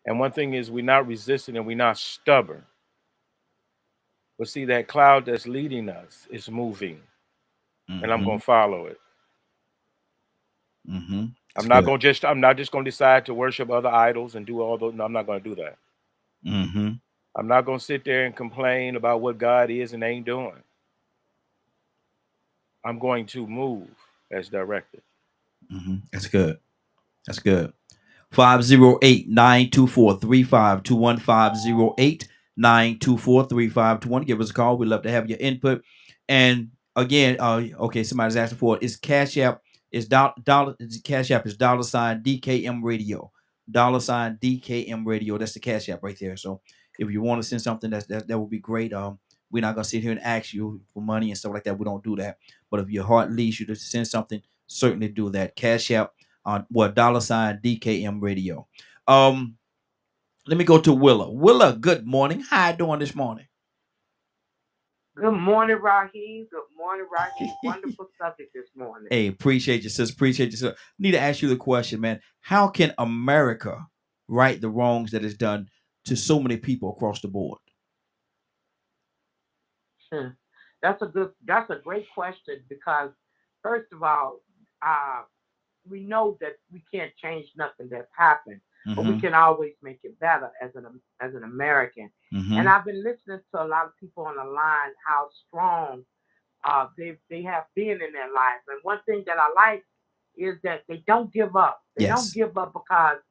And one thing is, we're not resistant and we're not stubborn. But see, that cloud that's leading us is moving, and I'm gonna follow it. I'm not just gonna decide to worship other idols and do all those. No, I'm not gonna do that. I'm not gonna sit there and complain about what God is and ain't doing. I'm going to move as directed. That's good. That's good. 508-924-3521. 508-924-3521. Give us a call. We'd love to have your input. And again, okay, somebody's asking for it. It's Cash App. It's Cash App is $ DKM Radio. $ DKM Radio. That's the Cash App right there. So if you want to send something, that would be great. We're not gonna sit here and ask you for money and stuff like that. We don't do that. But if your heart leads you to send something, certainly do that. Cash App on $, DKM Radio. Let me go to Willa. Willa, good morning. How you doing this morning? Good morning, Raheem. Good morning, Raheem. Wonderful subject this morning. Hey, appreciate you, sis. Appreciate you, sis. Need to ask you the question, man. How can America right the wrongs that is done to so many people across the board? That's a great question because, first of all, we know that we can't change nothing that's happened, but we can always make it better as an American. And I've been listening to a lot of people on the line how strong they have been in their lives. And one thing that I like is that they don't give up. They don't give up because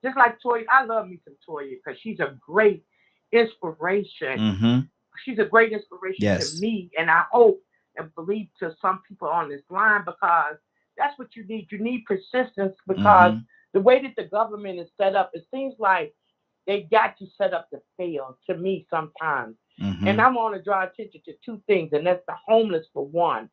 just like Toya, I love me some Toya because she's a great inspiration. She's a great inspiration to me, and I hope and believe to some people on this line because that's what you need. You need persistence because the way that the government is set up, it seems like they got you set up to fail to me sometimes. And I want to draw attention to two things, and that's the homeless for one.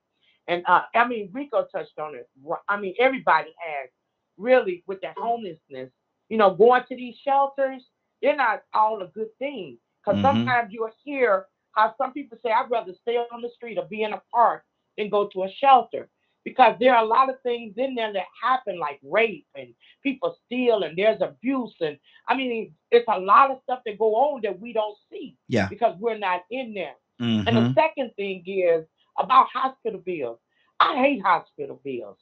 And I mean, Rico touched on it. I mean, everybody has really with that homelessness, you know, going to these shelters, they're not all a good thing. Because sometimes you'll hear how some people say, I'd rather stay on the street or be in a park than go to a shelter. Because there are a lot of things in there that happen, like rape and people steal and there's abuse. And I mean, it's a lot of stuff that go on that we don't see because we're not in there. And the second thing is about hospital bills. I hate hospital bills.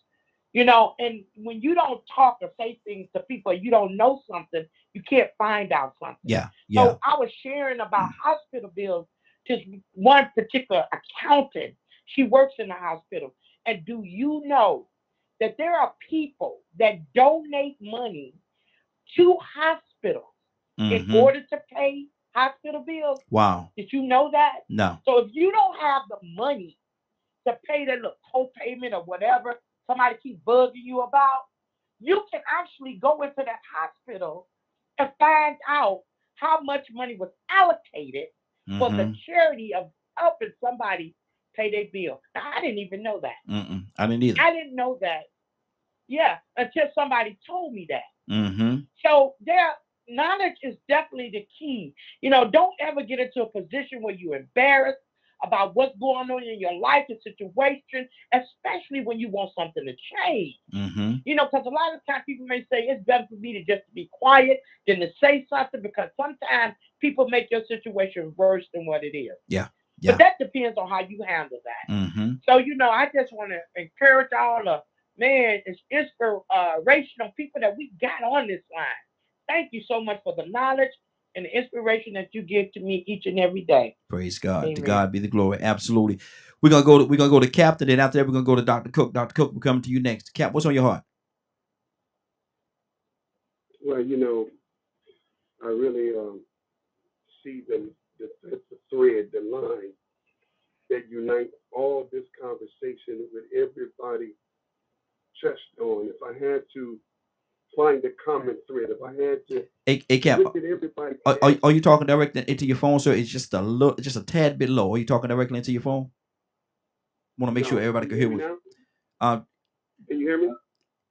You know, and when you don't talk or say things to people, you don't know something, you can't find out something. So I was sharing about hospital bills to one particular accountant. She works in the hospital. And do you know that there are people that donate money to hospitals in order to pay hospital hospital bills. Wow. Did you know that? No. So if you don't have the money to pay that little co-payment or whatever somebody keep bugging you about, you can actually go into that hospital and find out how much money was allocated for the charity of helping somebody pay their bill. Now, I didn't even know that. I didn't either. I didn't know that. Yeah, until somebody told me that. Mm-hmm. So knowledge is definitely the key. Don't ever get into a position where you're embarrassed about what's going on in your life and situation, especially when you want something to change. Mm-hmm. Because a lot of times people may say it's better for me to just be quiet than to say something, because sometimes people make your situation worse than what it is. Yeah. But that depends on how you handle that. Mm-hmm. So, I just want to encourage all the it's inspirational people that we got on this line. Thank you so much for the knowledge and the inspiration that you give to me each and every day. Praise God. Amen. To God be the glory. Absolutely. We're gonna go to Captain, and after that, we're gonna go to Dr. Cook. Dr. Cook, we're coming to you next. Cap, what's on your heart? Well, I really see the thread, the line that unite all this conversation with everybody touched on. If I had to find a common thread, if I had to Hey Cap, look at everybody, are you talking directly into your phone, sir? It's just a tad bit low. Are you talking directly into your phone? Want to make sure everybody can hear me. Can you hear me?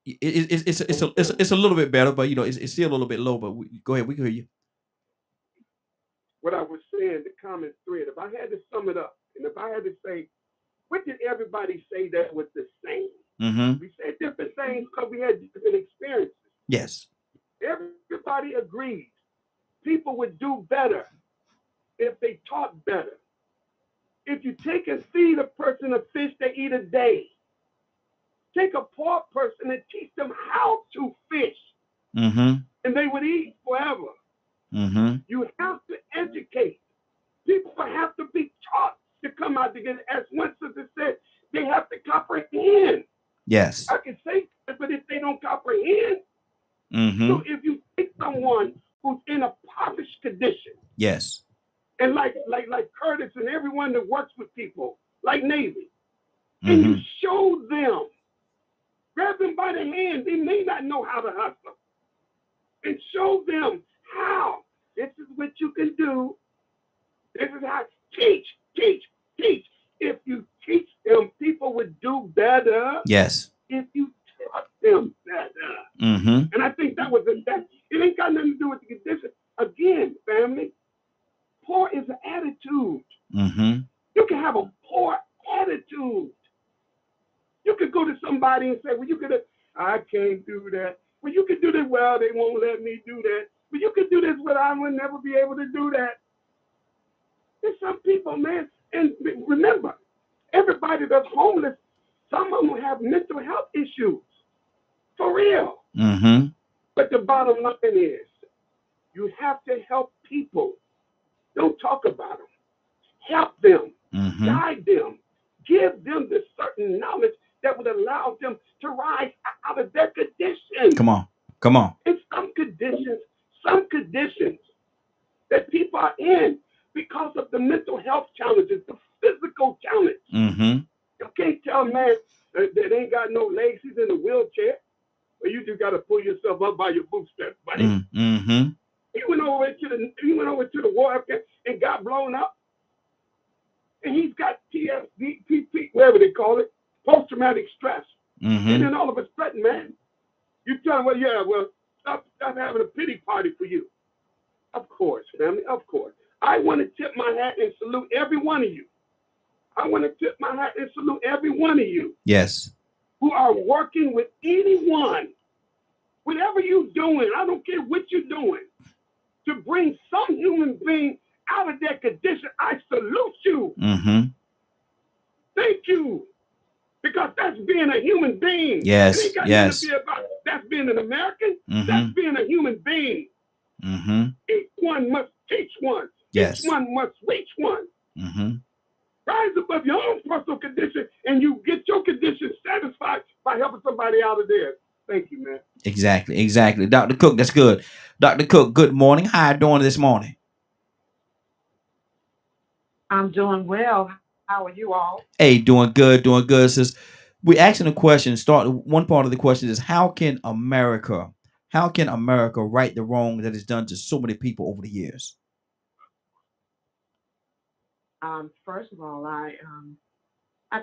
It's a little bit better, but it's still a little bit low. But go ahead, we can hear you. What I was saying, the common thread. If I had to sum it up, and if I had to say, what did everybody say that was the same? Mm-hmm. We said different things because we had different experiences. Yes. Everybody agreed people would do better if they taught better. If you take and feed a person a fish they eat a day, take a poor person and teach them how to fish, and they would eat forever. You have to educate. People have to be taught to come out together. As one sister said, they have to comprehend. Yes. I can say that, but if they don't comprehend, so if you take someone who's in a impoverished condition, yes, and like Curtis and everyone that works with people, like Navy, and you show them, grab them by the hand, they may not know how to hustle, and show them how. This is what you can do. This is how. Teach. If you teach them, people would do better. Yes. If you taught them better. And I think that was that. It ain't got nothing to do with the condition. Again, family, poor is an attitude. You can have a poor attitude. You could go to somebody and say, well, I can't do that. Well, you can do this. Well, they won't let me do that. But you can do this, but I will never be able to do that. There's some people, man, and remember, everybody that's homeless, some of them have mental health issues. For real. But the bottom line is, you have to help people. Don't talk about them. Help them. Guide them. Give them the certain knowledge that would allow them to rise out of their condition. Come on. In some conditions that people are in because of the mental health challenges, the physical challenge. You can't tell a man that ain't got no legs, he's in a wheelchair. Well, you just got to pull yourself up by your bootstraps, buddy. He went over to the war and got blown up. And he's got PTSD, whatever they call it, post-traumatic stress. And then all of a sudden, man, you tell him, stop having a pity party for you. Of course, family, of course. I want to tip my hat and salute every one of you. Yes. Who are working with anyone, whatever you're doing, I don't care what you're doing, to bring some human being out of their condition. I salute you. Thank you. Because that's being a human being. Yes. It ain't got nothing to be about that's being an American. That's being a human being. Each one must teach one. Yes. Each one must reach one. Rise above your own personal condition, and you get your condition satisfied by helping somebody out of theirs. Thank you, man. Exactly. Dr. Cook, that's good. Dr. Cook, good morning. How are you doing this morning? I'm doing well. How are you all? Hey, doing good, sis. We asking a question. Start one part of the question is how can America right the wrong that is done to so many people over the years? First of all, I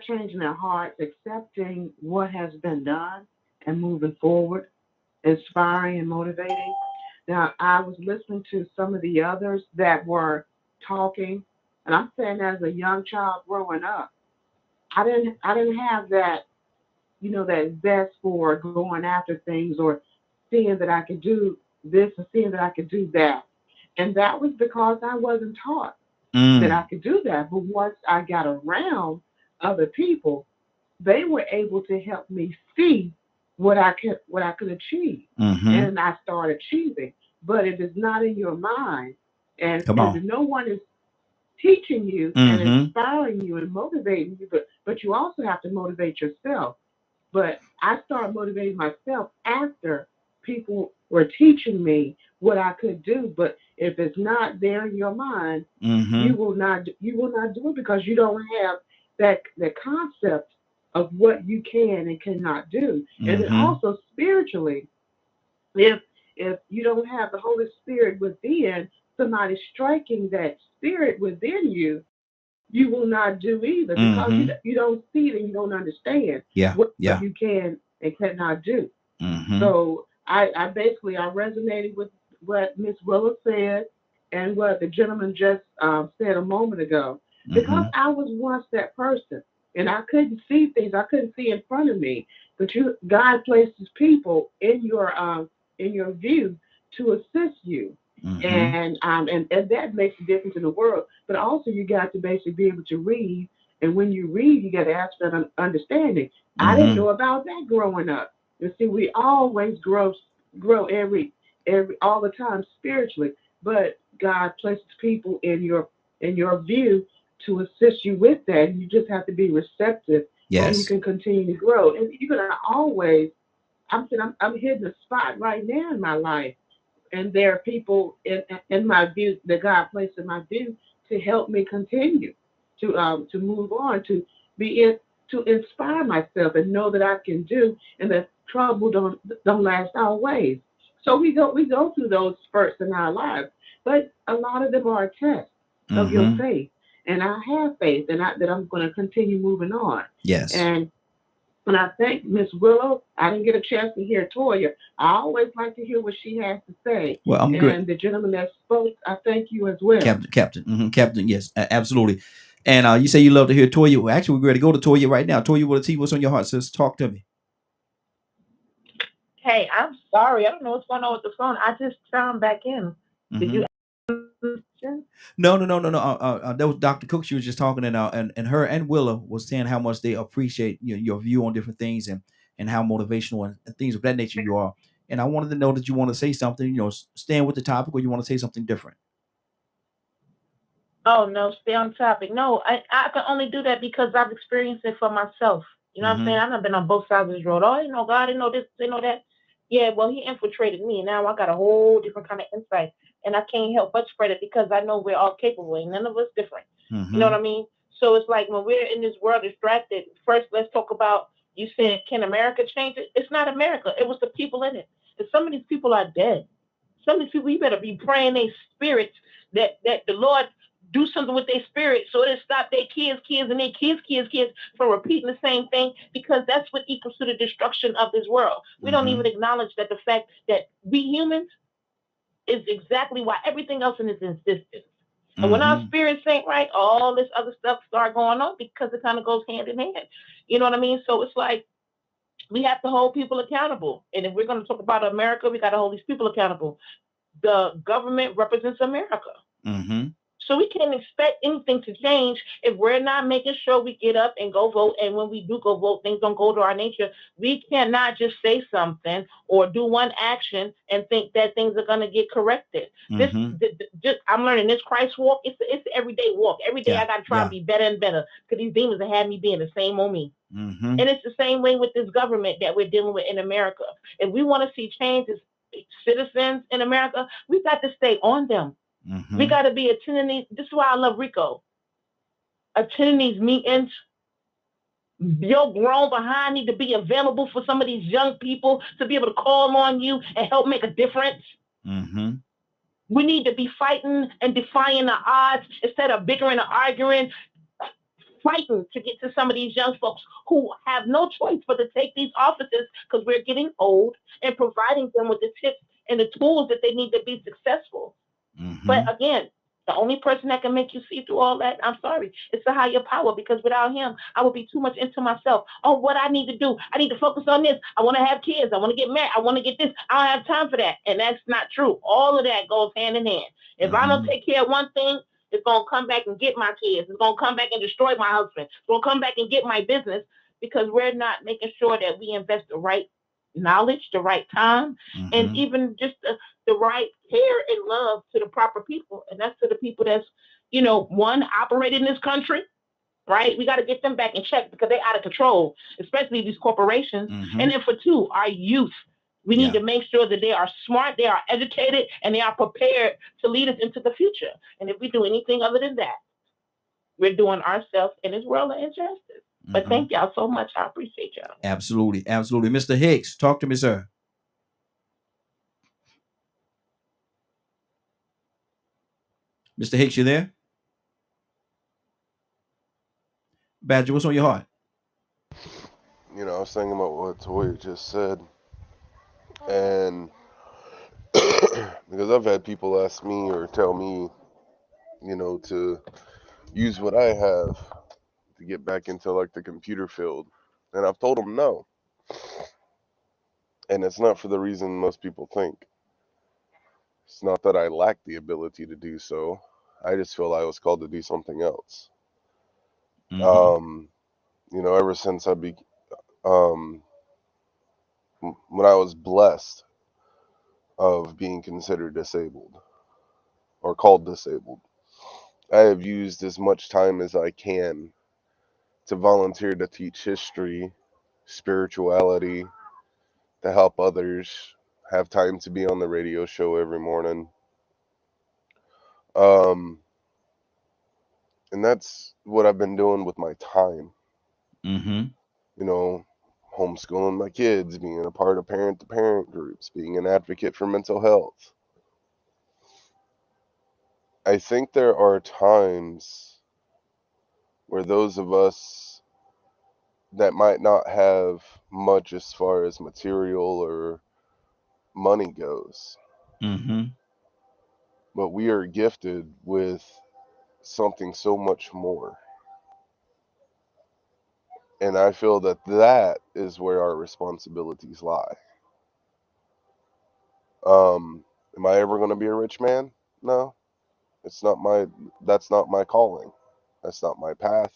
changed my heart, accepting what has been done and moving forward, inspiring and motivating. Now, I was listening to some of the others that were talking, and I'm saying as a young child growing up, I didn't have that, that zest for going after things or seeing that I could do this or seeing that I could do that. And that was because I wasn't taught that I Mm. could do that. But once I got around other people, they were able to help me see what I could achieve. Mm-hmm. And I started achieving. But if it's not in your mind and Come if on. no one is teaching you and Mm-hmm. inspiring you and motivating you, but you also have to motivate yourself. But I started motivating myself after people were teaching me what I could do. But if it's not there in your mind, Mm-hmm. you will not do it because you don't have that concept of what you can and cannot do. And then Mm-hmm. also spiritually, if you don't have the Holy Spirit within, somebody striking that spirit within you, you will not do either because you Mm-hmm. you don't see it and you don't understand Yeah. what Yeah. you can and cannot do. Mm-hmm. So I resonated with what Miss Willa said and what the gentleman just said a moment ago because Mm-hmm. I was once that person and I couldn't see things I couldn't see in front of me. But God places people in your view to assist you, Mm-hmm. and that makes a difference in the world. But also you got to basically be able to read, and when you read, you got to ask for an understanding. I didn't Mm-hmm. know about that growing up. You see, we always grow every all the time spiritually, but God places people in your view to assist you with that. You just have to be receptive, and you Yes. can continue to grow. And you're gonna always. I'm saying I'm hitting a spot right now in my life, and there are people in my view that God placed in my view to help me continue to move on, to be in, to inspire myself and know that I can do, and that trouble don't last always. So we go through those spurts in our lives, but a lot of them are a test of your Mm-hmm. faith, and I have faith, and that I'm going to continue moving on. Yes. And and I thank Miss Willow. I didn't get a chance to hear Toya. I always like to hear what she has to say. Well, I'm good. And the gentleman that spoke, I thank you as well. Captain. Yes, absolutely. And you say you love to hear Toya. Well, actually, we're ready to go to Toya right now. Toya, what T? What's on your heart, sis? Talk to me. Hey, I'm sorry. I don't know what's going on with the phone. I just found back in. Did Mm-hmm. you answer? No, no, no, no, no. That was Dr. Cook. She was just talking, and her and Willa was saying how much they appreciate your view on different things and how motivational and things of that nature you are. And I wanted to know that you want to say something, stand with the topic, or you want to say something different. Oh no, stay on topic. No, I can only do that because I've experienced it for myself. You know what I'm saying? Mm-hmm. I've been on both sides of this road. Oh, I didn't know God, I didn't know this, didn't know that. Yeah, well, he infiltrated me. Now I got a whole different kind of insight, and I can't help but spread it because I know we're all capable, and none of us different. You know Mm-hmm. what I mean? So it's like when we're in this world distracted. First, let's talk about you saying, can America change it? It's not America. It was the people in it. And some of these people are dead. Some of these people, you better be praying their spirits that the Lord do something with their spirit so it'll stop their kids, and their kids from repeating the same thing because that's what equals to the destruction of this world. We don't Mm-hmm. even acknowledge that the fact that we humans is exactly why everything else in this existence. And when our Mm-hmm. spirits ain't right, all this other stuff start going on because it kind of goes hand in hand. You know what I mean? So it's like we have to hold people accountable. And if we're going to talk about America, we got to hold these people accountable. The government represents America. Mm-hmm. So we can't expect anything to change if we're not making sure we get up and go vote. And when we do go vote, things don't go to our nature. We cannot just say something or do one action and think that things are going to get corrected. Mm-hmm. Just I'm learning this Christ walk. It's an everyday walk. Every day Yeah. I got to try and Yeah. be better and better because these demons have had me being the same old me. Mm-hmm. And it's the same way with this government that we're dealing with in America. If we want to see change as citizens in America, we got to stay on them. We Mm-hmm. got to be attending these. This is why I love Rico. attending these meetings. Your grown behind need to be available for some of these young people to be able to call on you and help make a difference. Mm-hmm. We need to be fighting and defying the odds instead of bickering and arguing, fighting to get to some of these young folks who have no choice but to take these offices because we're getting old, and providing them with the tips and the tools that they need to be successful. Mm-hmm. But again, the only person that can make you see through all that, I'm sorry, it's the higher power, because without him, I would be too much into myself. Oh, what I need to do. I need to focus on this. I want to have kids. I want to get married. I want to get this. I don't have time for that. And that's not true. All of that goes hand in hand. If I don't take care of one thing, it's going to come back and get my kids. It's going to come back and destroy my husband. It's going to come back and get my business, because we're not making sure that we invest the right knowledge, the right time, and even just the right care and love to the proper people. And that's to the people that's, one, operating this country, right? We got to get them back in check because they're out of control, especially these corporations. And then for two, our youth. We need to make sure that they are smart, they are educated, and they are prepared to lead us into the future. And if we do anything other than that, we're doing ourselves and this world an injustice. But thank y'all so much. I appreciate y'all. Absolutely. Absolutely. Mr. Hicks, talk to me, sir. Mr. Hicks, you there? Badger, what's on your heart? You know, I was thinking about what Toya just said. And because I've had people ask me or tell me, to use what I have to get back into like the computer field. And I've told them no. And it's not for the reason most people think. It's not that I lack the ability to do so. I just feel I was called to do something else. Ever since when I was blessed of being considered disabled or called disabled, I have used as much time as I can to volunteer to teach history, spirituality, to help others, have time to be on the radio show every morning. And that's what I've been doing with my time. Homeschooling my kids, being a part of parent-to-parent groups, being an advocate for mental health. I think there are times where those of us that might not have much as far as material or money goes, but we are gifted with something so much more. And I feel that is where our responsibilities lie. Am I ever going to be a rich man? No. That's not my calling. That's not my path.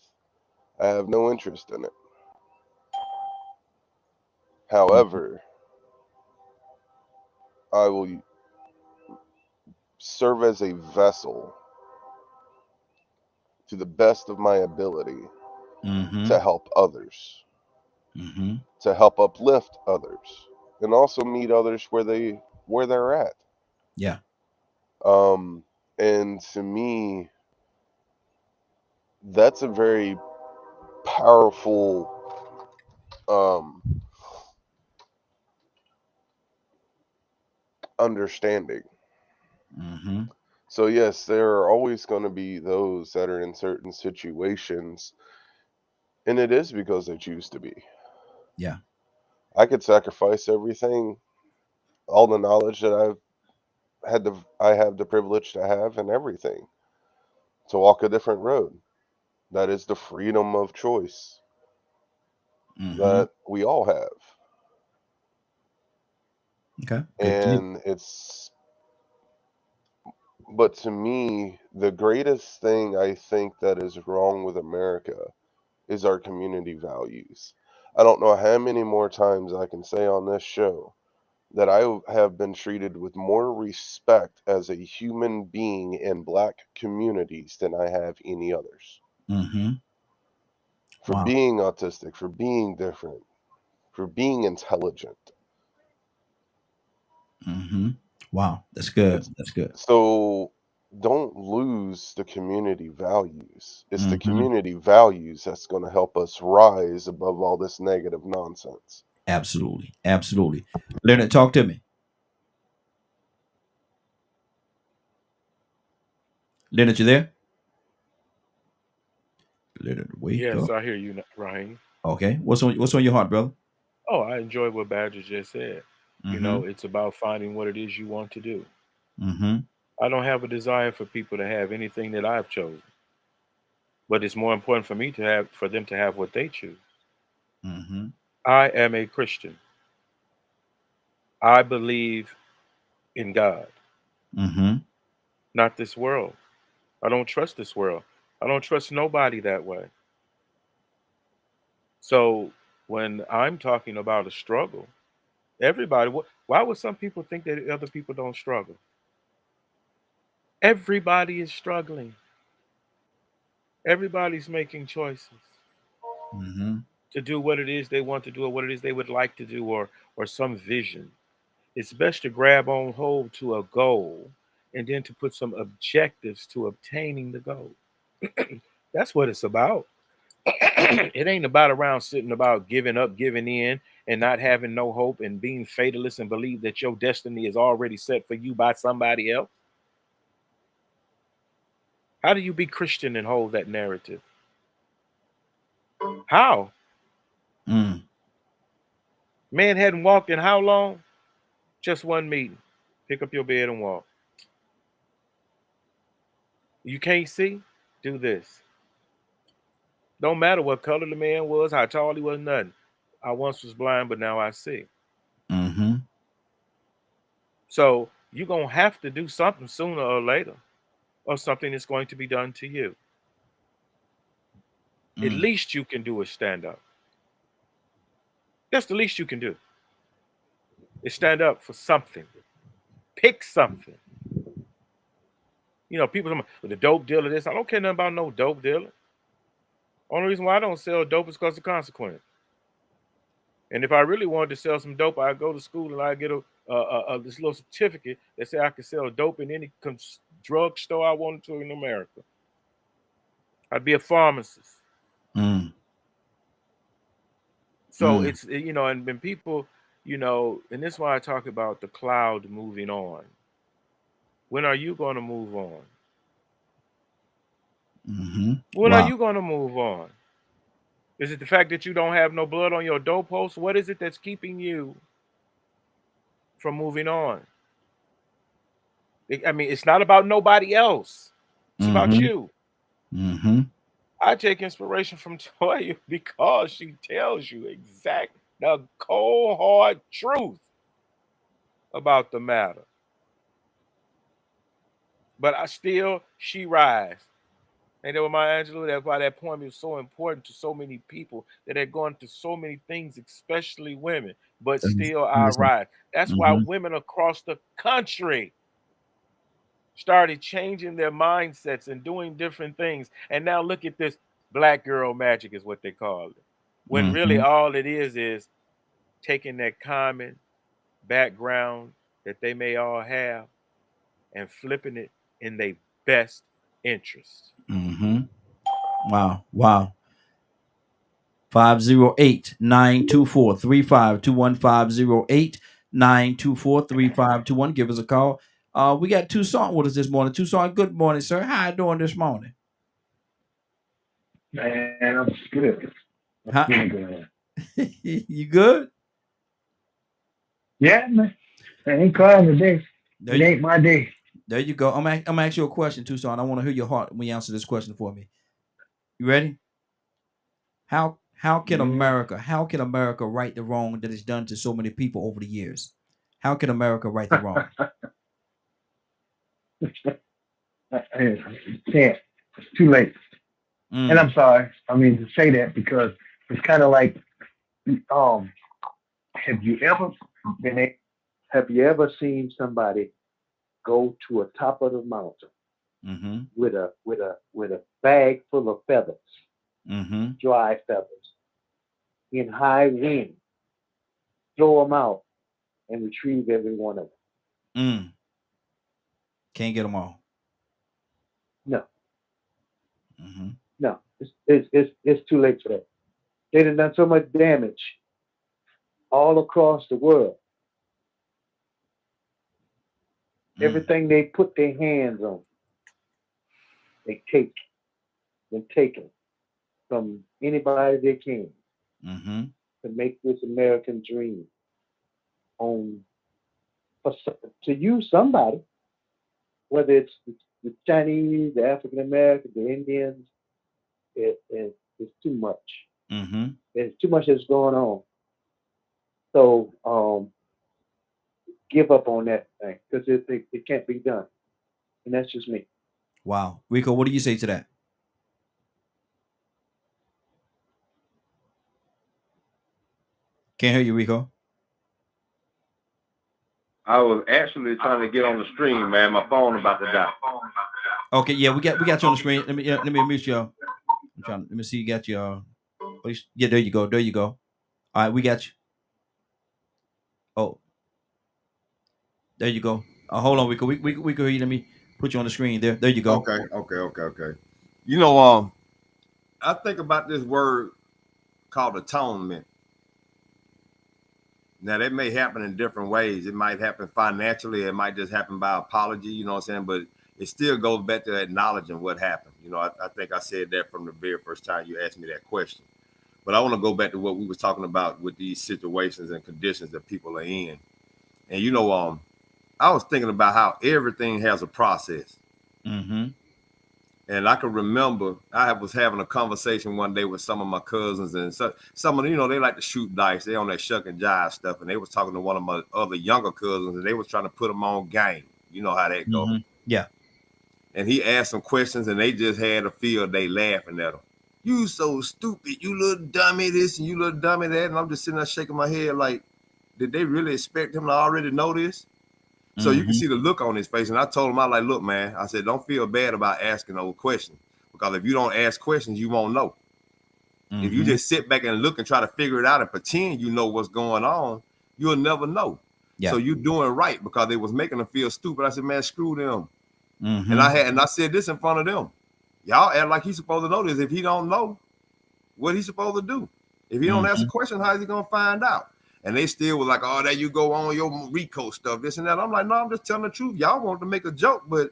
I have no interest in it. However, I will serve as a vessel to the best of my ability to help others, to help uplift others, and also meet others where they're at. Yeah. And to me, that's a very powerful understanding. So yes, there are always going to be those that are in certain situations, and it is because they choose to be. Yeah. I could sacrifice everything, all the knowledge that I have the privilege to have, and everything, to walk a different road. That is the freedom of choice that we all have. Okay. And but to me, the greatest thing I think that is wrong with America is our community values. I don't know how many more times I can say on this show that I have been treated with more respect as a human being in Black communities than I have any others. For being autistic, for being different, for being intelligent. Wow, that's good. That's good. So don't lose the community values. It's the Mm-hmm. community values that's going to help us rise above all this negative nonsense. Absolutely. Absolutely. Leonard, talk to me. Leonard, you there? Leonard, wake Yes, up. I hear you, Raheem. Okay. What's on your heart, brother? Oh, I enjoy what Badger just said. Mm-hmm. It's about finding what it is you want to do. Mm-hmm. I don't have a desire for people to have anything that I've chosen, but it's more important for them to have what they choose. Mm-hmm. I am a Christian. I believe in God, Mm-hmm. not this world. I don't trust this world. I don't trust nobody that way. So when I'm talking about a struggle, everybody, why would some people think that other people don't struggle? Everybody is struggling. Everybody's making choices Mm-hmm. to do what it is they want to do or what it is they would like to do or some vision. It's best to grab on hold to a goal and then to put some objectives to obtaining the goal. That's what it's about. It ain't about giving up, giving in, and not having no hope and being fatalist and believe that your destiny is already set for you by somebody else. How do you be Christian and hold that narrative? How? Mm. Man hadn't walked in how long? Just one meeting. Pick up your bed and walk. You can't see? Do this. Don't matter what color the man was, how tall he was, nothing. I once was blind, but now I see. Mm-hmm. So you're going to have to do something sooner or later, or something is going to be done to you. At Mm. least you can do is stand up. That's the least you can do. Is stand up for something. Pick something. People talking about the dope dealer this. I don't care nothing about no dope dealer. Only reason why I don't sell dope is because of consequence. And if I really wanted to sell some dope, I'd go to school and I'd get this little certificate that say I could sell dope in any drug store I wanted to in America. I'd be a pharmacist. Mm. So it's, and when people, and this is why I talk about the cloud moving on. When are you going to move on? Mm-hmm. When are Wow. you going to move on? Is it the fact that you don't have no blood on your doorpost? What is it that's keeping you from moving on? I mean, it's not about nobody else. It's about Mm-hmm. you. Mm-hmm. I take inspiration from Toya because she tells you the cold, hard truth about the matter. But she rise. And then with Maya Angelou, that's why that poem is so important to so many people that are going through so many things, especially women. But still, I rise. That's why Mm-hmm. women across the country started changing their mindsets and doing different things. And now look at this. Black girl magic is what they call it. When really Mm-hmm. all it is taking that common background that they may all have and flipping it in their best interest. Mm-hmm. Wow. Wow. 508-924-3521. 508-924-3521. Give us a call. We got Tucson with us this morning. Tucson, good morning, sir. How you doing this morning? Man, I'm good. Huh? I'm good. You good? Yeah, man. I ain't crying today. There It ain't my day. There you go. I'm gonna ask you a question, Tucson. I want to hear your heart when you answer this question for me. You ready? How can America right the wrong that is done to so many people over the years? How can America right the wrong? I can't. It's too late. And I'm sorry. I mean to say that because it's kind of like, have you ever seen somebody go to a top of the mountain with a bag full of feathers, dry feathers, in high wind, throw them out and retrieve every one of them? Can't get them all. No, Mm-hmm. no, it's too late for that. They done so much damage all across the world. Everything they put their hands on, they take and taken from anybody they can to make this American dream on to use somebody, whether it's the Chinese, the African Americans, the Indians. It's too much. There's too much that's going on. So give up on that thing because it can't be done, and that's just me. Wow, Rico, what do you say to that? Can't hear you, Rico. I was actually trying to get on the stream, man. My phone about to die. Okay, yeah, we got you on the screen. Let me mute you. Let me see. You got your. Yeah, there you go. There you go. All right, we got you. Oh, there you go. Hold on, Rico. We can hear you. Let me put you on the screen. There you go. Okay. You know, I think about this word called atonement. Now, that may happen in different ways. It might happen financially. It might just happen by apology, you know what I'm saying? But it still goes back to acknowledging what happened. You know, I think I said that from the very first time you asked me that question. But I want to go back to what we were talking about with these situations and conditions that people are in. And, you know, I was thinking about how everything has a process. And I can remember I was having a conversation one day with some of my cousins, and some of them, you know, they like to shoot dice. They on that shuck and jive stuff, and they was talking to one of my other younger cousins, and they was trying to put them on game. You know how that go. Yeah. And he asked some questions, and they just had a field day laughing at him. You so stupid, you little dummy this and you little dummy that. And I'm just sitting there shaking my head like, did they really expect him to already know this? So you can see the look on his face. And I told him, I like, look, man, I said, don't feel bad about asking those questions. Because if you don't ask questions, you won't know. If you just sit back and look and try to figure it out and pretend you know what's going on, you'll never know. Yeah. So you're doing right because they was making them feel stupid. I said, man, screw them. And I said this in front of them. Y'all act like he's supposed to know this. If he don't know, what he's supposed to do? If he don't ask a question, how is he gonna find out? And they still were like, oh, there you go on your Rico stuff, this and that. I'm like, no, I'm just telling the truth. Y'all want to make a joke, but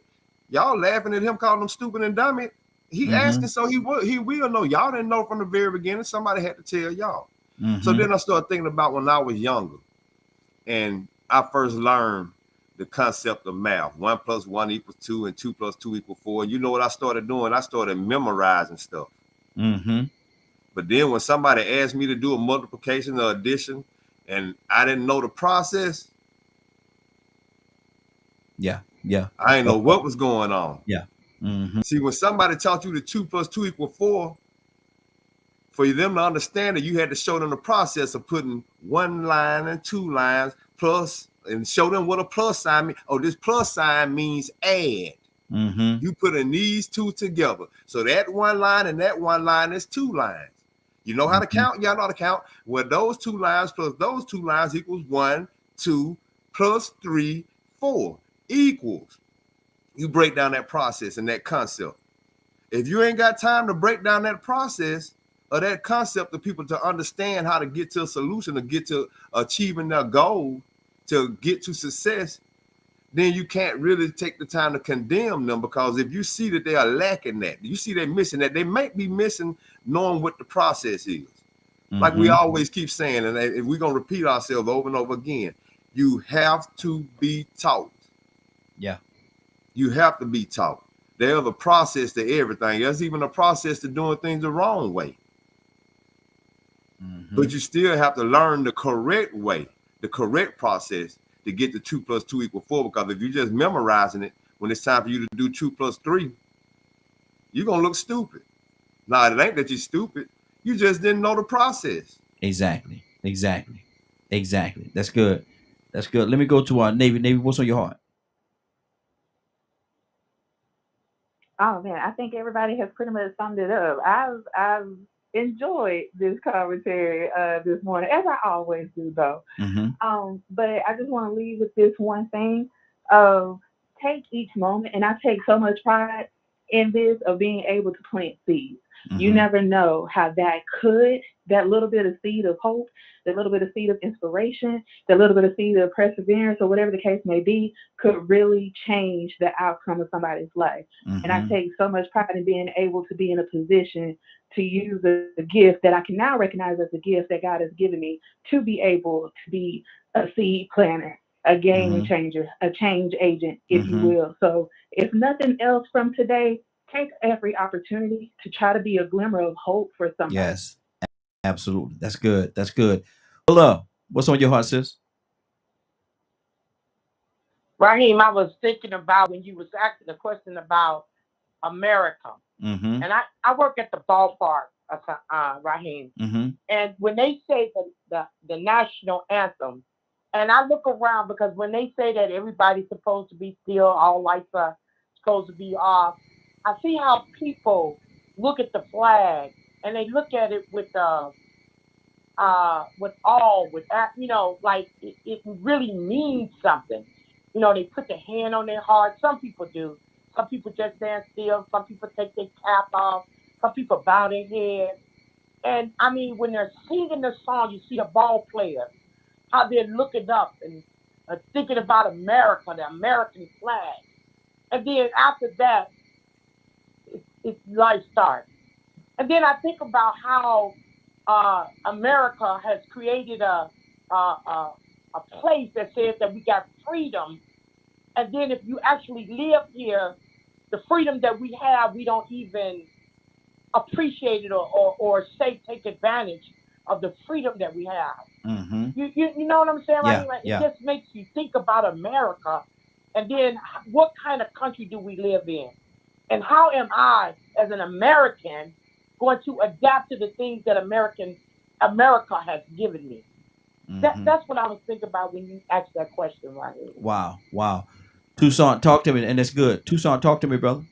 y'all laughing at him, calling him stupid and dummy. He asking, so he will know. Y'all didn't know from the very beginning. Somebody had to tell y'all. So then I started thinking about when I was younger, and I first learned the concept of math. 1 + 1 = 2, and 2 + 2 = 4. And you know what I started doing? I started memorizing stuff. But then when somebody asked me to do a multiplication or addition, and I didn't know the process. Yeah. I didn't know what was going on. Yeah. See, when somebody taught you the 2 + 2 = 4, for them to understand it, you had to show them the process of putting one line and two lines plus, and show them what a plus sign means. Oh, this plus sign means add. You putting these two together. So that one line and that one line is two lines. You know how to count? Y'all know how to count? Well, those two lines plus those two lines equals 1, 2 + 3, 4 equals. You break down that process and that concept. If you ain't got time to break down that process or that concept of people to understand how to get to a solution, to get to achieving their goal, to get to success, then you can't really take the time to condemn them, because if you see that they are lacking that, you see they're missing that, they might be missing knowing what the process is. Like we always keep saying, and if we're going to repeat ourselves over and over again, you have to be taught. Yeah. You have to be taught. There's a process to everything. There's even a process to doing things the wrong way. But you still have to learn the correct way, the correct process to get the 2 + 2 = 4. Because if you're just memorizing it, when it's time for you to do 2 + 3, you're going to look stupid. Now, it ain't that you're stupid. You just didn't know the process. Exactly. That's good. Let me go to Navy. Navy, what's on your heart? Oh man, I think everybody has pretty much summed it up. I've enjoyed this commentary this morning, as I always do, though. But I just want to leave with this one thing of take each moment, and I take so much pride in this of being able to plant seeds. You Mm-hmm. never know how that little bit of seed of hope, that little bit of seed of inspiration, that little bit of seed of perseverance, or whatever the case may be, could really change the outcome of somebody's life. And I Mm-hmm. take so much pride in being able to be in a position to use a gift that I can now recognize as a gift that God has given me to be able to be a seed planter, a game Mm-hmm. changer, a change agent, if you Mm-hmm. will. So if nothing else from today, take every opportunity to try to be a glimmer of hope for somebody. Yes, absolutely. That's good. That's good. Love, what's on your heart, sis? Raheem, I was thinking about when you was asking the question about America. Mm-hmm. And I work at the ballpark, Raheem. Mm-hmm. And when they say the national anthem, and I look around because when they say that everybody's supposed to be still, all lights are supposed to be off, I see how people look at the flag and they look at it with awe, like it really means something. They put their hand on their heart. Some people do. Some people just stand still. Some people take their cap off. Some people bow their head. And I mean, when they're singing the song, you see the ball players, how they're looking up and thinking about America, the American flag. And then after that, it's life starts. And then I think about how America has created a place that says that we got freedom. And then if you actually live here, the freedom that we have, we don't even appreciate it or take advantage of the freedom that we have. Mm-hmm. You know what I'm saying? Yeah, Right? Like, yeah. it just makes you think about America, and then what kind of country do we live in, and how am I as an American going to adapt to the things that America has given me? Mm-hmm. That's what I was thinking about when you asked that question right here. Wow, wow. Tucson, talk to me, and it's good. Tucson, talk to me, brother.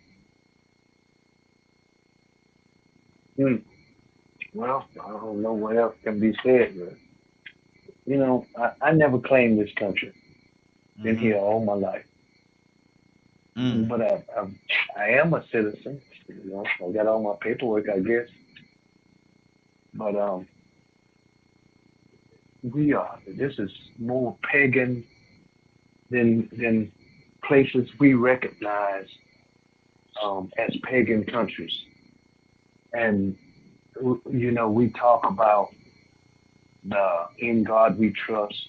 Well, I don't know what else can be said, but I never claimed this country. Been here all my life, but I am a citizen. I got all my paperwork, I guess. But this is more pagan than places we recognize as pagan countries. And we talk about the in God we trust,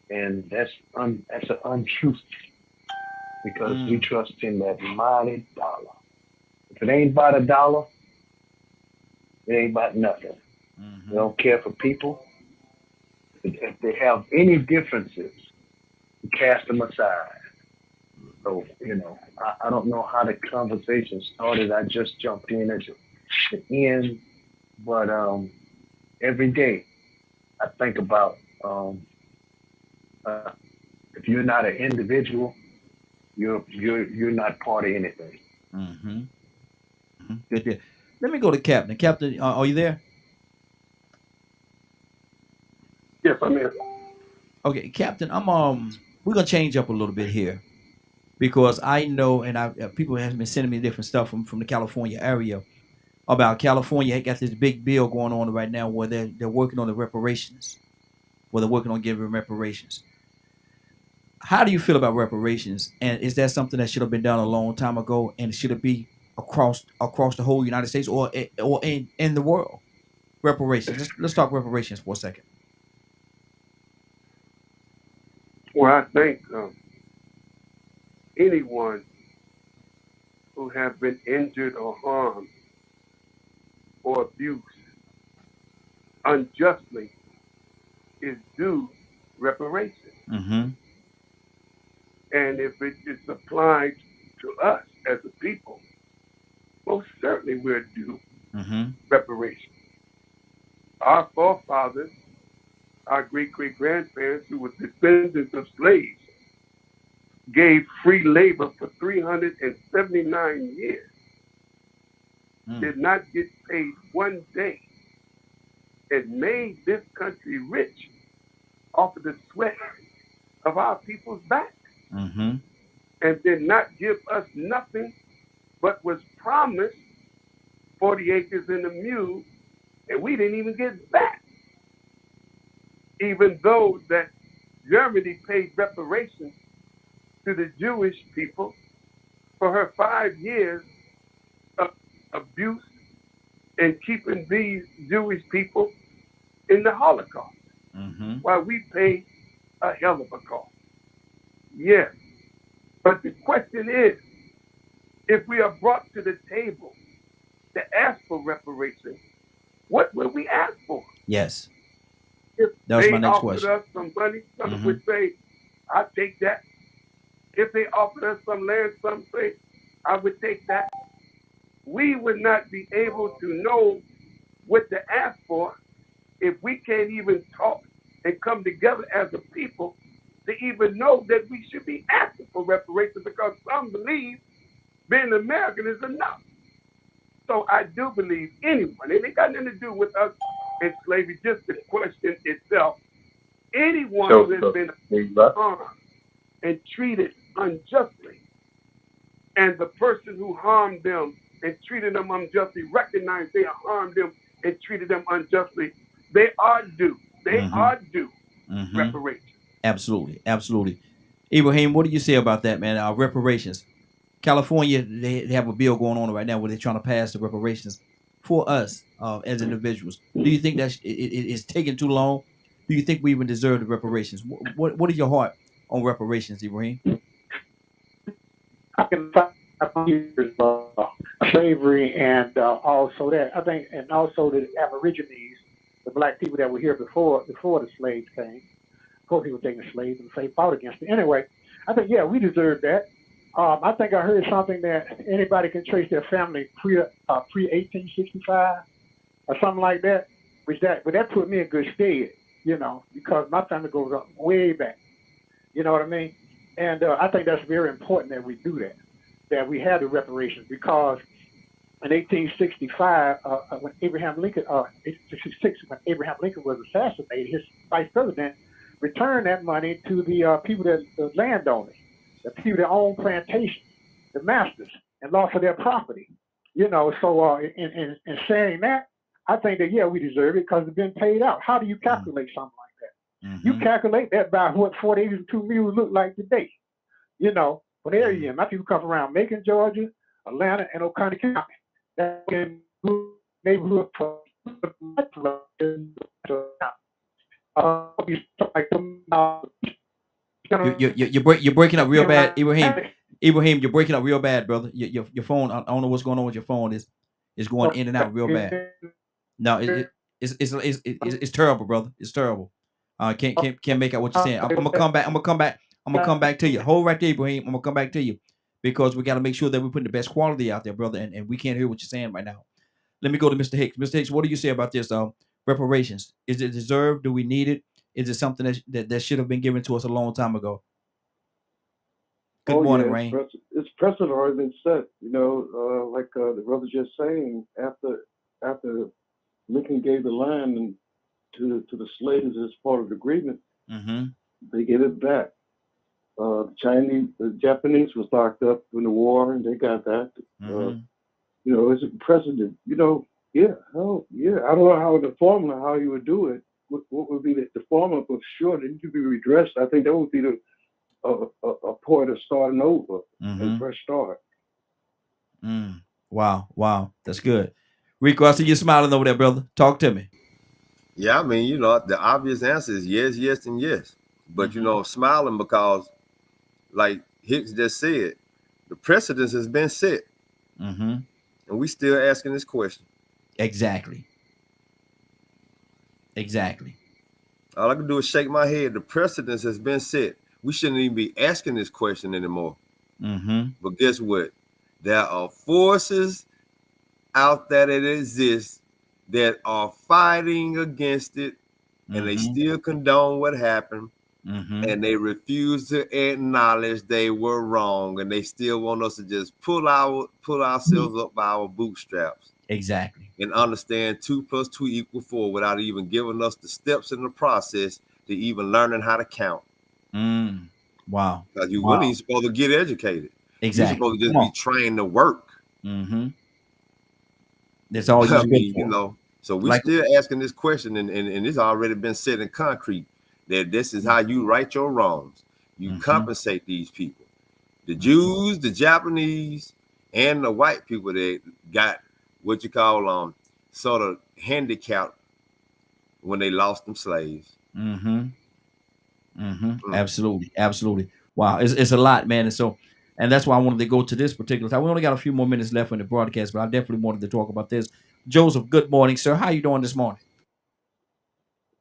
and that's an untruth, because we trust in that mighty dollar. If it ain't about a dollar, it ain't about nothing. Mm-hmm. We don't care for people. If they have any differences, we cast them aside. So, I don't know how the conversation started. I just jumped in at the end. But every day I think about if you're not an individual, you're not part of anything. Mm-hmm. Mm-hmm. Good deal. Let me go to Captain. Captain, are you there? Yes, I'm here. Okay, Captain. We're gonna change up a little bit here, because I know, and people have been sending me different stuff from the California area about California. Got this big bill going on right now where they're working on the reparations, where they're working on giving reparations. How do you feel about reparations? And is that something that should have been done a long time ago? And should it be across the whole United States or in the world? Reparations. Let's talk reparations for a second. Well, I think anyone who has been injured or harmed or abused unjustly is due reparation. Mm-hmm. And if it is applied to us as a people, most certainly we're due reparation. Our forefathers, our great-great-grandparents, who were descendants of slaves, gave free labor for 379 years, did not get paid one day, and made this country rich off of the sweat of our people's back, and did not give us nothing but was promised 40 acres in the mule, and we didn't even get back. Even though that Germany paid reparations to the Jewish people for her 5 years of abuse and keeping these Jewish people in the Holocaust, while we paid a hell of a cost. Yes. But the question is, if we are brought to the table to ask for reparations, what will we ask for? Yes. If That was they my next offered question. us some money, some would say, I'll take that. If they offered us some land, some say, I would take that. We would not be able to know what to ask for if we can't even talk and come together as a people to even know that we should be asking for reparations, because some believe being American is enough. So I do believe anyone, it ain't got nothing to do with us in slavery, just the question itself. Anyone who has been harmed and treated unjustly, and the person who harmed them and treated them unjustly recognize they harmed them and treated them unjustly, they are due. They are due reparations. Absolutely, absolutely. Ibrahim, what do you say about that, man? Reparations. California, they have a bill going on right now where they're trying to pass the reparations for us as individuals. Do you think that it's taking too long? Do you think we even deserve the reparations? What is your heart on reparations, Ibrahim? I can find years of slavery and also that I think, and also the Aborigines, the black people that were here before the slaves came. Of course, he was taking slaves and they fought against it. Anyway, I think we deserve that. I think I heard something that anybody can trace their family pre 1865 or something like that. But that put me in good stead, because my family goes up way back. You know what I mean? And I think that's very important that we do that we have the reparations, because in 1865, when Abraham Lincoln, 1866, when Abraham Lincoln was assassinated, his vice president returned that money to the people, the landowners, the people that own plantations, the masters, and lost of their property. So in saying that, I think that we deserve it because it's been paid out. How do you calculate something like that? You calculate that by what 40 acres and 2 mules look like today. What area? My people come from around Macon, Georgia, Atlanta, and Oconee County. That neighborhood for you're breaking up real bad, Ibrahim. Ibrahim, you're breaking up real bad, brother. Your phone. I don't know what's going on with your phone. It's going in and out real bad. No, it's terrible, brother. It's terrible. Can't make out what you're saying. I'm gonna come back. I'm gonna come back to you. Hold right there, Ibrahim. I'm gonna come back to you because we got to make sure that we're putting the best quality out there, brother. And we can't hear what you're saying right now. Let me go to Mr. Hicks. Mr. Hicks, what do you say about this? Reparations. Is it deserved? Do we need it? Is it something that should have been given to us a long time ago? Good morning, Rain. It's precedent already been set. Like the brother just saying, after Lincoln gave the land to the slaves as part of the agreement, they gave it back. The Japanese was locked up in the war, and they got that. It's a precedent. I don't know how the formula, how you would do it. What would be the formula? But sure, it need to be redressed. I think that would be a point of starting over, a fresh start. Wow, that's good. Rico, I see you smiling over there, brother. Talk to me. Yeah, I mean, the obvious answer is yes, and yes. But smiling because, like Hicks just said, the precedence has been set, and we still asking this question. Exactly. All I can do is shake my head. The precedence has been set. We shouldn't even be asking this question anymore. But guess what? There are forces out there that exist that are fighting against it, and they still condone what happened, and they refuse to acknowledge they were wrong, and they still want us to just pull ourselves up by our bootstraps. Exactly. And understand 2 + 2 = 4 without even giving us the steps in the process to even learning how to count. Wow. Because you really ain't supposed to get educated. Exactly. You're supposed to just be trained to work. Mm-hmm. That's all I you're good mean, for. so we Like, still asking this question, and it's already been set in concrete that this is how you right your wrongs. You compensate these people, the Jews, the Japanese, and the white people that got what you call sort of handicapped when they lost them slaves. Absolutely, absolutely. Wow, it's a lot, man. And that's why I wanted to go to this particular time. We only got a few more minutes left in the broadcast, but I definitely wanted to talk about this. Joseph, good morning, sir. How you doing this morning?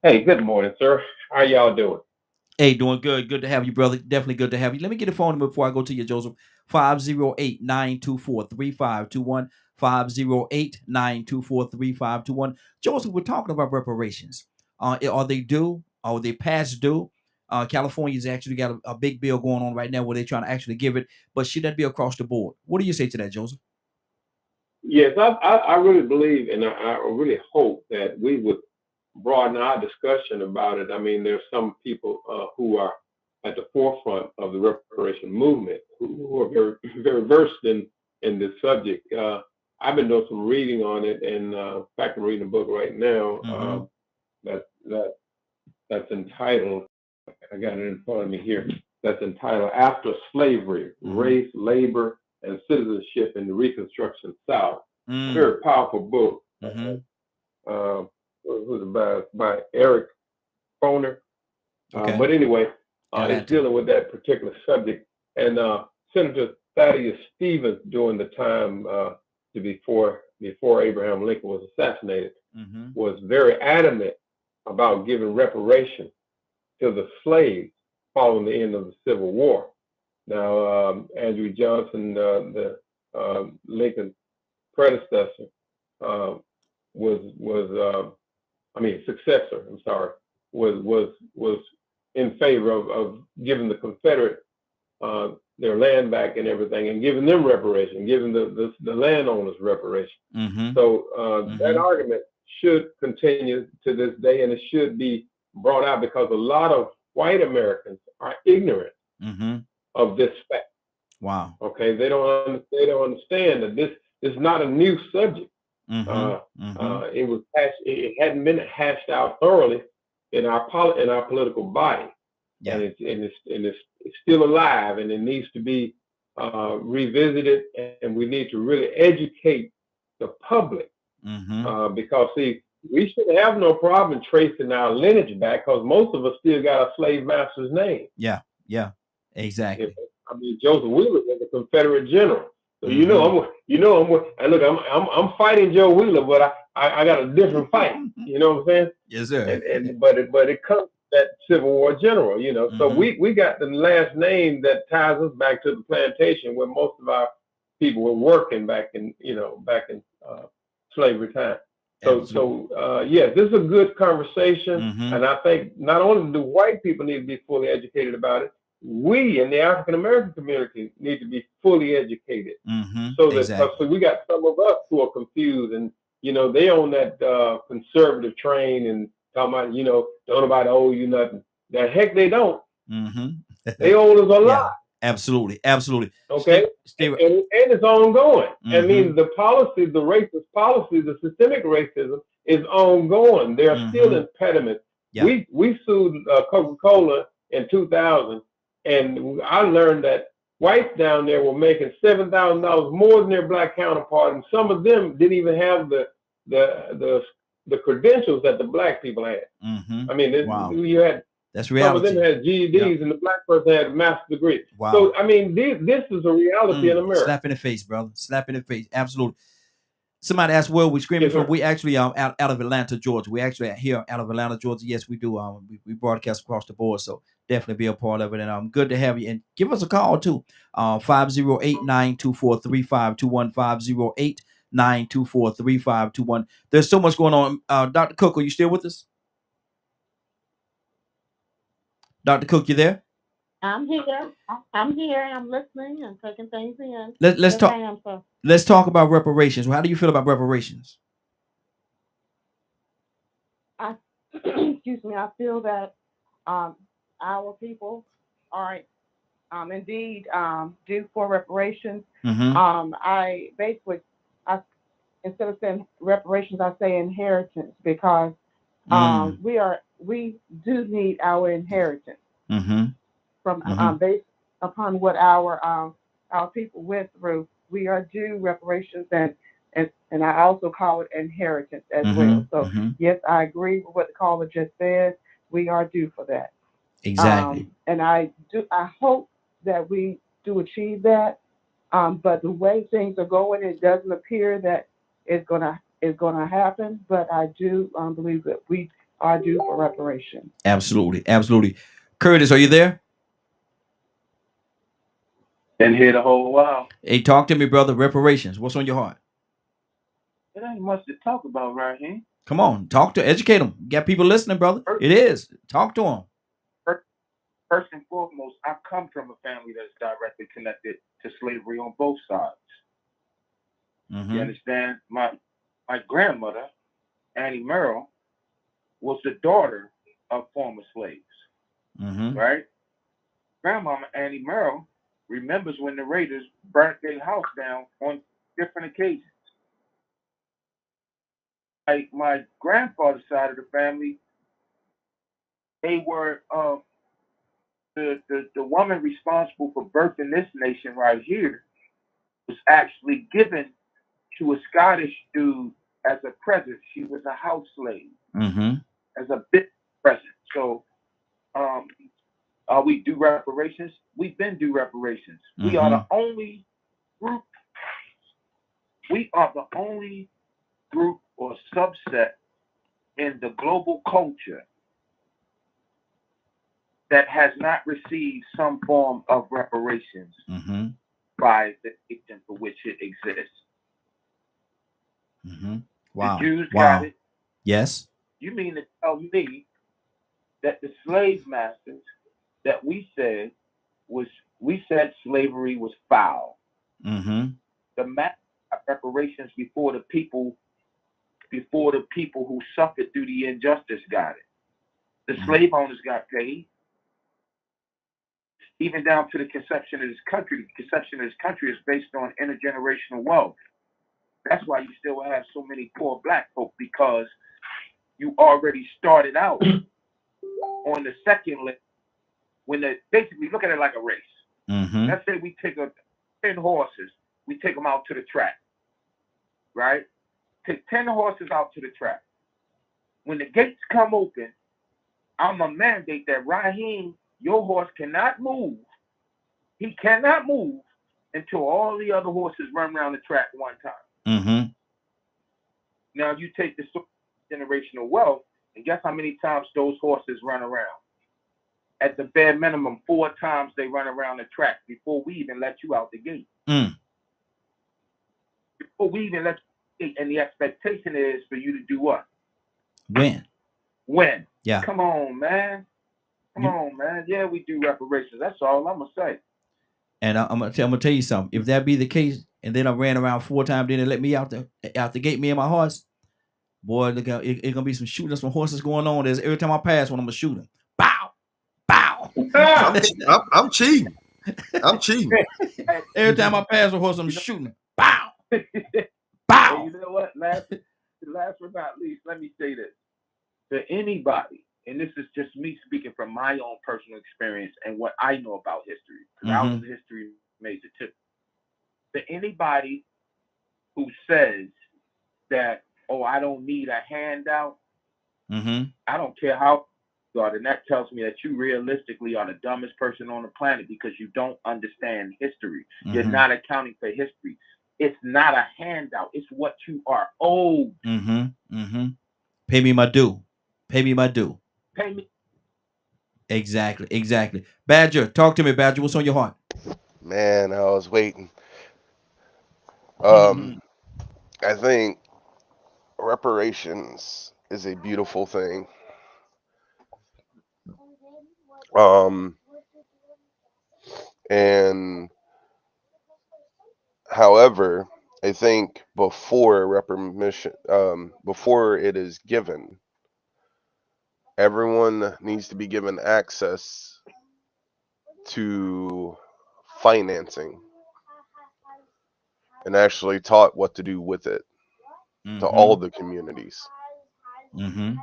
Hey, good morning, sir. How y'all doing? Hey, doing good. Good to have you, brother. Definitely good to have you. Let me get a phone number before I go to you, Joseph. 508-924-3521. 508-924-3521. Joseph, we're talking about reparations. Are they due? Are they past due? California's actually got a big bill going on right now where they're trying to actually give it, but should that be across the board? What do you say to that, Joseph? Yes, I really believe and I really hope that we would broaden our discussion about it. I mean, there's some people who are at the forefront of the reparation movement who are very, very versed in this subject. I've been doing some reading on it, and in fact, I'm reading a book right now that's entitled. I got it in front of me here. That's entitled "After Slavery: Race, Labor, and Citizenship in the Reconstruction South." Very powerful book. Was by Eric Foner. But anyway, it's dealing with that particular subject. And Senator Thaddeus Stevens, during the time before Abraham Lincoln was assassinated, was very adamant about giving reparation to the slaves following the end of the Civil War. Now, Andrew Johnson, the Lincoln predecessor, successor, I'm sorry, was in favor of giving the Confederate their land back and everything, and giving them reparation, giving the landowners reparation. So that argument should continue to this day, and it should be brought out because a lot of white Americans are ignorant of this fact. Wow. Okay, they don't understand that this is not a new subject. It hadn't been hashed out thoroughly in our political body, and it's still alive, and it needs to be revisited, and we need to really educate the public because see, we shouldn't have no problem tracing our lineage back because most of us still got a slave master's name. Yeah, exactly. I mean, Joseph Wheeler was a Confederate general. So I'm fighting Joe Wheeler, but I got a different fight. You know what I'm saying? Yes, sir. But it comes to that Civil War general. So we got the last name that ties us back to the plantation where most of our people were working back in slavery time. So yes, this is a good conversation, and I think not only do white people need to be fully educated about it, we in the African American community need to be fully educated. So that so we got some of us who are confused, and they on that conservative train and talking about don't nobody owe you nothing. The heck they don't. They owe us a lot. Absolutely. Okay, and it's ongoing. I mean, the policy, the racist policy, the systemic racism is ongoing. There are still impediments. We sued Coca-Cola in 2000, and I learned that whites down there were making $7,000 more than their black counterpart, and some of them didn't even have the credentials that the black people had. I mean, you had. That's reality. Some of them had GEDs, and the black person had a master's degree. Wow. So, I mean, this is a reality in America. Slap in the face, brother. Slap in the face. Absolutely. Somebody asked, where we screaming from? We actually out of Atlanta, Georgia. We actually here out of Atlanta, Georgia. Yes, we do. We broadcast across the board, so definitely be a part of it. And good to have you. And give us a call too. 508-924-3521. 508-924-3521. There's so much going on. Dr. Cook, are you still with us? Dr. Cook, you there? I'm here. I'm listening and taking things in. Let's talk. Let's talk about reparations. How do you feel about reparations? Excuse me. I feel that our people are indeed due for reparations. Mm-hmm. I basically, instead of saying reparations, I say inheritance because we do need our inheritance Mm-hmm. from Mm-hmm. based upon what our people went through. We are due reparations and I also call it inheritance as well. So Mm-hmm. yes, I agree with what the caller just said. We are due for that. Exactly. And I hope that we do achieve that. But the way things are going, it doesn't appear that it's gonna happen. But I do believe that we are due for reparations. Absolutely. Absolutely. Curtis, are you there? Been here the whole while. Hey, talk to me, brother. Reparations. What's on your heart? It ain't much to talk about right here. Come on, educate them. Got people listening, brother. It is. Talk to them. First and foremost, I come from a family that's directly connected to slavery on both sides. Mm-hmm. You understand? My grandmother, Annie Merrill, was the daughter of former slaves. Mm-hmm. Right? Grandmama Annie Merrill remembers when the Raiders burnt their house down on different occasions. My grandfather's side of the family, they were the woman responsible for birthing this nation right here was actually given to a Scottish dude as a present. She was a house slave as a big present. So we do reparations. We've been due reparations. We are the only group. We are the only group or subset in the global culture that has not received some form of reparations by the nation for which it exists. Wow. The Jews wow. got it. Yes. You mean to tell me that the slave masters that we said slavery was foul? The reparations before the people who suffered through the injustice got it. The slave owners got paid. Even down to the conception of this country. The conception of this country is based on intergenerational wealth. That's why you still have so many poor black folk, because you already started out on the second level. When basically look at it like a race. Let's say we take 10 horses, we take them out to the track, right? Take 10 horses out to the track. When the gates come open, I'm going to mandate that Raheem, your horse cannot move. He cannot move until all the other horses run around the track one time. Now you take the generational wealth, and guess how many times those horses run around? At the bare minimum, 4 times they run around the track before we even let you out the gate. Before we even let you out the gate, and the expectation is for you to do what? Win. Yeah. Come on, man. Come on, man. Yeah, we do reparations. That's all I'm gonna say. And I'm gonna tell you something. If that be the case, and then I ran around 4 times, then they let me out the gate, me and my horse. Boy, look out! It's gonna be some shooting, some horses going on. There's every time I pass one, I'm gonna shoot them. Bow, bow. I'm cheating. I'm cheating. Every time I pass a horse, I'm shooting. Bow, bow. You know what? Last but not least, let me say this to anybody, and this is just me speaking from my own personal experience and what I know about history, because I was a history major too. To anybody who says that, oh, I don't need a handout, I don't care how you are, and that tells me that you realistically are the dumbest person on the planet, because you don't understand history. You're not accounting for history. It's not a handout. It's what you are owed. Pay me my due. Pay me my due. Pay me. Exactly. Badger, talk to me, Badger. What's on your heart? Man, I was waiting. I think reparations is a beautiful thing. And however, I think before it is given, everyone needs to be given access to financing and actually taught what to do with it to all the communities. And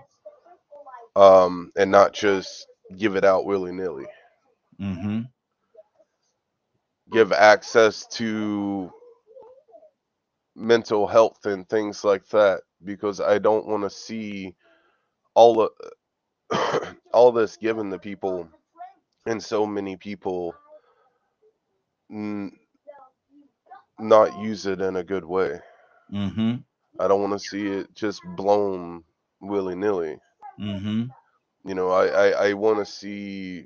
not just give it out willy-nilly. Give access to mental health and things like that, because I don't want to see all this given to people and so many people not use it in a good way. I don't want to see it just blown willy-nilly. You know, I want to see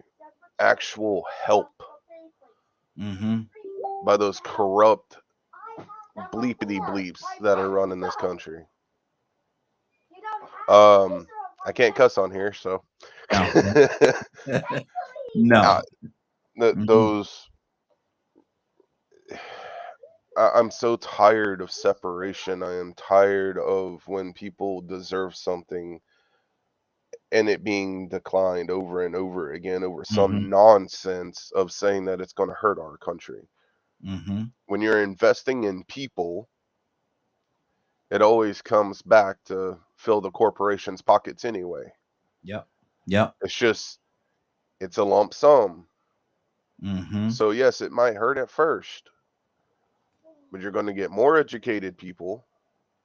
actual help by those corrupt bleepity bleeps that are running this country. I can't cuss on here, so no. Those I'm so tired of separation. I am tired of when people deserve something and it being declined over and over again over some nonsense of saying that it's going to hurt our country. When you're investing in people, it always comes back to fill the corporation's pockets anyway. Yep. It's a lump sum. So yes, it might hurt at first, but you're going to get more educated people,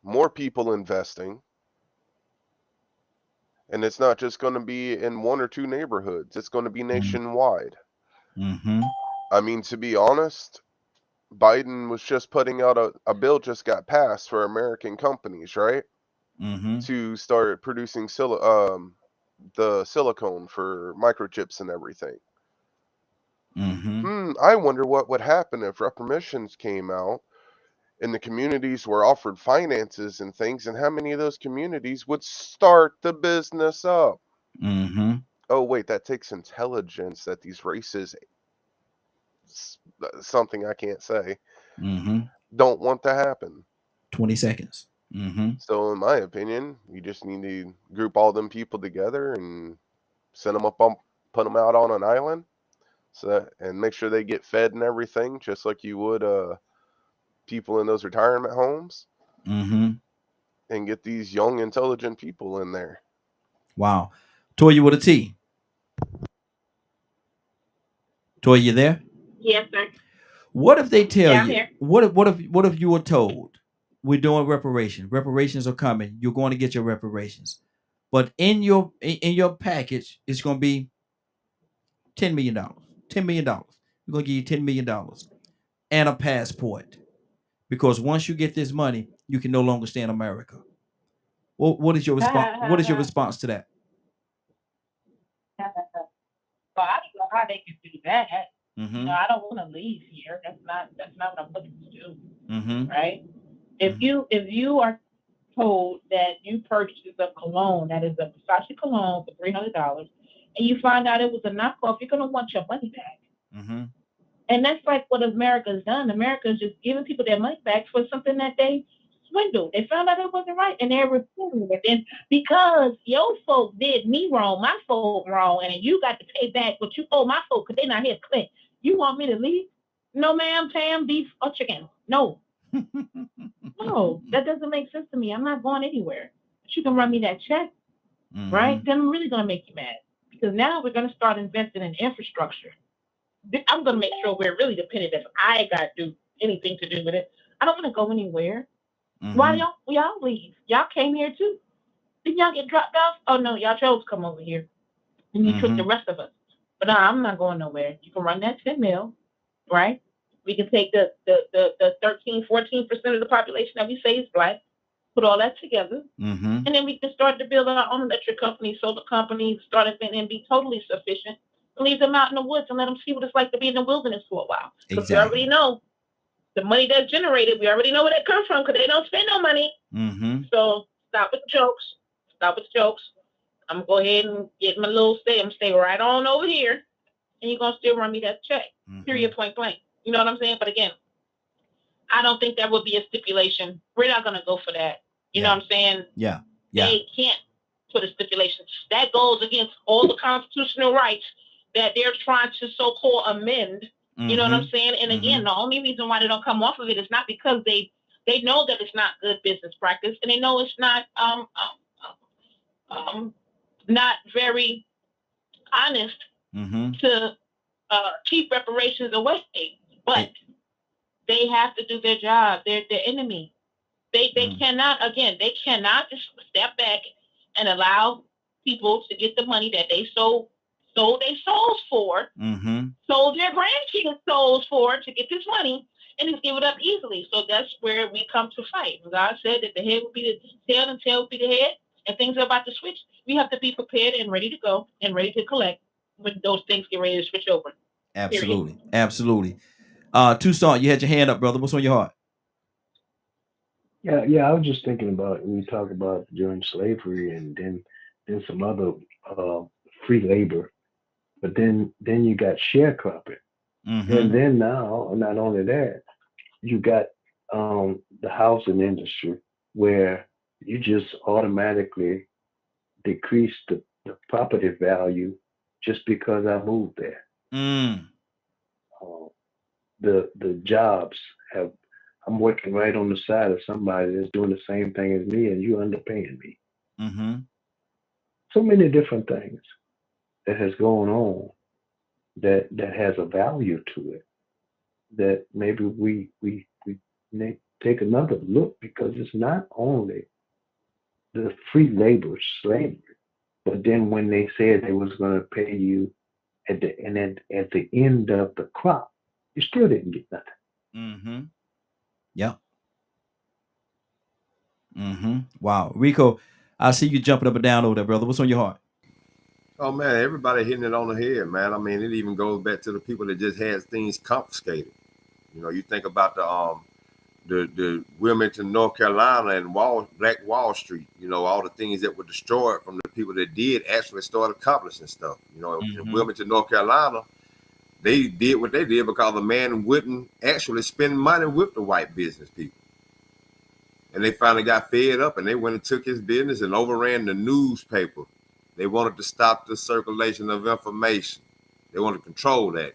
more people investing, and it's not just going to be in one or two neighborhoods. It's going to be nationwide. I mean, to be honest, Biden was just putting out a bill just got passed for American companies, right? To start producing the silicone for microchips and everything. I wonder what would happen if reparations came out and the communities were offered finances and things, and how many of those communities would start the business up. Oh wait, that takes intelligence that these races, something I can't say, don't want to happen. 20 seconds. So in my opinion, you just need to group all them people together and send them up on, put them out on an island, and make sure they get fed and everything, just like you would people in those retirement homes, and get these young, intelligent people in there. Wow. Toya with a T. Toya, you there? Yes, sir. What if they tell Yeah, I'm you? here. What if you were told we're doing reparations? Reparations are coming. You're going to get your reparations, but in your package, it's going to be $10 million. $10 million. We're going to give you $10 million and a passport, because once you get this money, you can no longer stay in America. What is your response? What is your response to that? Well, I don't know how they can do that. You know, I don't want to leave here. That's not what I'm looking to do. Right? If you are told that you purchased a cologne that is a Versace cologne for $300, and you find out it was a knockoff, you're gonna want your money back. And that's like what America's done. America is just giving people their money back for something that they swindled. They found out it wasn't right, and they're reporting it. And because your folk did me wrong, my folk wrong, and you got to pay back what you owe my folk because they're not here to clean. You want me to leave? No, ma'am, Tam, beef, or chicken. No. No, that doesn't make sense to me. I'm not going anywhere. But you can run me that check, right? Then I'm really going to make you mad, because now we're going to start investing in infrastructure. I'm going to make sure we're really dependent if I got to do anything to do with it. I don't want to go anywhere. Why y'all leave? Y'all came here too. Didn't y'all get dropped off? Oh no, y'all chose to come over here, and you took the rest of us. But no, I'm not going nowhere. You can run that 10 mil, right? We can take the 13, 14% of the population that we say is black, put all that together, and then we can start to build our own electric companies, solar companies, start and be totally sufficient, and leave them out in the woods and let them see what it's like to be in the wilderness for a while. Because we already know the money that's generated, we already know where that comes from, because they don't spend no money. So stop with the jokes. Stop with the jokes. I'm going to go ahead and get my little stay. I'm going to stay right on over here, and you're going to still run me that check. Period, point blank. You know what I'm saying? But again, I don't think that would be a stipulation. We're not going to go for that. You know what I'm saying? Yeah. They can't put a stipulation. That goes against all the constitutional rights that they're trying to so-called amend. You know what I'm saying? And again, the only reason why they don't come off of it is not because they know that it's not good business practice, and they know it's not not very honest to keep reparations away. But they have to do their job. They're the enemy. They cannot just step back and allow people to get the money that they sold their souls for, sold their grandkids' souls for to get this money, and just give it up easily. So that's where we come to fight. God said that the head will be the tail and tail will be the head, and things are about to switch. We have to be prepared and ready to go and ready to collect when those things get ready to switch over. Absolutely. Period. Absolutely. Tucson, you had your hand up, brother. What's on your heart? Yeah. I was just thinking about when you talk about during slavery and then some other free labor, but then you got sharecropping, and then now not only that, you got the housing industry where you just automatically decrease the property value just because I moved there. The jobs have. I'm working right on the side of somebody that's doing the same thing as me, and you underpaying me. So many different things that has gone on that has a value to it. That maybe we take another look, because it's not only the free labor slavery, but then when they said they was going to pay you at the end of the crop, you still didn't get nothing. Yep. Wow. Rico, I see you jumping up and down over there, brother. What's on your heart? Oh man, everybody hitting it on the head, man. I mean, it even goes back to the people that just had things confiscated. You know, you think about the Wilmington, North Carolina, and Black Wall Street. You know, all the things that were destroyed from the people that did actually start accomplishing stuff. You know, in Wilmington, North Carolina, they did what they did because the man wouldn't actually spend money with the white business people. And they finally got fed up, and they went and took his business and overran the newspaper. They wanted to stop the circulation of information. They wanted to control that.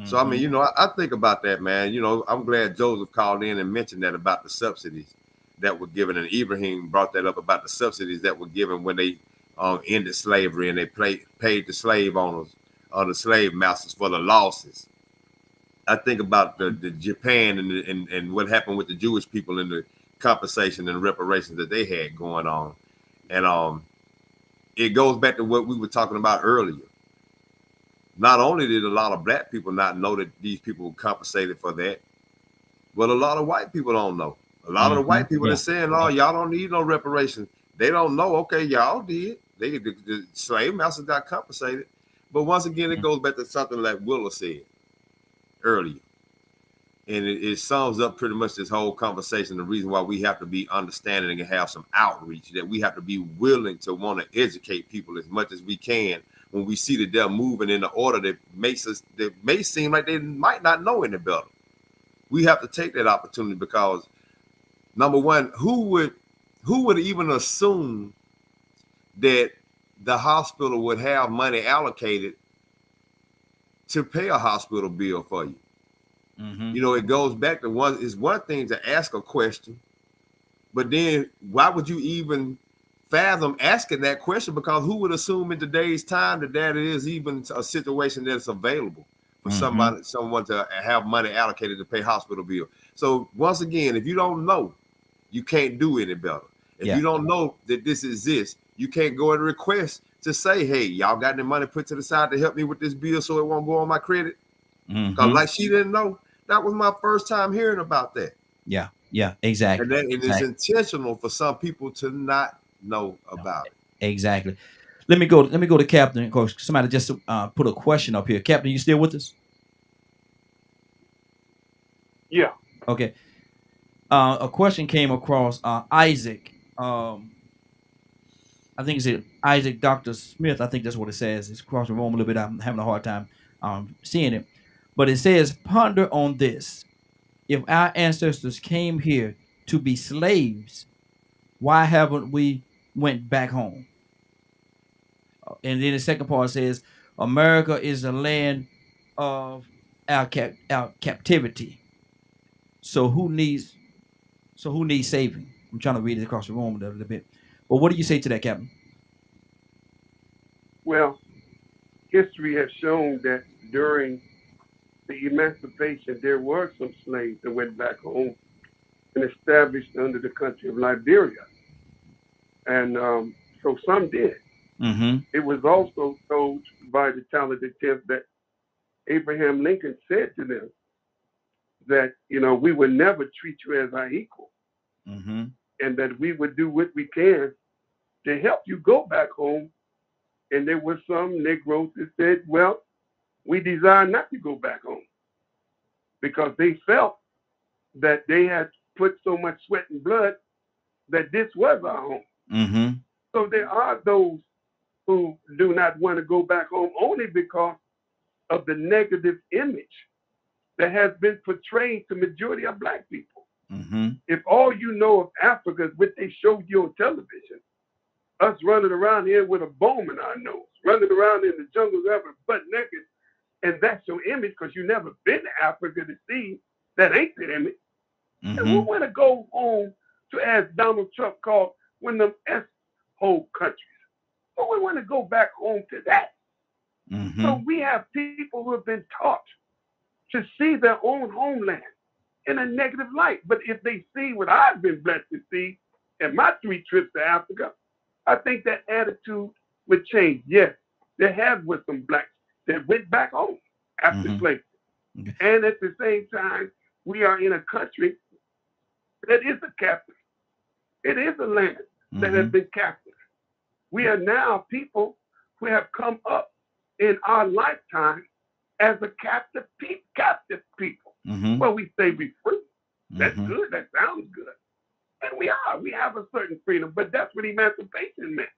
So, I mean, you know, I think about that, man. You know, I'm glad Joseph called in and mentioned that about the subsidies that were given. And Ibrahim brought that up about the subsidies that were given when they ended slavery, and they paid the slave owners or the slave masters for the losses. I think about the Japan and what happened with the Jewish people and the compensation and reparations that they had going on. And it goes back to what we were talking about earlier. Not only did a lot of black people not know that these people were compensated for that, but a lot of white people don't know. A lot of the white people are saying, "Oh, y'all don't need no reparations." They don't know. Okay, y'all did. The slave masters got compensated. But once again, it goes back to something like Willa said earlier. And it sums up pretty much this whole conversation. The reason why we have to be understanding and have some outreach, that we have to be willing to want to educate people as much as we can when we see that they're moving in the order that may seem like they might not know any better. We have to take that opportunity, because number one, who would even assume that the hospital would have money allocated to pay a hospital bill for you? You know, it goes back to one thing to ask a question, but then why would you even fathom asking that question? Because who would assume in today's time that is even a situation that's available for someone to have money allocated to pay hospital bill? So once again, if you don't know, you can't do any better. If you don't know that this exists, you can't go and request to say, "Hey, y'all got any money put to the side to help me with this bill so it won't go on my credit?" Because like she didn't know. That was my first time hearing about that. Yeah, exactly. And it's intentional for some people to not know about it. Exactly. Let me go to Captain. Of course, somebody just put a question up here. Captain, you still with us? Yeah. Okay. A question came across Isaac. I think it's Isaac Dr. Smith. I think that's what it says. It's across the room a little bit. I'm having a hard time seeing it. But it says, ponder on this. If our ancestors came here to be slaves, why haven't we went back home? And then the second part says, America is the land of our captivity. So who needs saving? I'm trying to read it across the room a little bit. But what do you say to that, Captain? Well, history has shown that during the emancipation, there were some slaves that went back home and established under the country of Liberia. And so some did. Mm-hmm. It was also told by the talented Tiff that Abraham Lincoln said to them that, we would never treat you as our equal. Mm-hmm. And that we would do what we can to help you go back home. And there were some Negroes that said, well, we desire not to go back home because they felt that they had put so much sweat and blood that this was our home. Mm-hmm. So there are those who do not want to go back home only because of the negative image that has been portrayed to majority of Black people. Mm-hmm. If all you know of Africa is what they showed you on television, us running around here with a bomb in our nose, running around in the jungles having butt naked, and that's your image because you never been to Africa to see, that ain't the image. Mm-hmm. And we want to go home to, as Donald Trump called, one of them S-hole countries. So we want to go back home to that. Mm-hmm. So we have people who have been taught to see their own homeland in a negative light. But if they see what I've been blessed to see in my 3 trips to Africa, I think that attitude would change. Yes, there have been some Blacks that went back home after Mm-hmm. slavery. Okay. And at the same time, we are in a country that is a captive. It is a land that has Mm-hmm. been captive. We are now people who have come up in our lifetime as a captive people. Mm-hmm. Well, we say we free. That's Mm-hmm. good. That sounds good. And we are. We have a certain freedom, but that's what emancipation meant.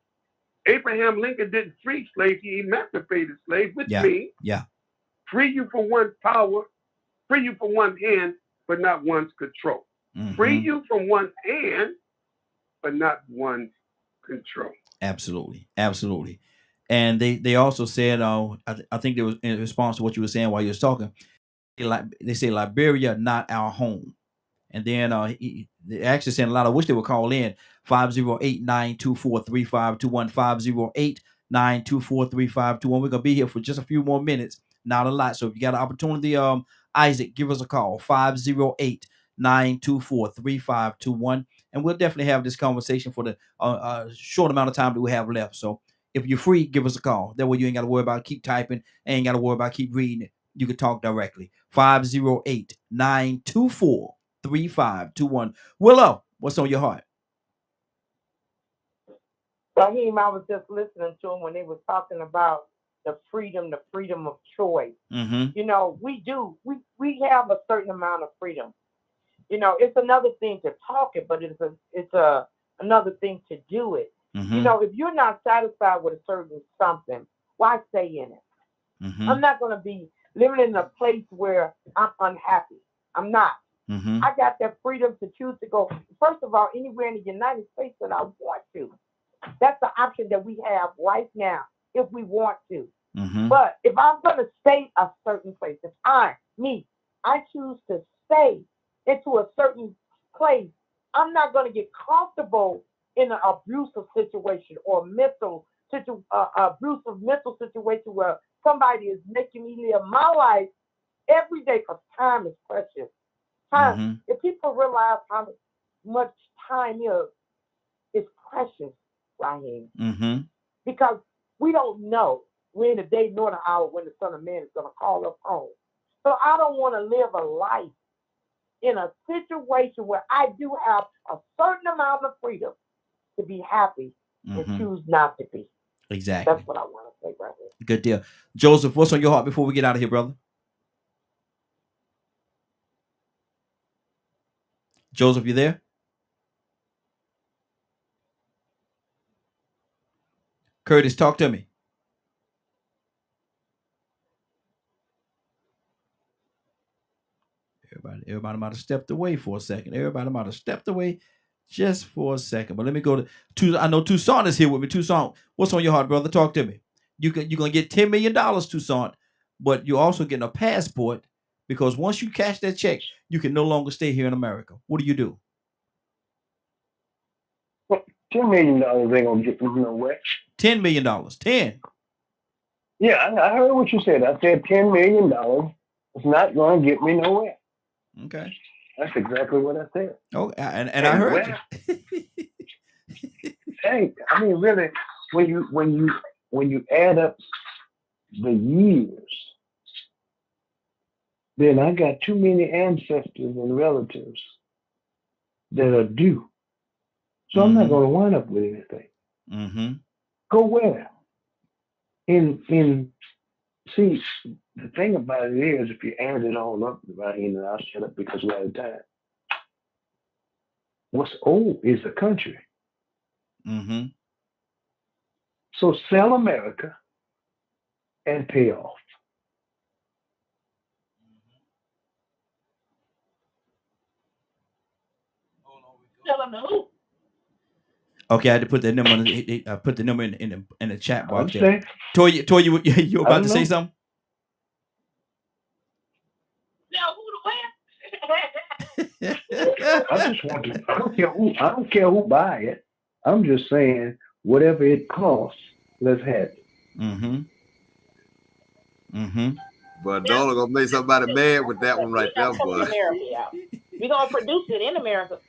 Abraham Lincoln didn't free slaves. He emancipated slaves, which means free you from one power, free you from one hand, but not one's control. Mm-hmm. Free you from one hand, but not one's control. Absolutely. Absolutely. And they also said, I think there was in response to what you were saying while you was talking, they say Liberia not our home. And then they actually sent a lot. I wish they would call in 508-924-3521, 508-924-3521. We're gonna be here for just a few more minutes, not a lot. So if you got an opportunity, Isaac, give us a call, 508-924-3521, and we'll definitely have this conversation for the short amount of time that we have left. So if you're free, give us a call. That way you ain't got to worry about keep typing, ain't got to worry about keep reading it. You can talk directly. 508-924-3521. Willow, what's on your heart? Raheem, I was just listening to him when they was talking about the freedom of choice. Mm-hmm. We have a certain amount of freedom. It's another thing to talk it, but it's another thing to do it. Mm-hmm. If you're not satisfied with a certain something, why stay in it? Mm-hmm. I'm not going to be living in a place where I'm unhappy. I'm not. Mm-hmm. I got that freedom to choose to go, first of all, anywhere in the United States that I want to. That's the option that we have right now, if we want to. Mm-hmm. But if I'm going to stay a certain place, if I choose to stay into a certain place, I'm not going to get comfortable in an abusive situation or abusive mental situation where somebody is making me live my life every day, because time is precious. Time. Mm-hmm. If people realize how much time is precious, Raheem, Mm-hmm. because we don't know when the day nor the hour when the Son of Man is going to call us home. So I don't want to live a life in a situation where I do have a certain amount of freedom to be happy and choose not to be. Exactly. That's what I want to say right here. Good deal. Joseph, what's on your heart before we get out of here, brother? Joseph, you there? Curtis, talk to me. Everybody might have stepped away for a second. Everybody might have stepped away just for a second. But let me go to I know Tucson is here with me. Tucson, what's on your heart, brother? Talk to me. you're gonna get $10 million, Toussaint, but you're also getting a passport, because once you cash that check, you can no longer stay here in America. What do you do? Well, $10 million ain't gonna get me nowhere. $10 million. 10. Yeah, I heard what you said. I said $10 million. It's not gonna get me nowhere. Okay. That's exactly what I said. Oh, and I heard you. Hey, I mean, really, when you add up the years, then I got too many ancestors and relatives that are due. So I'm not going to wind up with anything. Mm-hmm. Go where? See, the thing about it is, if you add it all up, Raheem, and I'll shut up because we're out of time. What's old is the country. Mm-hmm. So sell America and pay off. Okay, I had to put that number. I put the number in the chat box there. Okay. Toya, you about to say something? I just want to. I don't care who buy it. I'm just saying whatever it costs, let's have it. Mm-hmm. Mm-hmm. But Dollar gonna make somebody mad with that one right there, boy. We're gonna produce it in America,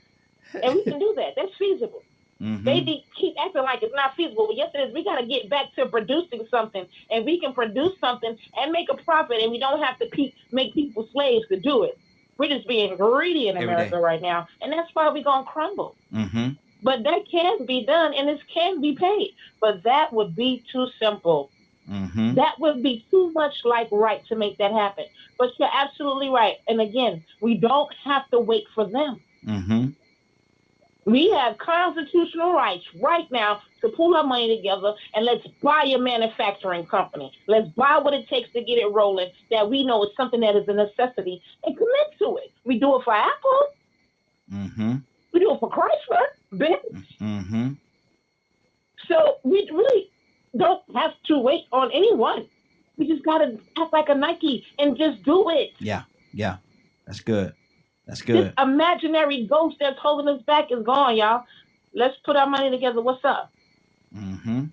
and we can do that. That's feasible. Mm-hmm. They keep acting like it's not feasible, but yes, it is. We got to get back to producing something, and we can produce something and make a profit, and we don't have to make people slaves to do it. We're just being greedy in America right now, and that's why we're going to crumble. Mm-hmm. But that can be done, and it can be paid, but that would be too simple. Mm-hmm. That would be too much like right to make that happen. But you're absolutely right. And again, we don't have to wait for them. Mm-hmm. We have constitutional rights right now to pull our money together and let's buy a manufacturing company. Let's buy what it takes to get it rolling, that we know is something that is a necessity, and commit to it. We do it for Apple. Mm-hmm. We do it for Chrysler, Benz. Mm-hmm. So we really don't have to wait on anyone. We just got to act like a Nike and just do it. Yeah. That's good. That's good. This imaginary ghost that's holding us back is gone, y'all. Let's put our money together. What's up? Mm-hmm.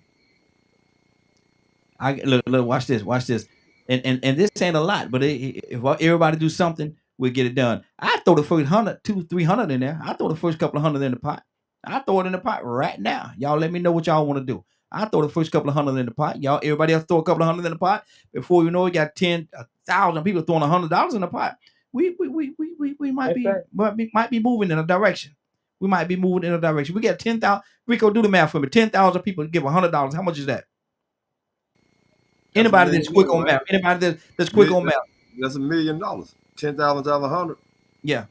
Look, watch this. And this ain't a lot, but if everybody do something, we'll get it done. I throw the first 100, 200, 300 in there. I throw the first couple of hundred in the pot. I throw it in the pot right now. Y'all let me know what y'all want to do. I throw the first couple of hundred in the pot. Y'all, everybody else throw a couple of hundred in the pot. Before you know it, got 10,000 people throwing $100 in the pot. We might be moving in a direction. We might be moving in a direction. We got 10,000. Rico, do the math for me. 10,000 people give $100. How much is that? Anybody that's quick on math. Anybody that's quick on math. That's $1 million. 10,000 times 100. Yeah,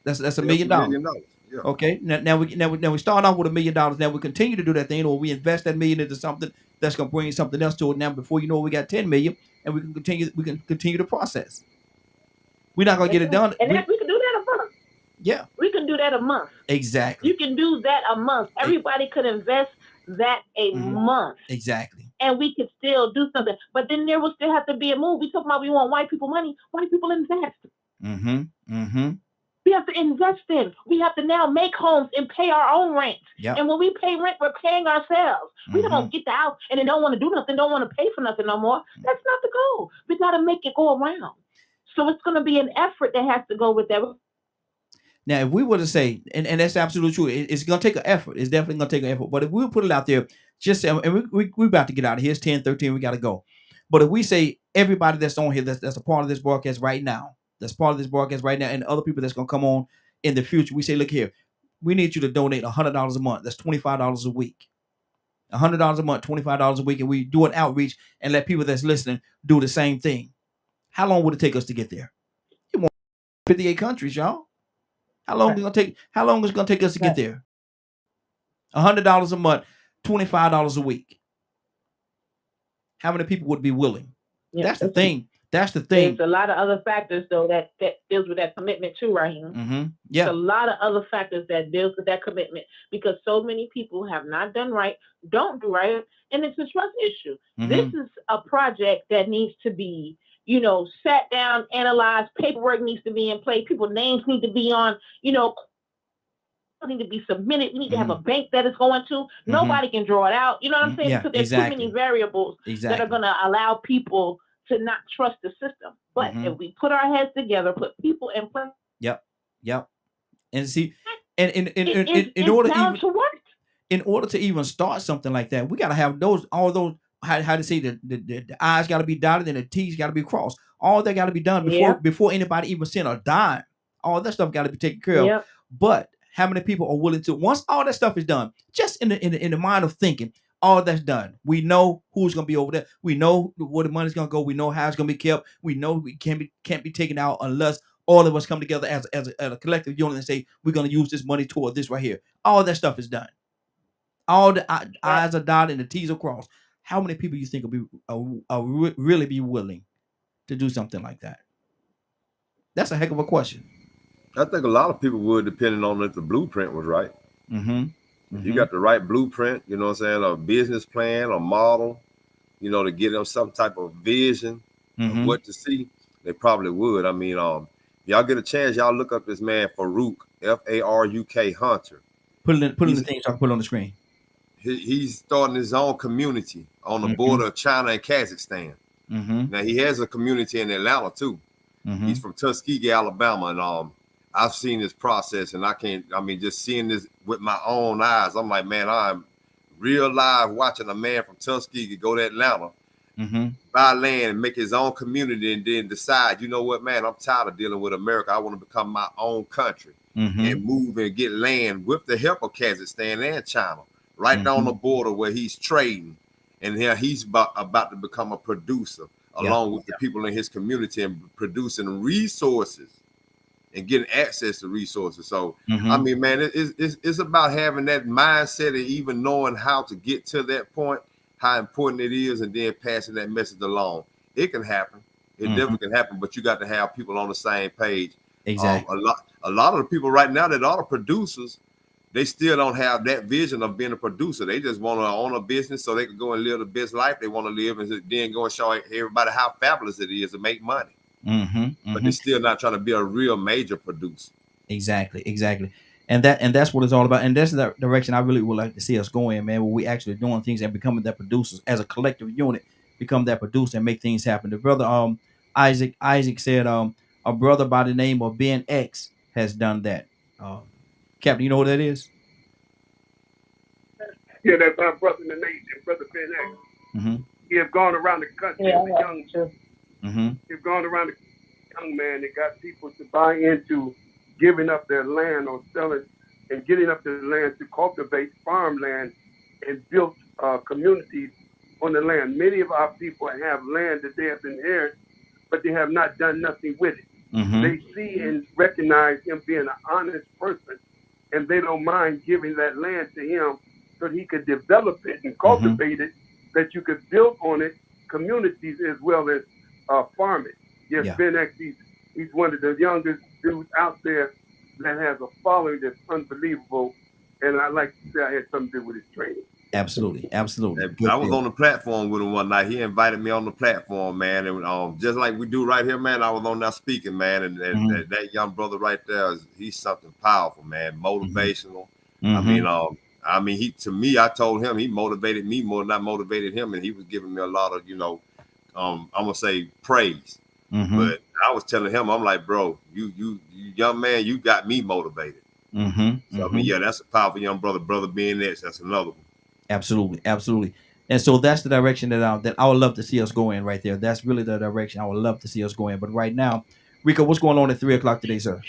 that's $1 million. $1 million. Yeah. Okay. Now we start off with $1 million. Now we continue to do that thing, or we invest that million into something that's gonna bring something else to it. Now before you know it, we got 10 million, and we can continue the process. We're not gonna get it done. And we can do that a month. Yeah. We can do that a month. Exactly. You can do that a month. Everybody could invest that a month. Exactly. And we could still do something. But then there will still have to be a move. We talk about we want white people money. White people invest. Mm-hmm. Mm-hmm. We have to invest in. We have to now make homes and pay our own rent. Yep. And when we pay rent, we're paying ourselves. We don't get the house and then don't want to do nothing, don't want to pay for nothing no more. That's not the goal. We got to make it go around. So it's going to be an effort that has to go with that. Now, if we were to say, and that's absolutely true, it's going to take an effort. It's definitely going to take an effort. But if we put it out there, just say, and we're about to get out of here. It's 10:13. We got to go. But if we say everybody that's on here, that's a part of this broadcast right now, and other people that's going to come on in the future, we say, look here, we need you to donate $100 a month. That's $25 a week. $100 a month, $25 a week, and we do an outreach and let people that's listening do the same thing. How long would it take us to get there? 58 countries, y'all. How long is it gonna take us to get there? $100 a month, $25 a week. How many people would be willing? Yeah, that's the thing. That's the thing. There's a lot of other factors though that deals with that commitment too, Raheem. Yeah. There's a lot of other factors that deals with that commitment because so many people have not done right, don't do right, and it's a trust issue. This is a project that needs to be, sat down, analyzed, paperwork needs to be in place, people's names need to be on, need to be submitted. We need to have a bank that it's going to. Nobody can draw it out. You know what I'm saying? Yeah, Because there's too many variables that are going to allow people to not trust the system. But if we put our heads together, put people in place. Yep. And see, and in order to even start something like that, we got to have all those. How to say the I's got to be dotted and the T's got to be crossed. All that got to be done before anybody even send a dime. All that stuff got to be taken care of. But how many people are willing to, once all that stuff is done, just in the mind of thinking, all that's done, we know who's gonna be over there. We know where the money's gonna go. We know how it's gonna be kept. We know we can't be taken out unless all of us come together as a collective unit and say we're gonna use this money toward this right here. All that stuff is done. All the I's are dotted and the T's are crossed. How many people you think will really be willing to do something like that? That's a heck of a question. I think a lot of people would, depending on if the blueprint was right. If you got the right blueprint, you know what I'm saying, a business plan, a model, to get them some type of vision of what to see, they probably would. I mean, y'all get a chance, y'all look up this man Farouk, F-A-R-U-K Hunter. Put in the thing so I can put it on the screen. He's starting his own community on the border of China and Kazakhstan. Now he has a community in Atlanta too. He's from Tuskegee, Alabama, and I've seen this process, and just seeing this with my own eyes, I'm like, man, I'm real live watching a man from Tuskegee go to Atlanta, buy land, and make his own community, and then decide, you know what, man, I'm tired of dealing with America. I want to become my own country and move and get land with the help of Kazakhstan and China, right down the border where he's trading, and here he's about to become a producer along with the people in his community and producing resources and getting access to resources. So, I mean, man, it's about having that mindset and even knowing how to get to that point, how important it is, and then passing that message along. It can happen. It definitely can happen, but you got to have people on the same page. Exactly. A lot of the people right now that are the producers, they still don't have that vision of being a producer. They just want to own a business so they can go and live the best life they want to live, and then go and show everybody how fabulous it is to make money. But they're still not trying to be a real major producer. Exactly. And that's what it's all about. And that's the direction I really would like to see us going, man, where we actually doing things and becoming that producers as a collective unit, become that producer and make things happen. The brother Isaac said a brother by the name of Ben X has done that. Captain, you know what that is? Yeah, that's our brother in the nation, Brother Ben X. He has gone around the country as a young He's gone around the young man that got people to buy into giving up their land or selling and getting up their land to cultivate farmland and build communities on the land. Many of our people have land that they have inherited, but they have not done nothing with it. They see and recognize him being an honest person, and they don't mind giving that land to him so he could develop it and cultivate it, that you could build on it communities as well as farming. Yes, Ben X, he's one of the youngest dudes out there that has a following that's unbelievable, and I like to say I had something to do with his training. Absolutely. I was on the platform with him one night. He invited me on the platform, man, and just like we do right here, man, I was on there speaking, man, and that young brother right there, he's something powerful, man, motivational. I mean, he, to me, I told him he motivated me more than I motivated him, and he was giving me a lot of, I'm gonna say praise. But I was telling him, I'm like, bro, you young man, you got me motivated. So I mean, yeah, that's a powerful young brother being X. That's another one. Absolutely. And so that's the direction that I would love to see us go in right there. That's really the direction I would love to see us go in. But right now, Rico, what's going on at 3:00 today, sir?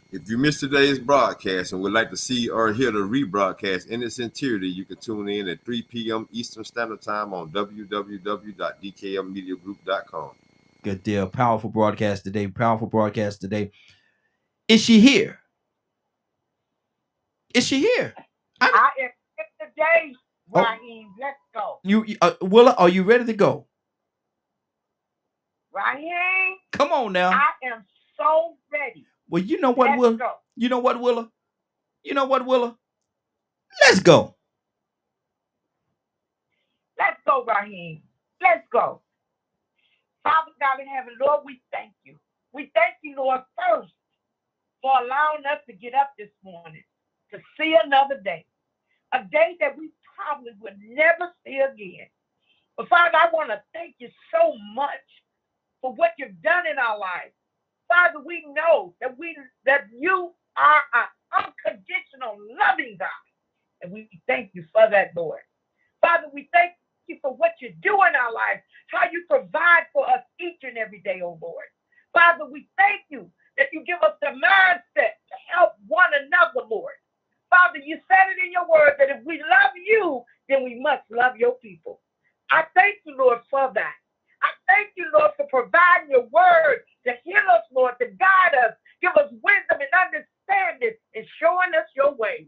If you missed today's broadcast and would like to see or hear the rebroadcast in its entirety, you can tune in at 3 p.m. Eastern Standard Time on www.dkmmediagroup.com. Good deal. Powerful broadcast today. Is she here? I am today, Raheem. Let's go. Willa, are you ready to go? Raheem. Come on now. I am so ready. Well, you know what, Let's Willa? go. You know what, Willa? You know what, Willa? Let's go. Let's go, Raheem. Let's go. Father God in heaven, Lord, we thank you. We thank you, Lord, first for allowing us to get up this morning to see another day, a day that we probably would never see again. But Father, I want to thank you so much for what you've done in our lives. Father, we know that you are an unconditional, loving God. And we thank you for that, Lord. Father, we thank you for what you do in our lives, how you provide for us each and every day, oh Lord. Father, we thank you that you give us the mindset to help one another, Lord. Father, you said it in your word that if we love you, then we must love your people. I thank you, Lord, for that. I thank you, Lord, for providing your word to heal us, Lord, to guide us, give us wisdom and understanding and showing us your ways.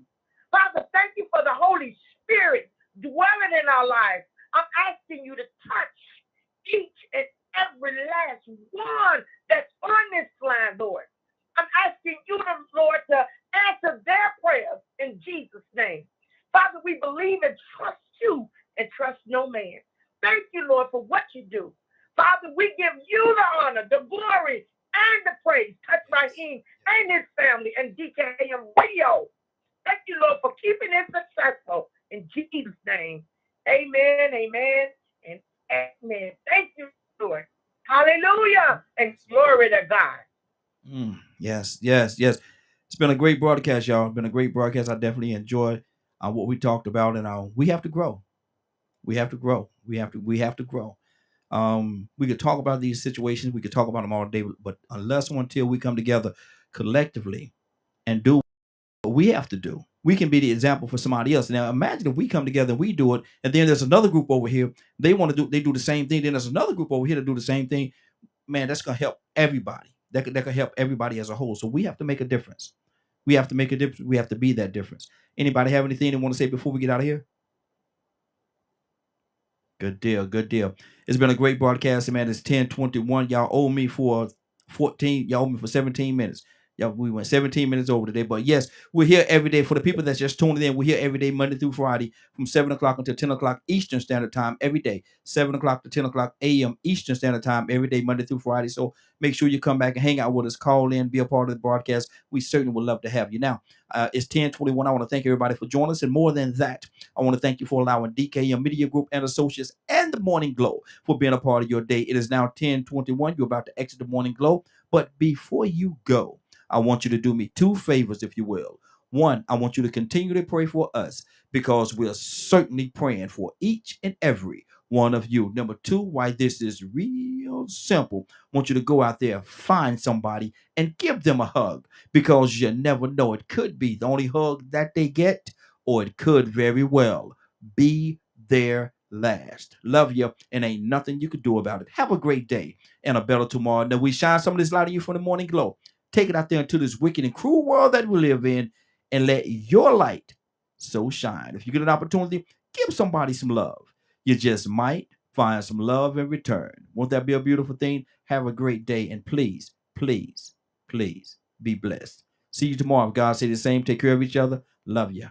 Father, thank you for the Holy Spirit dwelling in our lives. I'm asking you to touch each and every last one that's on this line, Lord. I'm asking you, Lord, to answer their prayers in Jesus' name. Father, we believe and trust you and trust no man. Thank you, Lord, for what you do. Father, we give you the honor, the glory, and the praise. Touch Raheem and his family and DKM Radio. Thank you, Lord, for keeping it successful. In Jesus' name, amen, amen, and amen. Thank you, Lord. Hallelujah, and glory to God. Yes, yes, yes. It's been a great broadcast, y'all. It's been a great broadcast. I definitely enjoyed what we talked about, and we have to grow. We have to grow. We have to grow. We could talk about these situations. We could talk about them all day, but unless or until we come together collectively and do what we have to do, we can be the example for somebody else. Now, imagine if we come together and we do it, and then there's another group over here. They do the same thing. Then there's another group over here to do the same thing. Man, that's gonna help everybody. That could help everybody as a whole. So we have to make a difference. We have to make a difference. We have to be that difference. Anybody have anything they want to say before we get out of here? Good deal. Good deal. It's been a great broadcast, man. It's 10:21. Y'all owe me for 14. Y'all owe me for 17 minutes. Yeah, we went 17 minutes over today. But yes, we're here every day. For the people that's just tuning in, we're here every day, Monday through Friday, from 7 o'clock until 10 o'clock Eastern Standard Time every day. 7 o'clock to 10 o'clock a.m. Eastern Standard Time every day, Monday through Friday. So make sure you come back and hang out with us, call in, be a part of the broadcast. We certainly would love to have you. Now, it's 10:21. I want to thank everybody for joining us. And more than that, I want to thank you for allowing DKM Media Group and Associates and the Morning Glow for being a part of your day. It is now 10:21. You're about to exit the Morning Glow. But before you go, I want you to do me two favors, if you will. One, I want you to continue to pray for us because we're certainly praying for each and every one of you. Number two, why this is real simple. I want you to go out there, find somebody, and give them a hug because you never know. It could be the only hug that they get, or it could very well be their last. Love you, and ain't nothing you could do about it. Have a great day and a better tomorrow. Now we shine some of this light on you from the Morning Glow. Take it out there into this wicked and cruel world that we live in and let your light so shine. If you get an opportunity, give somebody some love. You just might find some love in return. Won't that be a beautiful thing? Have a great day. And please, please, please be blessed. See you tomorrow. If God say the same, take care of each other. Love you.